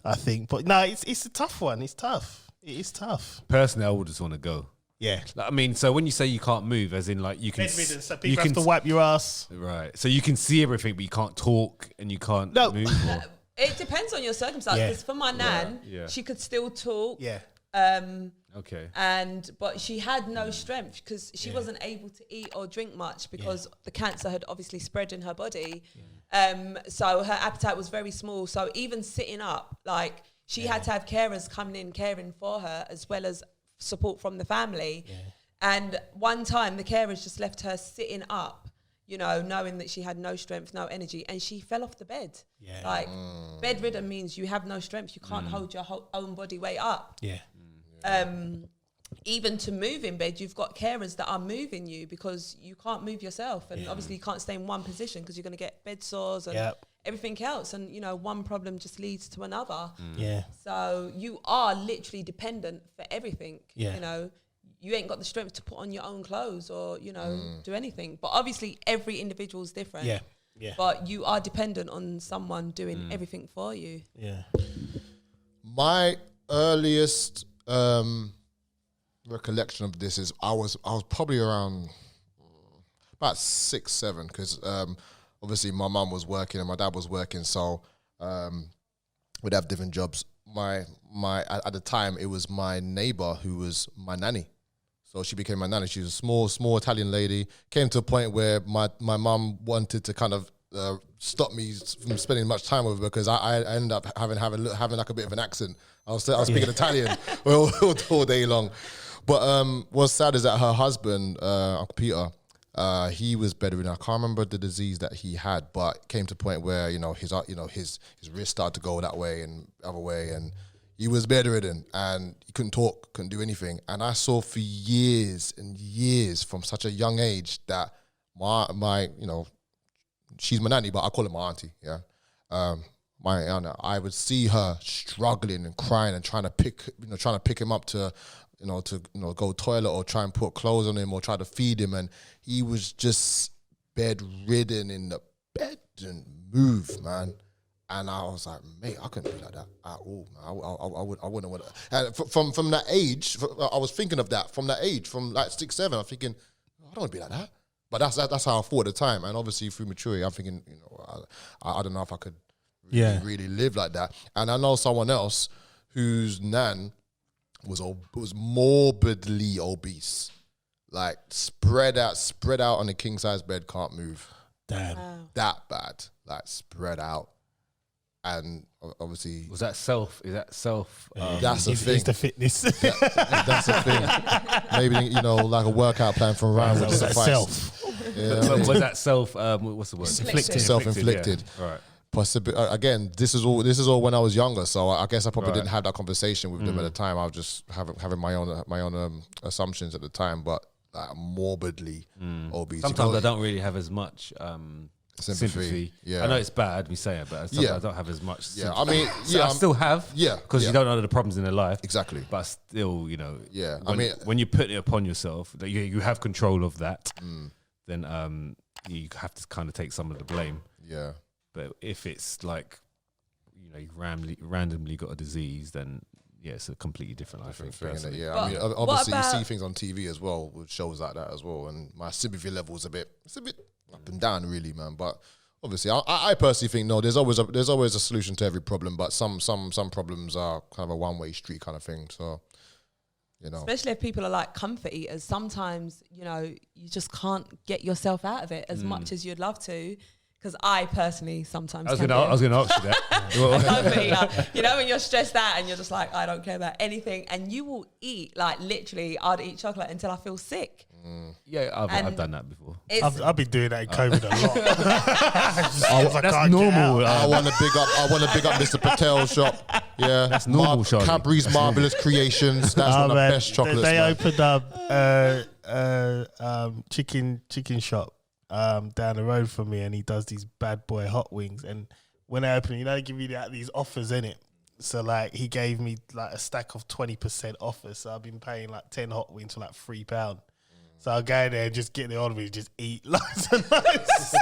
D: I think. But no, it's a tough one. It's tough. It is tough.
A: Personally, I would just want to go.
D: Yeah.
A: Like, I mean, so when you say you can't move, as in like you can,
D: Bedridden, so
A: you
D: people
A: can
D: have to wipe your ass.
A: right. So you can see everything, but you can't talk and you can't move. Or,
F: It depends on your circumstances.
D: Yeah.
F: Because for my nan,
A: yeah.
F: she could still talk.
D: Yeah.
A: okay.
F: But she had no strength because she wasn't able to eat or drink much because the cancer had obviously spread in her body. So her appetite was very small. So even sitting up, like she had to have carers coming in caring for her as well as support from the family. Yeah. And one time the carers just left her sitting up, you know, knowing that she had no strength, no energy, and she fell off the bed. Yeah. Like bedridden means you have no strength. You can't hold your own body weight up.
D: Yeah.
F: Even to move in bed, you've got carers that are moving you because you can't move yourself. And obviously you can't stay in one position because you're going to get bed sores and everything else. And, you know, one problem just leads to another.
D: Yeah.
F: So you are literally dependent for everything.
D: Yeah.
F: You know, you ain't got the strength to put on your own clothes or, you know, do anything. But obviously every individual is different.
D: Yeah. Yeah.
F: But you are dependent on someone doing everything for you.
D: Yeah.
C: My earliest recollection of this is I was probably around about 6, 7 because obviously my mum was working and my dad was working, so we'd have different jobs. My at the time it was my neighbor who was my nanny, so she became my nanny. She was a small Italian lady. Came to a point where my mum wanted to kind of stop me from spending much time with her because I ended up having like a bit of an accent. I was speaking Italian all day long. But what's sad is that her husband, Uncle Peter, he was bedridden. I can't remember the disease that he had, but it came to a point where his wrist started to go that way and other way, and he was bedridden and he couldn't talk, couldn't do anything. And I saw for years and years from such a young age that my she's my nanny, but I call her my auntie. Yeah, my Anna. I would see her struggling and crying and trying to pick him up to go toilet or try and put clothes on him or try to feed him, and he was just bedridden in the bed and move, man. And I was like, mate, I couldn't be like that at all. I wouldn't want to. And from that age, I was thinking of that from that age, from like 6, 7. I'm thinking, I don't want to be like that. But that's how I thought at the time. And obviously through maturity, I'm thinking, I don't know if I could really live like that. And I know someone else whose nan was morbidly obese, like spread out on a king size bed, can't move.
D: Damn,
C: that bad, like spread out. And obviously,
A: was that self? Is that self?
C: That's a thing.
D: It's the fitness.
C: That's a thing. Maybe like a workout plan from Ryan would suffice.
D: Self.
C: Yeah,
A: was that self? What's the word?
C: Self-inflicted.
A: Yeah. All right.
C: Possibly again. This is all when I was younger, so I guess I probably didn't have that conversation with them at the time. I was just having my own assumptions at the time, but morbidly obese.
A: Sometimes I don't really have as much sympathy.
C: Yeah,
A: I know it's bad me saying it, but sometimes I don't have as much. Sympathy.
C: I mean,
A: I still have. Because you don't know the problems in their life.
C: Exactly.
A: But still,
C: Yeah,
A: when you put it upon yourself, that you have control of that, then you have to kind of take some of the blame.
C: Yeah.
A: But if it's like, you randomly got a disease, then it's a completely different thing.
C: Yeah,
F: But
C: I mean, obviously you see
F: about-
C: things on TV as well with shows like that as well, and my sympathy level is a bit up and down, really, man. But obviously, I personally think no, there's always a solution to every problem, but some problems are kind of a one-way street kind of thing. So,
F: especially if people are like comfort eaters, sometimes you just can't get yourself out of it as much as you'd love to. Because I personally sometimes
A: I was going to ask you that.
F: When you're stressed out and you're just like, I don't care about anything, and you will eat, like literally, I'd eat chocolate until I feel sick.
A: Yeah, I've done that before.
D: I've been doing that in COVID a lot.
A: That's normal.
C: I want to big up Mr. Patel's shop. Yeah,
A: that's normal.
C: Cadbury's Marvelous Creations. That's one of the best chocolates.
D: They opened up chicken shop down the road from me, and he does these bad boy hot wings. And when I open, they give you these offers in it. So like he gave me like a stack of 20% offers. So I've been paying like 10 hot wings for like £3. So I'll go in there and just get the on me, just eat loads and loads.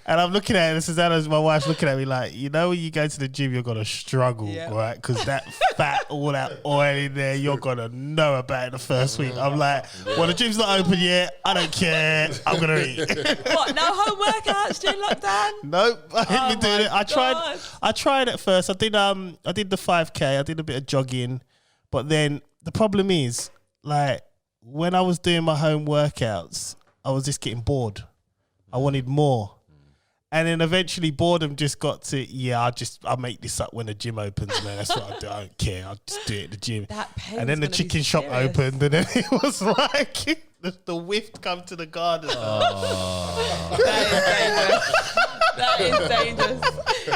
D: And I'm looking at it, and Susanna's, my wife's looking at me like, you know, when you go to the gym, you're going to struggle, right? Because that fat, all that oil in there, you're going to know about it the first week. I'm like, well, the gym's not open yet. I don't care. I'm going to eat.
F: What, no home workouts during lockdown?
D: Nope, I haven't been doing it. I tried at first. I did the 5K. I did a bit of jogging. But then the problem is, like, when I was doing my home workouts, I was just getting bored. I wanted more. And then eventually boredom just got to, I'll make this up when the gym opens, man. That's what I do. I don't care. I'll just do it at the gym. And then the chicken shop opened, and then it was like the whiff come to the garden.
F: Oh. That is dangerous.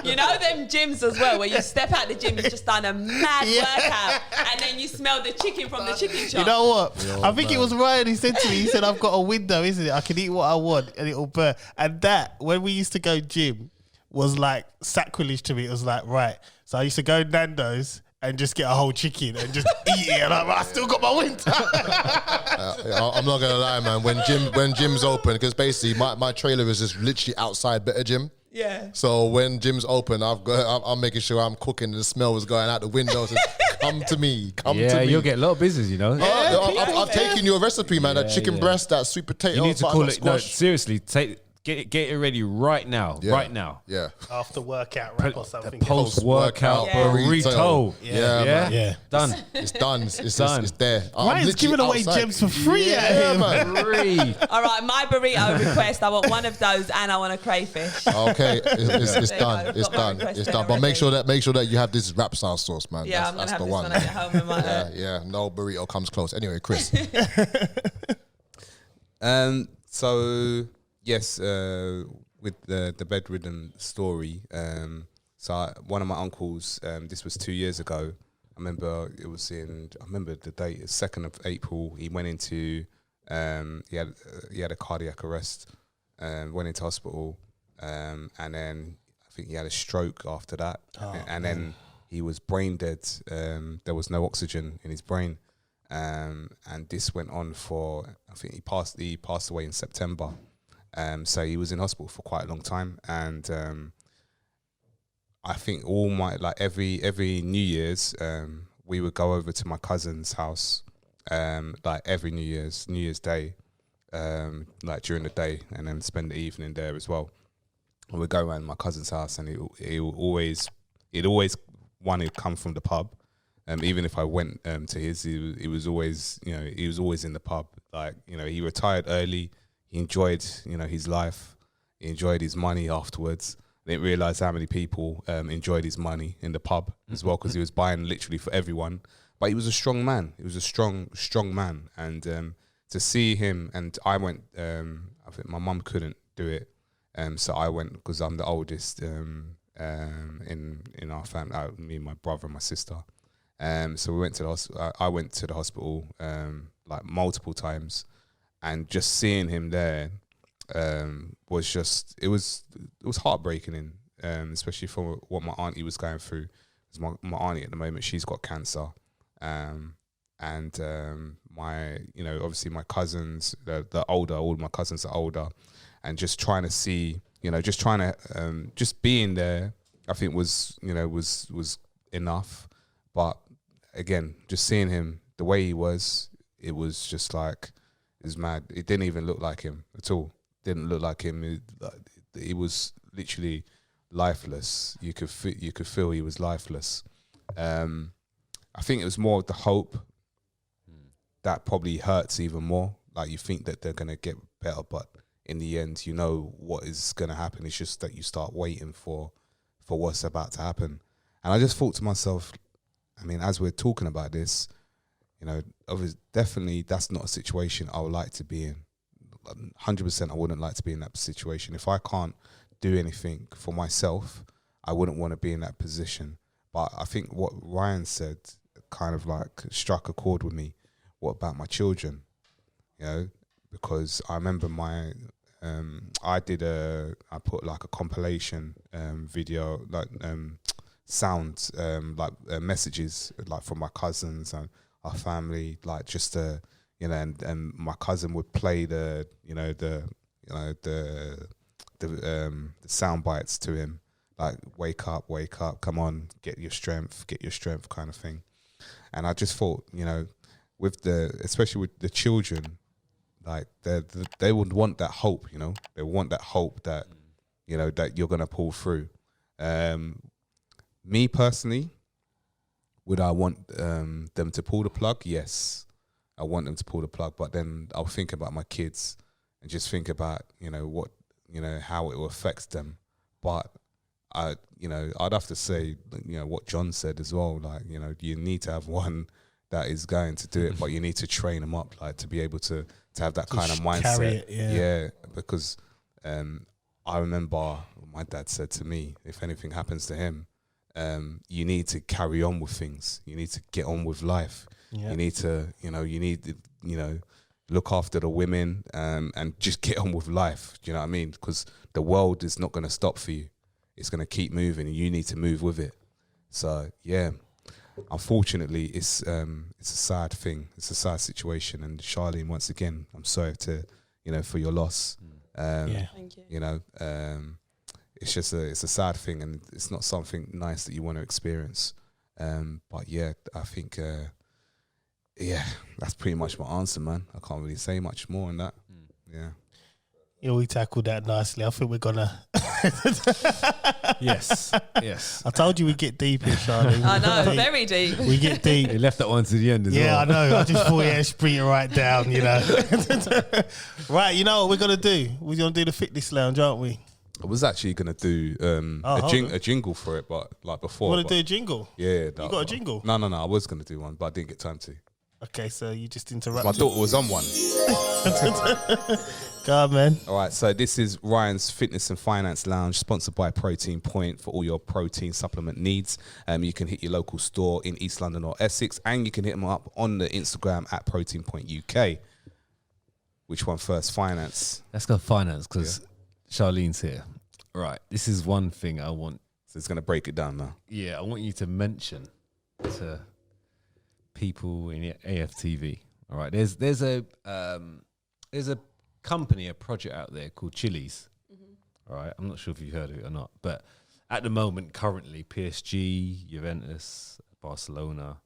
F: You know them gyms as well, where you step out the gym, you've just done a mad workout, and then you smell the chicken from the chicken shop.
D: You know what? I think it was Ryan who said to me, he said, I've got a window, isn't it? I can eat what I want and it'll burn. And that, when we used to go gym, was like sacrilege to me. It was like, right. So I used to go Nando's and just get a whole chicken and just eat it. And I'm like, I still got my winter.
C: I'm not gonna lie, man. When gyms open, because basically my trailer is just literally outside Better Gym.
F: Yeah.
C: So when gyms open, I'm making sure I'm cooking and the smell is going out the windows. Come to me.
A: Yeah, you'll get a lot of business, you know.
C: I've taken your recipe, man. That chicken breast, that sweet potato.
A: You need to call it.
C: squash.
A: No, seriously, get it ready right now.
C: Yeah.
A: Right now.
C: Yeah.
D: After workout wrap or something.
A: Post-workout burrito.
C: Yeah.
A: Done.
C: It's done. It's
A: done.
C: It's there.
D: Ryan's giving away gems for free out here, man.
A: Free.
F: All right, my burrito request. I want one of those, and I want a crayfish.
C: Okay, it's done.
F: There you
C: It's
F: go. Got my
C: done.
F: request
C: It's
F: in
C: done. But make
F: already.
C: sure that you have this wrap style sauce, man.
F: Yeah, I'm gonna
C: that's
F: have
C: the
F: this
C: one.
F: when I get home in my
C: Yeah. No burrito comes close. Anyway, Chris.
E: So yes, with the bedridden story. One of my uncles. This was 2 years ago. I remember it was I remember the date, 2nd of April. He went into. He had a cardiac arrest. Went into hospital. And then I think he had a stroke after that. And then he was brain dead. There was no oxygen in his brain. And this went on for, I think he passed away in September. So he was in hospital for quite a long time. And I think every New Year's, we would go over to my cousin's house, like every New Year's Day, like during the day, and then spend the evening there as well. And we'd go around my cousin's house, and he'd always want to come from the pub. Even if I went to his, he was always in the pub. Like, he retired early. He enjoyed, his life. He enjoyed his money afterwards. I didn't realize how many people enjoyed his money in the pub as well, because he was buying literally for everyone. But he was a strong man. He was a strong man. And to see him, and I went. I think my mum couldn't do it, so I went because I'm the oldest in our family. Me, my brother, and my sister. So we went to the hospital. I went to the hospital like multiple times, and just seeing him there was just it was heartbreaking, especially for what my auntie was going through. Because my auntie at the moment, she's got cancer, and my obviously my cousins, all my cousins are older, and just trying to see, just being there, I think was enough. But again, just seeing him the way he was, it was just like, it was mad. It didn't even look like him at all. Didn't look like him. He was literally lifeless. You could feel he was lifeless. I think it was more the hope that probably hurts even more. Like, you think that they're gonna get better, but in the end, what is gonna happen. It's just that you start waiting for what's about to happen. And I just thought to myself, I mean, as we're talking about this, definitely that's not a situation I would like to be in. 100% I wouldn't like to be in that situation. If I can't do anything for myself, I wouldn't want to be in that position. But I think what Ryan said kind of like struck a chord with me. What about my children? Because I remember I put like a compilation video, like sounds, like messages, like from my cousins and our family, like just to you know, and my cousin would play the sound bites to him, like wake up, come on, get your strength kind of thing. And I just thought, you know, especially with the children, like they would want that hope, you know, they want that hope that, you know, that you're gonna pull through. Me personally, would I want them to pull the plug? Yes, I want them to pull the plug, but then I'll think about my kids and just think about, you know, what, you know, how it affects them. But I'd have to say, you know, what John said as well, like, you know, you need to have one that is going to do it, but you need to train them up, like, to be able to have that kind of mindset.
D: Carry it,
E: yeah, because I remember my dad said to me, if anything happens to him, you need to carry on with things. You need to get on with life. Yeah. You need to, look after the women and just get on with life. Do you know what I mean? Because the world is not going to stop for you. It's going to keep moving, and you need to move with it. So yeah, unfortunately, it's a sad thing. It's a sad situation. And Charlene, once again, I'm sorry for your loss.
B: Thank you.
E: You know, it's a sad thing, and it's not something nice that you want to experience. But yeah, I think that's pretty much my answer, man. I can't really say much more on that. Yeah.
D: Yeah, we tackled that nicely. I think we're gonna.
A: Yes.
D: I told you we get deep here, Charlie.
F: I know, very deep.
D: We get deep.
A: He left that one to the end as well.
D: Yeah, I know. I just thought, bring it right down, you know. Right, you know what we're gonna do? We're gonna do the fitness lounge, aren't we?
E: I was actually gonna do a jingle for it, but like before.
D: You want to do a jingle?
E: Yeah.
D: You got a jingle?
E: No. I was gonna do one, but I didn't get time to.
D: Okay, so you just interrupted.
E: My daughter was on one.
D: Go on, man.
E: All right, so this is Ryan's Fitness and Finance Lounge, sponsored by Protein Point for all your protein supplement needs. You can hit your local store in East London or Essex, and you can hit them up on the Instagram at Protein Point UK. Which one first? Finance.
A: Let's go finance, because Charlene's here. Right, this is one thing I want.
E: So it's going to break it down now.
A: Yeah, I want you to mention to people in AFTV. All right, there's a company, a project out there called Chili's. All right, I'm not sure if you've heard of it or not, but at the moment, currently, PSG, Juventus, Barcelona,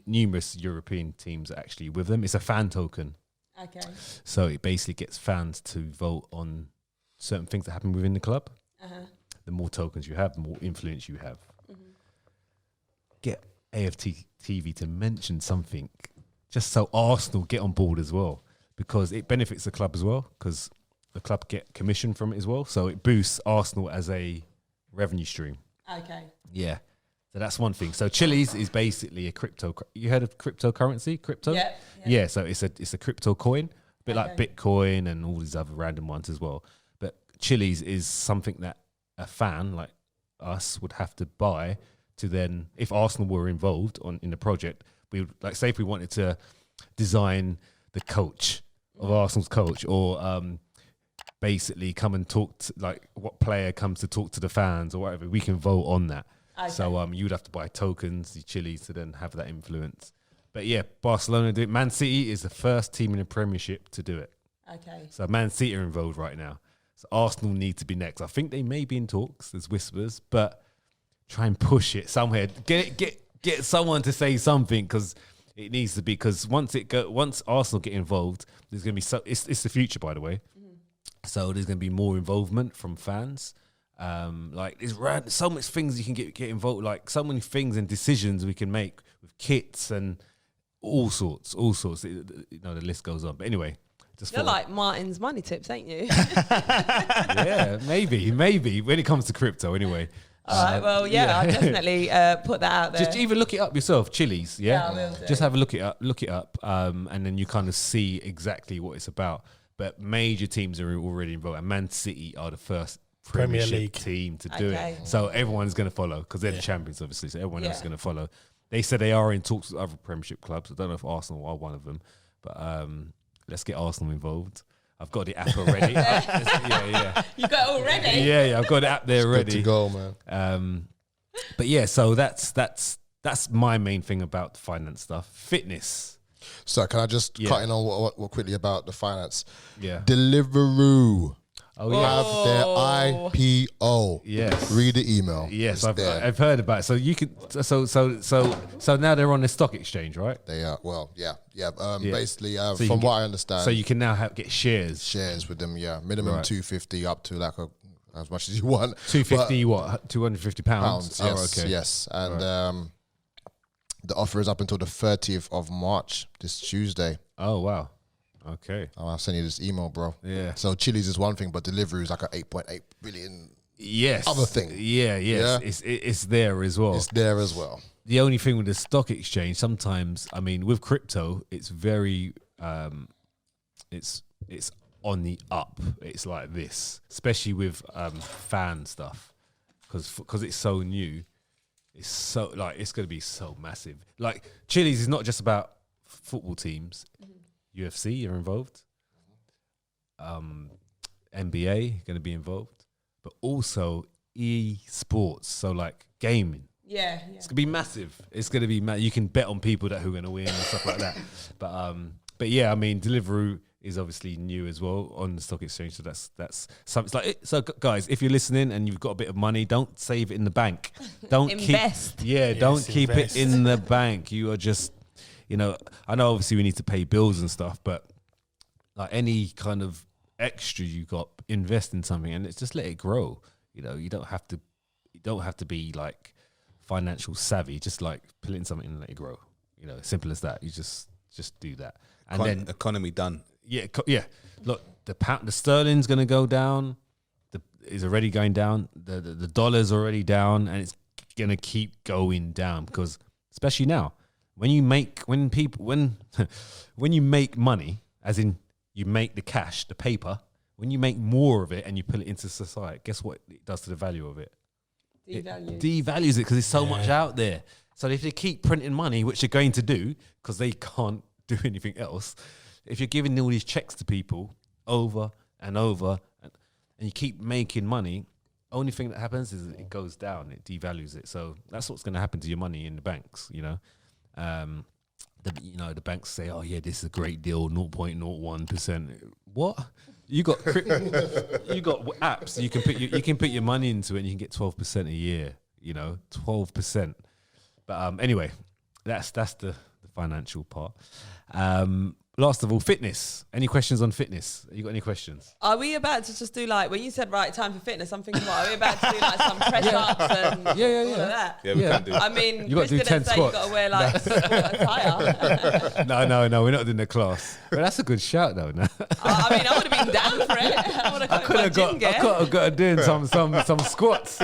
A: numerous European teams are actually with them. It's a fan token.
F: Okay.
A: So it basically gets fans to vote on certain things that happen within the club. The more tokens you have, the more influence you have. Get AFTV to mention something just so Arsenal get on board as well, because it benefits the club as well, because the club get commission from it as well. So it boosts Arsenal as a revenue stream.
F: Okay.
A: Yeah. So that's one thing. So Chili's is basically a crypto. You heard of cryptocurrency? Crypto? Yeah. So it's a crypto coin, a bit like Bitcoin and all these other random ones as well. But Chili's is something that a fan like us would have to buy to then, if Arsenal were involved in the project, we would, like, say if we wanted to design the coach of Arsenal's coach, or basically come and talk to, like, what player comes to talk to the fans or whatever, we can vote on that. Okay. So you'd have to buy tokens, the Chili's, to then have that influence. But yeah, Barcelona do it. Man City is the first team in the Premiership to do it.
F: Okay. So
A: Man City are involved right now. So Arsenal need to be next. I think they may be in talks. There's whispers, but try and push it somewhere. Get someone to say something, because it needs to be. Because once Arsenal get involved, there's going to be it's the future, by the way. So there's going to be more involvement from fans. Like there's so much things you can get involved. Like so many things and decisions we can make with kits and all sorts. The list goes on. But anyway.
F: You're like Martin's money tips, ain't you?
A: Yeah, maybe when it comes to crypto. Anyway.
F: All right. Well, I'll definitely put that out there.
A: Just even look it up yourself, Chili's. Yeah,
F: I will do.
A: Just have a look it up, and then you kind of see exactly what it's about. But major teams are already involved, and Man City are the first
D: Premier
A: Premiership
D: League
A: team to do it. So everyone's going to follow, because they're the champions, obviously. So everyone else is going to follow. They said they are in talks with other Premiership clubs. I don't know if Arsenal are one of them, but let's get Arsenal involved. I've got the app already.
F: You got it already?
A: Yeah, I've got the app there already.
C: Good to go, man.
A: But yeah, so that's my main thing about the finance stuff. Fitness.
C: So can I just cut in on what quickly about the finance?
A: Yeah.
C: Deliveroo
A: Oh yeah.
C: have their IPO.
A: Yes.
C: Read the email.
A: Yes,
C: It's there.
A: I've heard about it. So you can so now they're on the stock exchange, right?
C: They are
A: Yeah.
C: Basically,
A: So you
C: from
A: can
C: what I understand,
A: So you can now get shares.
C: shares with them. Yeah, minimum
A: Right.
C: 250 up to like as much as you want.
A: 250 what? 250 pounds.
C: Yes,
A: Oh, okay.
C: yes, and the offer is up until the 30th of March, this Tuesday.
A: Oh wow. Okay.
C: I'll send you this email, bro.
A: Yeah.
C: So Chili's is one thing, but Deliveroo is like a 8.8 billion.
A: Yes.
C: Other thing.
A: Yeah. Yes.
C: Yeah.
A: It's there as well.
C: It's there as well.
A: The only thing with the stock exchange, sometimes, I mean, with crypto, it's very, it's on the up. It's like this, especially with fan stuff, because it's so new. It's so it's going to be so massive. Like Chili's is not just about football teams. UFC are involved. NBA going to be involved, but also esports. So like gaming.
F: Yeah.
A: It's gonna be massive. It's gonna be you can bet on people who are gonna win and stuff like that. But yeah, I mean, Deliveroo is obviously new as well on the stock exchange. So that's something. It's like so, guys, if you're listening and you've got a bit of money, don't save it in the bank. Don't
F: Invest.
A: don't keep
D: invest.
A: it in the bank. You are just, I know obviously we need to pay bills and stuff, but like any kind of extra you got, invest in something and it's just let it grow. You don't have to be like financial savvy, just like put it in something and let it grow. Simple as that. You just do that, and then
E: economy done.
A: Yeah. Look, the sterling's going to go down. Is already going down. The dollar's already down, and it's going to keep going down because, especially now, when you make money, as in you make the cash, the paper. When you make more of it and you put it into society, guess what it does to the value of it? It devalues it because there's so much out there. So if they keep printing money, which they're going to do because they can't do anything else, if you're giving all these checks to people over and over and you keep making money, only thing that happens is it goes down, it devalues it. So that's what's going to happen to your money in the banks, the banks say, oh yeah, this is a great deal, 0.01%. What? You got apps. You can put your money into it, and you can get 12% a year. 12%. But anyway, that's the financial part. Last of all, fitness. Any questions on fitness? You got any questions?
F: Are we about to just do like when you said time for fitness? I'm thinking, what are we about to do like some press ups and all of that?
E: Yeah, we can do.
F: I mean,
A: You got to do 10
F: say
A: squats.
F: you got to wear like sport attire.
A: No, we're not doing the class. But that's a good shout though. No?
F: I mean, I would have been down for it. I would have
A: I could have got doing some squats.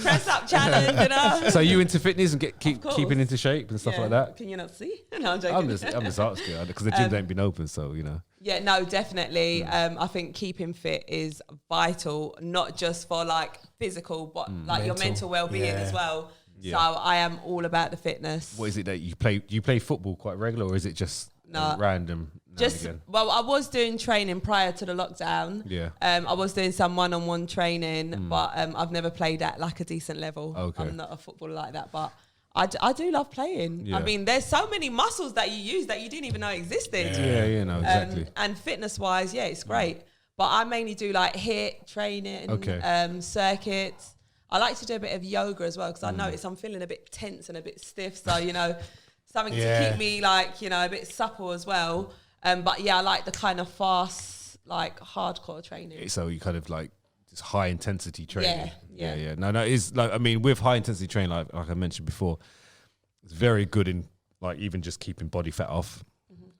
F: Press up challenge,
A: So you into fitness and
F: course.
A: keeping into shape and stuff like that?
F: Can you not see? No, I'm joking.
A: I'm just asking because the gyms ain't been open, so
F: Yeah, no, definitely. I think keeping fit is vital, not just for like physical, but like your mental well-being as well.
A: Yeah.
F: So I am all about the fitness.
A: What is it that you play? Do you play football quite regular, or is it just random?
F: Just well, I was doing training prior to the lockdown.
A: Yeah.
F: I was doing some one-on-one training, but I've never played at like a decent level.
A: Okay.
F: I'm not a footballer like that, but I do love playing.
A: Yeah.
F: I mean, there's so many muscles that you use that you didn't even know existed.
A: Yeah, no, exactly.
F: And fitness-wise, yeah, it's great. But I mainly do like HIIT training, circuits. I like to do a bit of yoga as well because I notice I'm feeling a bit tense and a bit stiff. So, something to keep me like, a bit supple as well. But yeah, I like the kind of fast, like hardcore training.
A: So you kind of like just high intensity training.
F: Yeah.
A: No, it's like, I mean, with high intensity training, like I mentioned before, it's very good in like even just keeping body fat off.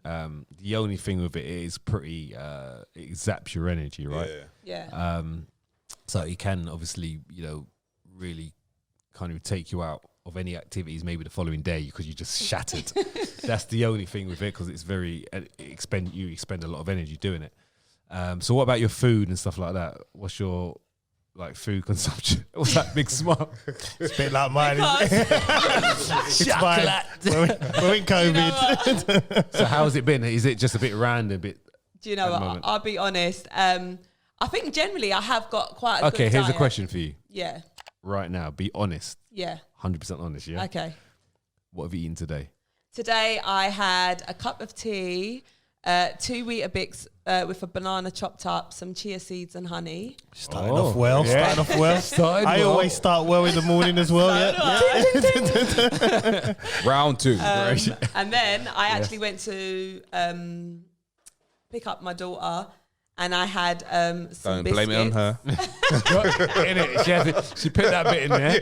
A: The only thing with it is pretty, it zaps your energy, right?
F: Yeah.
A: So it can obviously, really kind of take you out of any activities maybe the following day because you just shattered. That's the only thing with it because it's very you expend a lot of energy doing it. So what about your food and stuff like that? What's your like food consumption? What's that big smile?
D: It's a bit like mine. It's fine. We're in COVID.
A: So how has it been? Is it just a bit random?
F: Do you know what? I'll be honest. I think generally I have got quite a good
A: here's
F: diet.
A: a question for you.
F: Yeah.
A: Right now, be honest.
F: Yeah.
A: 100% honest, yeah?
F: Okay.
A: What have you eaten today?
F: Today I had a cup of tea, 2 Weetabix with a banana chopped up, some chia seeds and honey.
D: Starting off well. I always start well in the morning as well.
E: Round 2.
F: And then I actually went to pick up my daughter, and I had some
E: Don't blame it on her.
A: She put that bit in there.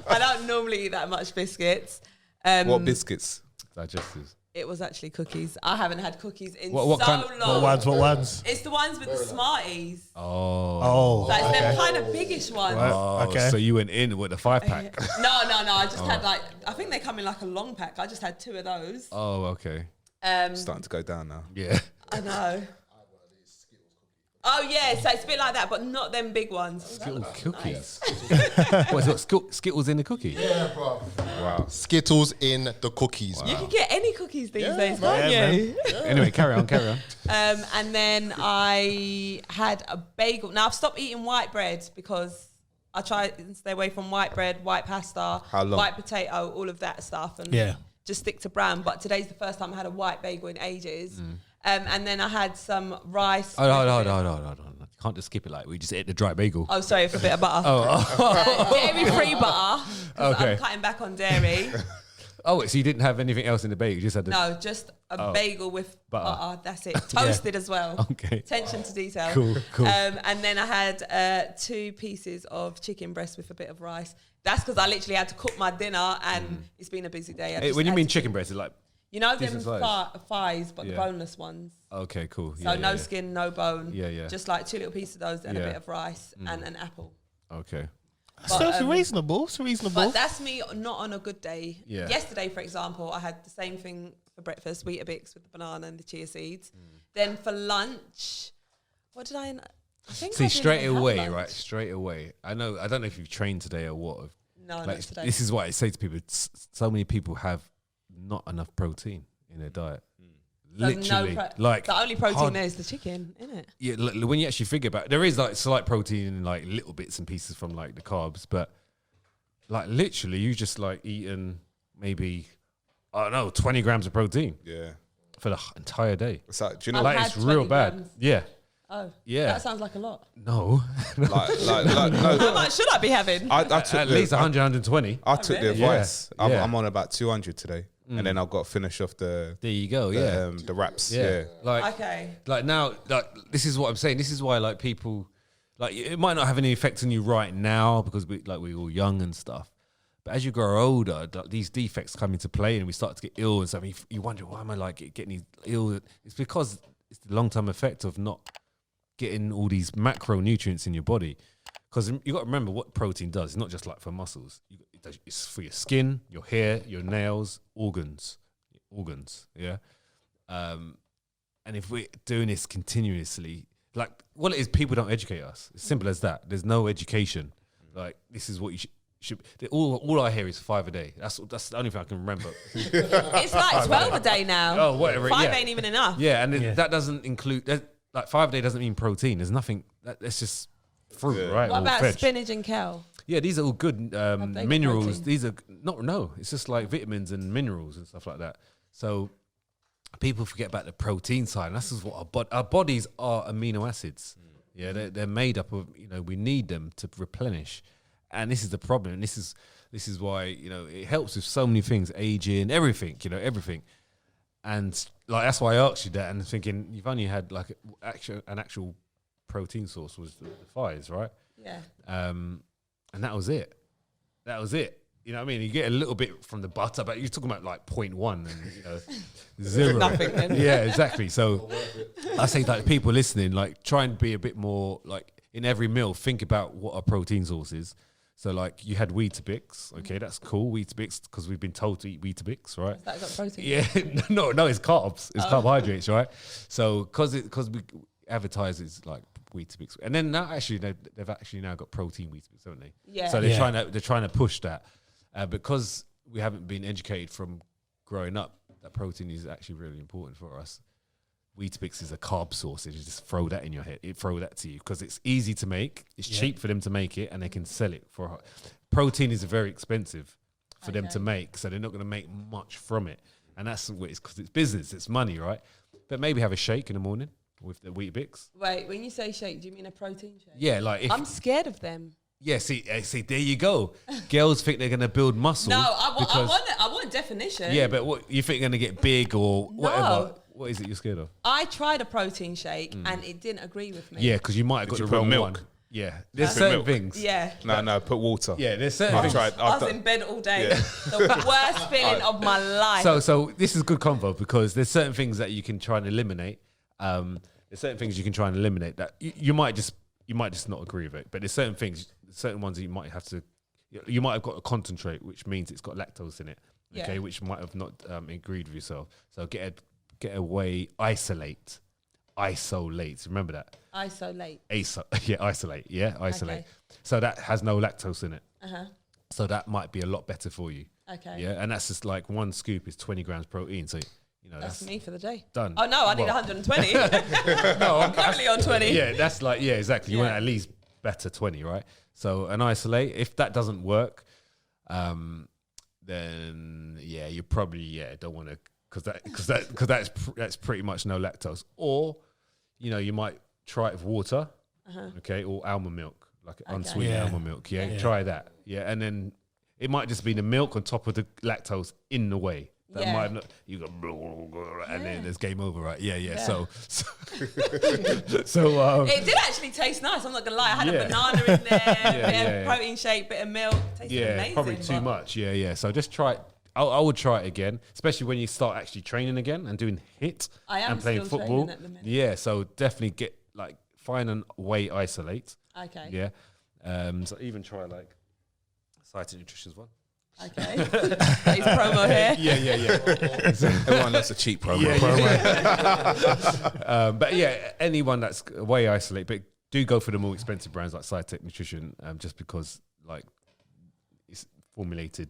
F: I don't normally eat that much biscuits.
E: What biscuits?
A: Digestives.
F: It was actually cookies. I haven't had cookies in
A: What
F: so
A: kind-
F: long.
D: What ones?
F: It's the ones with the Smarties.
A: Oh.
F: Like them kind of biggish ones.
A: Oh,
D: Okay.
A: So you went in with a 5-pack.
F: No. I just had I think they come in like a long pack. I just had 2 of those.
A: Oh, okay.
E: Starting to go down now.
A: Yeah.
F: I know. Oh yeah, so it's a bit like that, but not them big ones.
A: Skittles cookies. What's it got? Skittles in the cookie?
C: Yeah, bro.
E: Wow.
C: Skittles in the cookies.
F: You can get any cookies these days,
D: Yeah,
F: can't you?
A: Anyway, carry on.
F: And then I had a bagel. Now I've stopped eating white bread because I try to stay away from white bread, white pasta,
E: How long?
F: white potato, all of that stuff, and just stick to brown. But today's the first time I had a white bagel in ages. And then I had some rice.
A: Oh, no. You can't just skip it like we just ate the dry bagel.
F: Oh, sorry, for a bit of butter. Dairy-free butter. 'Cause
A: Okay.
F: I'm cutting back on dairy.
A: Oh, so you didn't have anything else in the bagel? You just had the...
F: No, just a bagel with butter. That's it. Toasted as well.
A: Okay.
F: Attention to detail.
A: Cool.
F: And then I had 2 pieces of chicken breast with a bit of rice. That's because I literally had to cook my dinner, and it's been a busy day.
A: Hey, when you mean chicken breast, it's like...
F: You know them
A: decent size.
F: thighs, but the boneless ones.
A: Okay, cool.
F: So no skin, no bone.
A: Yeah.
F: Just like 2 little pieces of those and a
A: Yeah.
F: bit of rice and an apple.
A: Okay.
D: Still reasonable. It's reasonable.
F: But that's me not on a good day.
A: Yeah.
F: Yesterday, for example, I had the same thing for breakfast, Weetabix with the banana and the chia seeds. Then for lunch, what did I think
A: See,
F: I didn't
A: straight
F: have
A: away,
F: lunch.
A: right? Straight away. I don't know if you've trained today or what.
F: No, not
A: Like,
F: today.
A: this is what I say to people. So many people have not enough protein in their diet.
F: So
A: Literally, like
F: the only protein
A: hard-
F: there is the chicken, isn't it?
A: Yeah, when you actually think about it, there is like slight protein in like little bits and pieces from like the carbs, but like literally you just like eating maybe, I don't know, 20 grams of protein
E: Yeah.
A: for the entire day.
E: It's like, do you know,
A: Like
F: had
A: it's real
F: 20
A: bad.
F: grams.
A: Yeah.
F: Oh,
A: Yeah.
F: that sounds like a lot.
A: No.
E: no.
F: How much should I be having?
E: I took
A: At least 100, 120.
E: I took the
F: really?
E: advice.
A: Yeah.
E: I'm on about 200 today, and then I've got to finish off the
A: There you go. Yeah.
E: the wraps.
A: yeah.
E: Yeah.
A: Like,
F: Okay.
A: like now, like this is what I'm saying. This is why like people, like it might not have any effect on you right now because we're all young and stuff. But as you grow older, these defects come into play and we start to get ill and stuff. You wonder, why am I like getting ill? It's because it's the long-term effect of not getting all these macronutrients in your body. Because you got to remember what protein does. It's not just like for muscles. It's for your skin, your hair, your nails, organs. Yeah. And if we're doing this continuously, like what it is, people don't educate us. It's simple as that. There's no education. Like this is what you should. All I hear is 5 a day. That's the only thing I can remember.
F: It's like 12 a day now.
A: Oh, whatever.
F: 5
A: yeah.
F: ain't even enough.
A: Yeah, and that doesn't include like 5 a day doesn't mean protein. There's nothing. That's just fruit, right?
F: What
A: or
F: about
A: veg.
F: spinach and kale?
A: Yeah, these are all good
F: they got
A: minerals.
F: protein?
A: These are no. It's just like vitamins and minerals and stuff like that. So people forget about the protein side, and this is what our bodies are amino acids. Yeah, they're made up of, we need them to replenish, and this is the problem. And this is why it helps with so many things, aging, everything, everything. And like that's why I asked you that, and thinking you've only had like an actual protein source was the thighs, right?
F: Yeah.
A: And that was it. You know what I mean? You get a little bit from the butter, but you're talking about like 0.1 and 0.
F: Nothing then.
A: Yeah, exactly. So I say like people listening, like try and be a bit more like in every meal, think about what our protein source is. So like you had Weetabix, okay, that's cool, Weetabix, because we've been told to eat Weetabix, right?
F: That got protein.
A: Yeah, no, it's carbs, it's carbohydrates, right? So because we advertise it's like Weetabix, and then now they've actually now got protein Weetabix, haven't they?
F: Yeah.
A: So they're trying to push that because we haven't been educated from growing up that protein is actually really important for us. Weetabix is a carb source. You just throw that in your head. Throw that to you because it's easy to make. It's cheap for them to make it, and they can sell it for. Protein is very expensive for them to make, so they're not going to make much from it. And that's what it's because it's business, it's money, right? But maybe have a shake in the morning with the Wheat Bix.
F: Wait, when you say shake, do you mean a protein shake?
A: Yeah, like if,
F: I'm scared of them.
A: yeah. See, there you go. Girls think they're going to build muscle.
F: No, I want definition.
A: Yeah, but what you think you're going to get big or whatever? What is it you're scared of?
F: I tried a protein shake and it didn't agree with me.
A: Yeah, because you might have got
E: you
A: the
E: put
A: wrong
E: milk?
A: one. Yeah, there's certain
E: milk?
A: things.
F: Yeah.
E: No, put water.
A: Yeah, there's certain
E: I've
A: things.
E: tried.
F: I was in bed all day. The worst feeling of my life.
A: So this is good convo because there's certain things that you can try and eliminate. There's certain things you can try and eliminate that you might just not agree with it. But there's certain things, certain ones that you might have got to concentrate, which means it's got lactose in it. Okay, which might have not agreed with yourself. So get away, isolate. Remember that?
F: Isolate.
A: Isolate. Yeah, isolate.
F: Okay.
A: So that has no lactose in it.
F: Uh-huh.
A: So that might be a lot better for you.
F: Okay.
A: Yeah, and that's just like one scoop is 20 grams protein. So
F: That's me for the day.
A: done.
F: Oh no, I need 120. No, I'm currently on 20.
A: Yeah, that's like exactly. You
F: Yeah.
A: want at least better 20, right? So an isolate. If that doesn't work, then you probably don't want to because that's pretty much no lactose. Or you might try it with water, okay, or almond milk, like unsweetened almond milk. Yeah, try that. Yeah, and then it might just be the milk on top of the lactose in the way. That might have not, you go and then there's game over, right? Yeah. So
F: it did actually taste nice. I'm not gonna lie. I had a banana in there, bit of protein shake, bit of milk. Tasted amazing.
A: Probably too much. Yeah. So just try it. I would try it again, especially when you start actually training again and doing HIIT and playing
F: still
A: football.
F: training at the minute.
A: Yeah, so definitely find a way isolate.
F: Okay.
A: Yeah. So even try like Cited Nutrition's one.
F: Okay. Got his promo here.
A: Yeah.
E: Everyone loves a cheap promo.
A: But anyone that's way isolate, but do go for the more expensive brands like Cited Nutrition, just because it's formulated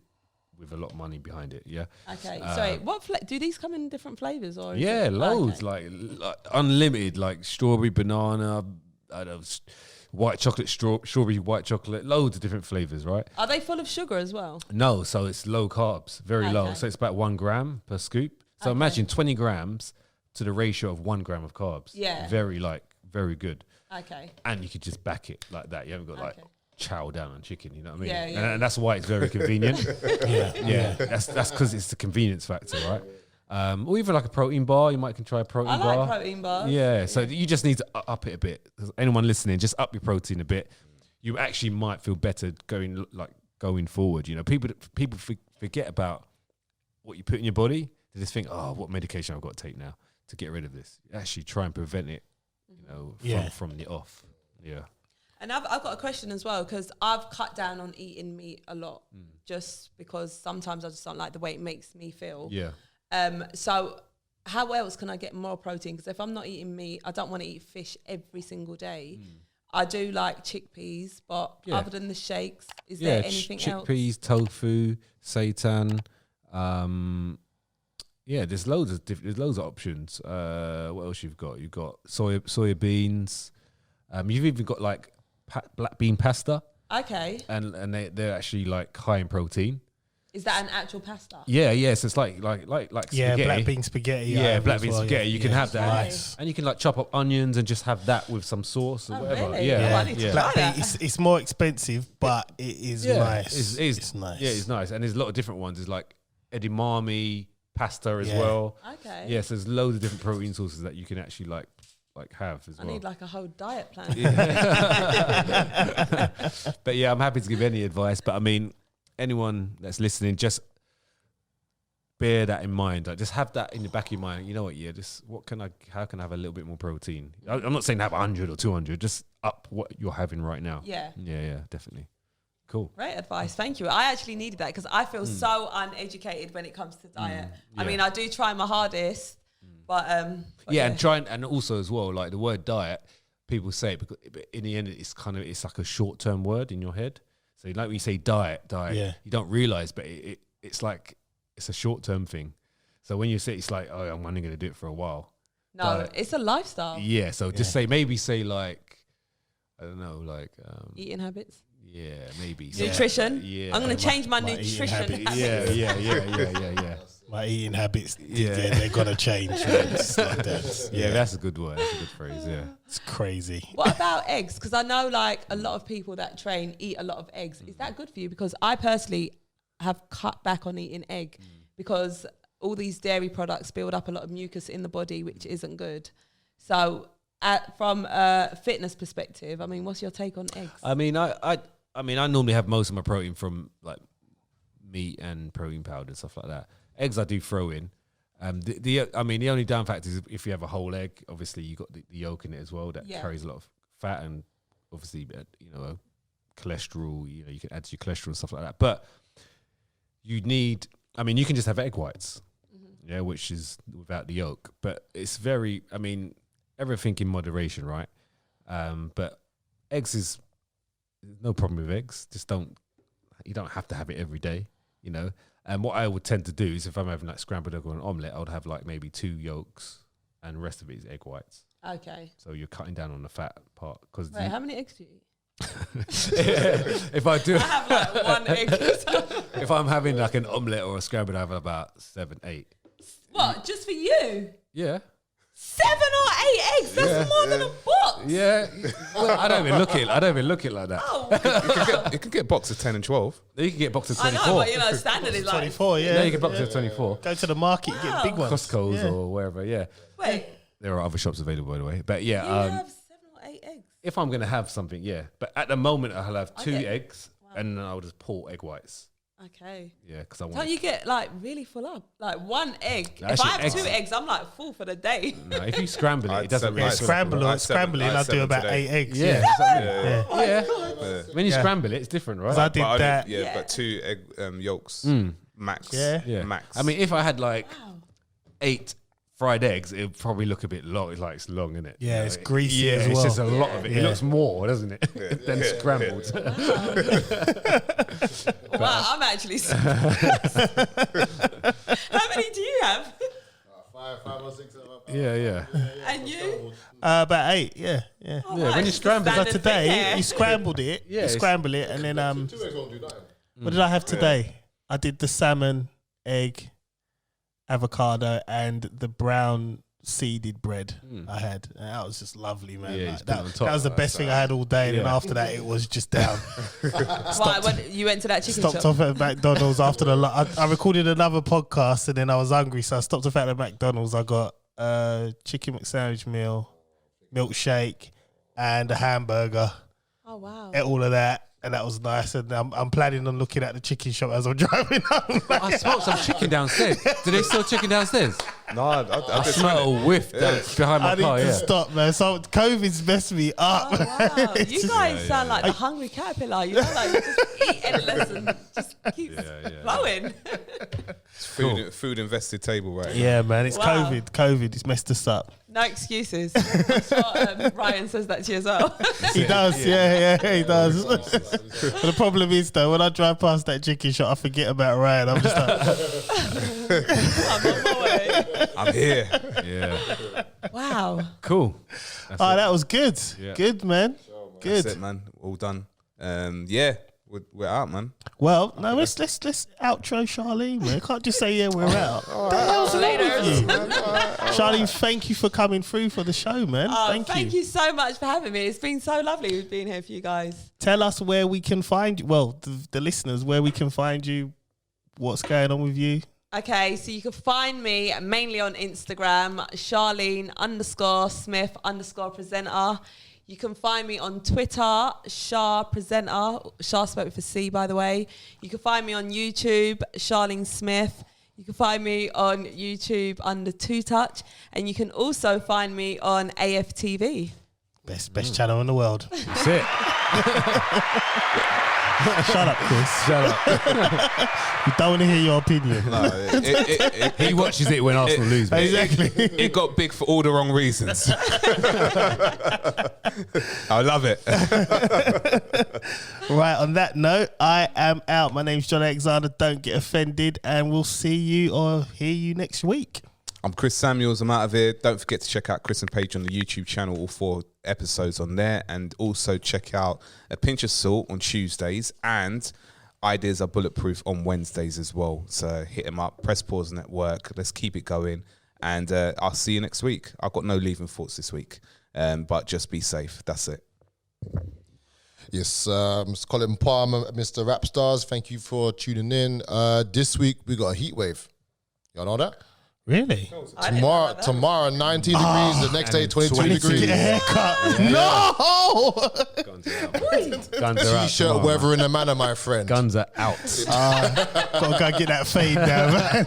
A: with a lot of money behind it. Yeah.
F: Okay. Sorry. What do these come in different flavors or?
A: Yeah, loads like unlimited, like strawberry, banana, white chocolate, strawberry, white chocolate, loads of different flavors, right?
F: Are they full of sugar as well?
A: No, so it's low carbs, very low. So it's about 1 gram per scoop. So imagine 20 grams to the ratio of 1 gram of carbs.
F: Yeah.
A: Very good.
F: Okay.
A: And you could just back it like that. You haven't got chow down on chicken, you know what I mean?
F: Yeah.
A: And that's why it's very convenient. That's because it's the convenience factor, right? Or even like a protein bar, you can try a protein bar.
F: I like protein bars.
A: Yeah, so you just need to up it a bit. Anyone listening, just up your protein a bit. You actually might feel better going forward. People forget about what you put in your body. They just think, what medication I've got to take now to get rid of this. Actually, try and prevent it. From the off. Yeah.
F: And I've got a question as well, because I've cut down on eating meat a lot, just because sometimes I just don't like the way it makes me feel.
A: Yeah.
F: So how else can I get more protein? Because if I'm not eating meat, I don't want to eat fish every single day. I do like chickpeas, but other than the shakes, is there anything else?
A: Chickpeas, tofu, seitan. There's loads of options. What else you've got? You've got soya beans. You've even got like black bean pasta.
F: Okay.
A: And they're actually like high in protein.
F: Is that an actual pasta?
A: Yeah. So it's like spaghetti.
D: black bean spaghetti.
A: Yeah, black bean spaghetti.
D: Yeah.
A: You can have that,
D: Nice.
A: and you can chop up onions and just have that with some sauce or whatever.
F: Really?
A: Yeah,
F: I need to try
D: Black bean.
F: that.
D: It's more expensive, but it is nice.
A: It's
D: nice.
A: Yeah, it's nice, and there's a lot of different ones. There's like edamame pasta as well.
F: Okay.
A: Yes, there's loads of different protein sources that you can actually like have as
F: I
A: well.
F: need like a whole diet plan.
A: But I'm happy to give any advice. But I mean, anyone that's listening, just bear that in mind. Like, just have that in the back of your mind. You know what? How can I have a little bit more protein? I'm not saying have 100 or 200. Just up what you're having right now.
F: Yeah,
A: definitely. Cool.
F: Great advice. Thank you. I actually needed that because I feel so uneducated when it comes to diet. I mean, I do try my hardest, but
A: and also as well, like the word diet, people say it, because in the end, it's like a short-term word in your head. So like when you say diet, you don't realize, but it's like it's a short-term thing. So when you say it's like, I'm only going to do it for a while.
F: No, it's a lifestyle.
A: Yeah. So just say like, I don't know, like
F: eating habits.
A: Yeah, maybe.
F: Nutrition.
A: Yeah.
F: I'm going to change my
D: my eating
F: nutrition
D: habits.
F: habits.
A: Yeah.
D: My eating habits,
A: Yeah.
D: they're gonna change. Man. It's like that.
A: Yeah, that's a good word. That's a good phrase. Yeah.
D: It's crazy.
F: What about eggs? Because I know like a lot of people that train eat a lot of eggs. Is that good for you? Because I personally have cut back on eating egg because all these dairy products build up a lot of mucus in the body, which isn't good. So from a fitness perspective, I mean, what's your take on eggs?
A: I mean, I normally have most of my protein from like meat and protein powder and stuff like that. Eggs I do throw in. The only down factor is if you have a whole egg, obviously you got the yolk in it as well that carries a lot of fat and obviously cholesterol. You know, you can add to your cholesterol and stuff like that. But you can just have egg whites, which is without the yolk. But it's everything in moderation, right? But eggs is no problem with eggs. You don't have to have it every day, you know. And what I would tend to do is if I'm having like scrambled egg or an omelette, I would have like maybe 2 yolks and the rest of it is egg whites.
F: Okay.
A: So you're cutting down on the fat part.
F: Wait, how many eggs do you eat?
A: If I do,
F: I have like 1 egg.
A: if I'm having like an omelette or a scrambled, I have about 7, 8.
F: What? Just for you?
A: Yeah.
F: 7 or 8 eggs? That's more than a box.
A: Yeah. Well, I don't even look it like that.
F: Oh.
E: You could get a box of 10 and 12.
A: You can get box of
F: I
A: 24.
F: know, but you know, standard is like
D: 24, yeah.
A: Yeah, you can box of 24.
D: Go to the market, you get big ones.
A: Costco's
D: Yeah.
A: or wherever, yeah.
F: Wait,
A: There are other shops available, by the way. But yeah,
F: you have 7 or 8 eggs.
A: if I'm going to have something, yeah. But at the moment, I'll have 2
F: Okay.
A: eggs and then I'll just pour egg whites.
F: Okay.
A: Yeah, because I want
F: Don't you get like really full up? Like 1 egg.
A: No,
F: If I have
A: actually,
F: 2 eggs, I'm like full for the day.
A: No, if you scramble it,
E: I'd
A: it doesn't
E: seven-
A: really
E: I'd
D: Scramble
E: I
D: it,
E: had
D: scramble it,
E: seven-
D: and
E: I
D: I'll
E: had
D: do
E: 7
D: about
E: today.
D: 8 eggs.
A: Yeah.
D: Yeah.
A: When you
D: Yeah.
A: scramble it, it's different, right?
D: 'Cause I did
E: But
D: that.
F: Yeah.
E: but 2 egg yolks max.
D: Yeah.
E: Max.
A: I mean, if I had like 8 fried eggs, it would probably look a bit long. It's like it's long, isn't it?
D: Yeah,
A: You know,
D: it's greasy
A: Yeah,
D: as
A: it's
D: well.
A: just a lot of it.
D: Yeah.
A: It looks more, doesn't it? than scrambled.
F: Wow, I'm actually. How many do you have?
C: 5 or 6.
A: Yeah.
F: And you?
D: About 8, yeah.
A: Yeah, when you scramble
D: So
A: it,
F: Standard
D: today,
F: fare.
D: you scrambled it.
A: Yeah,
D: You
A: it's-
D: scramble it, and then
C: 2 eggs won't do nothing.
D: what did I have today? I did the salmon, egg, avocado, and the brown seeded bread I had. And that was just lovely, man.
A: Yeah,
D: Like,
A: just put it on
D: that
A: top.
D: was the best thing I had all day. And then
A: Yeah.
D: after that, it was just down.
F: Why? You went to that chicken
D: Stopped
F: shop?
D: off at McDonald's after I recorded another podcast, and then I was hungry, so I stopped off at the McDonald's. I got chicken McSandwich meal, milkshake, and a hamburger.
F: Oh wow.
D: Ate all of that, and that was nice. And I'm planning on looking at the chicken shop as I'm driving home.
A: I smelled some chicken downstairs. Do they sell chicken downstairs?
E: no, I
A: I
E: just
A: smell a whiff down behind my
D: I need
A: car.
D: to
A: Yeah.
D: stop, man. So COVID's messed me up.
F: Oh, wow. You
D: Just-
F: guys sound like the hungry caterpillar. You know, like you just eat endless and just keep flowing.
E: food invested table right now.
D: Yeah, man. It's
F: Wow.
D: COVID. It's messed us up.
F: No excuses. I'm sure Ryan says that to you as well.
D: He does. Yeah, he does. But the problem is, though, when I drive past that chicken shop, I forget about Ryan. I'm just like,
F: I'm on my way.
E: I'm here.
A: Yeah.
F: Wow.
A: Cool.
D: oh, that was good.
A: Yeah.
D: Good, man. Good.
E: That's it, man. All done. Yeah, we're out, man.
D: Well, no, let's outro Charlene, man. Can't just say we're out. What the hell's wrong with you? Charlene, thank you for coming through for the show, man.
F: Oh,
D: thank
F: you so much for having me. It's been so lovely being here for you guys.
D: Tell us where we can find you. Well, the listeners, where we can find you. What's going on with you?
F: Okay, so you can find me mainly on Instagram, Charlene_Smith_presenter. You can find me on Twitter, Shah Presenter. Shah spelled for C, by the way. You can find me on YouTube, Charlene Smith. You can find me on YouTube under 2Touch. And you can also find me on AFTV.
D: Best channel in the world.
A: That's it.
D: Shut up, Chris.
A: Shut up.
D: We don't want to hear your opinion.
E: No,
A: He watches it when Arsenal lose, mate.
D: Exactly.
E: it got big for all the wrong reasons. I love it.
D: Right, on that note, I am out. My name's John Alexander. Don't get offended, and we'll see you or hear you next week.
E: I'm Chris Samuels. I'm out of here. Don't forget to check out Chris and Paige on the YouTube channel. All 4 episodes on there, and also check out A Pinch of Salt on Tuesdays, and Ideas Are Bulletproof on Wednesdays as well. So hit him up, Press Pause Network. Let's keep it going, and I'll see you next week. I've got no leaving thoughts this week, but just be safe. That's it.
C: Yes, Mr. Colin Palmer, Mr. Rapstars, thank you for tuning in. This week we got a heat wave. Y'all know that?
D: Really?
C: Tomorrow 19 degrees, the next day 22 degrees.
D: Get a haircut. No!
A: Guns are out.
C: T-shirt
A: tomorrow,
C: weather
A: man.
C: in the manor, my friend.
A: Guns are out.
D: Gotta go get that fade down, man.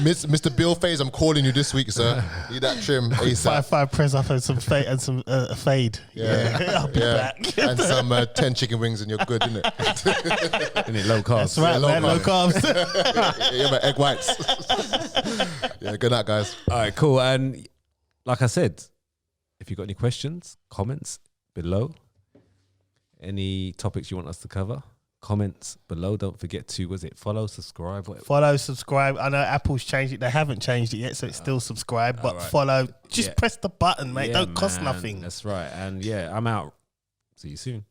C: Mr. Bill Faze, I'm calling you this week, sir. Need that trim ASAP.
D: 5 press up and some fade and some fade. Yeah. I'll be back.
C: And some 10 chicken wings and you're good, innit?
A: Innit? Low carbs.
D: That's right,
C: low
D: man. Low carbs.
C: Yeah, man, egg whites. Yeah, good night, guys.
A: All right, cool. And like I said, if you've got any questions, comments below, any topics you want us to cover, comments below. Don't forget to, follow, subscribe.
D: Follow, subscribe. I know Apple's changed it. They haven't changed it yet, so it's still subscribe. But
A: right.
D: follow. Just
A: Yeah.
D: press the button, mate.
A: Yeah,
D: Don't cost
A: man,
D: nothing.
A: That's right. And yeah, I'm out. See you soon.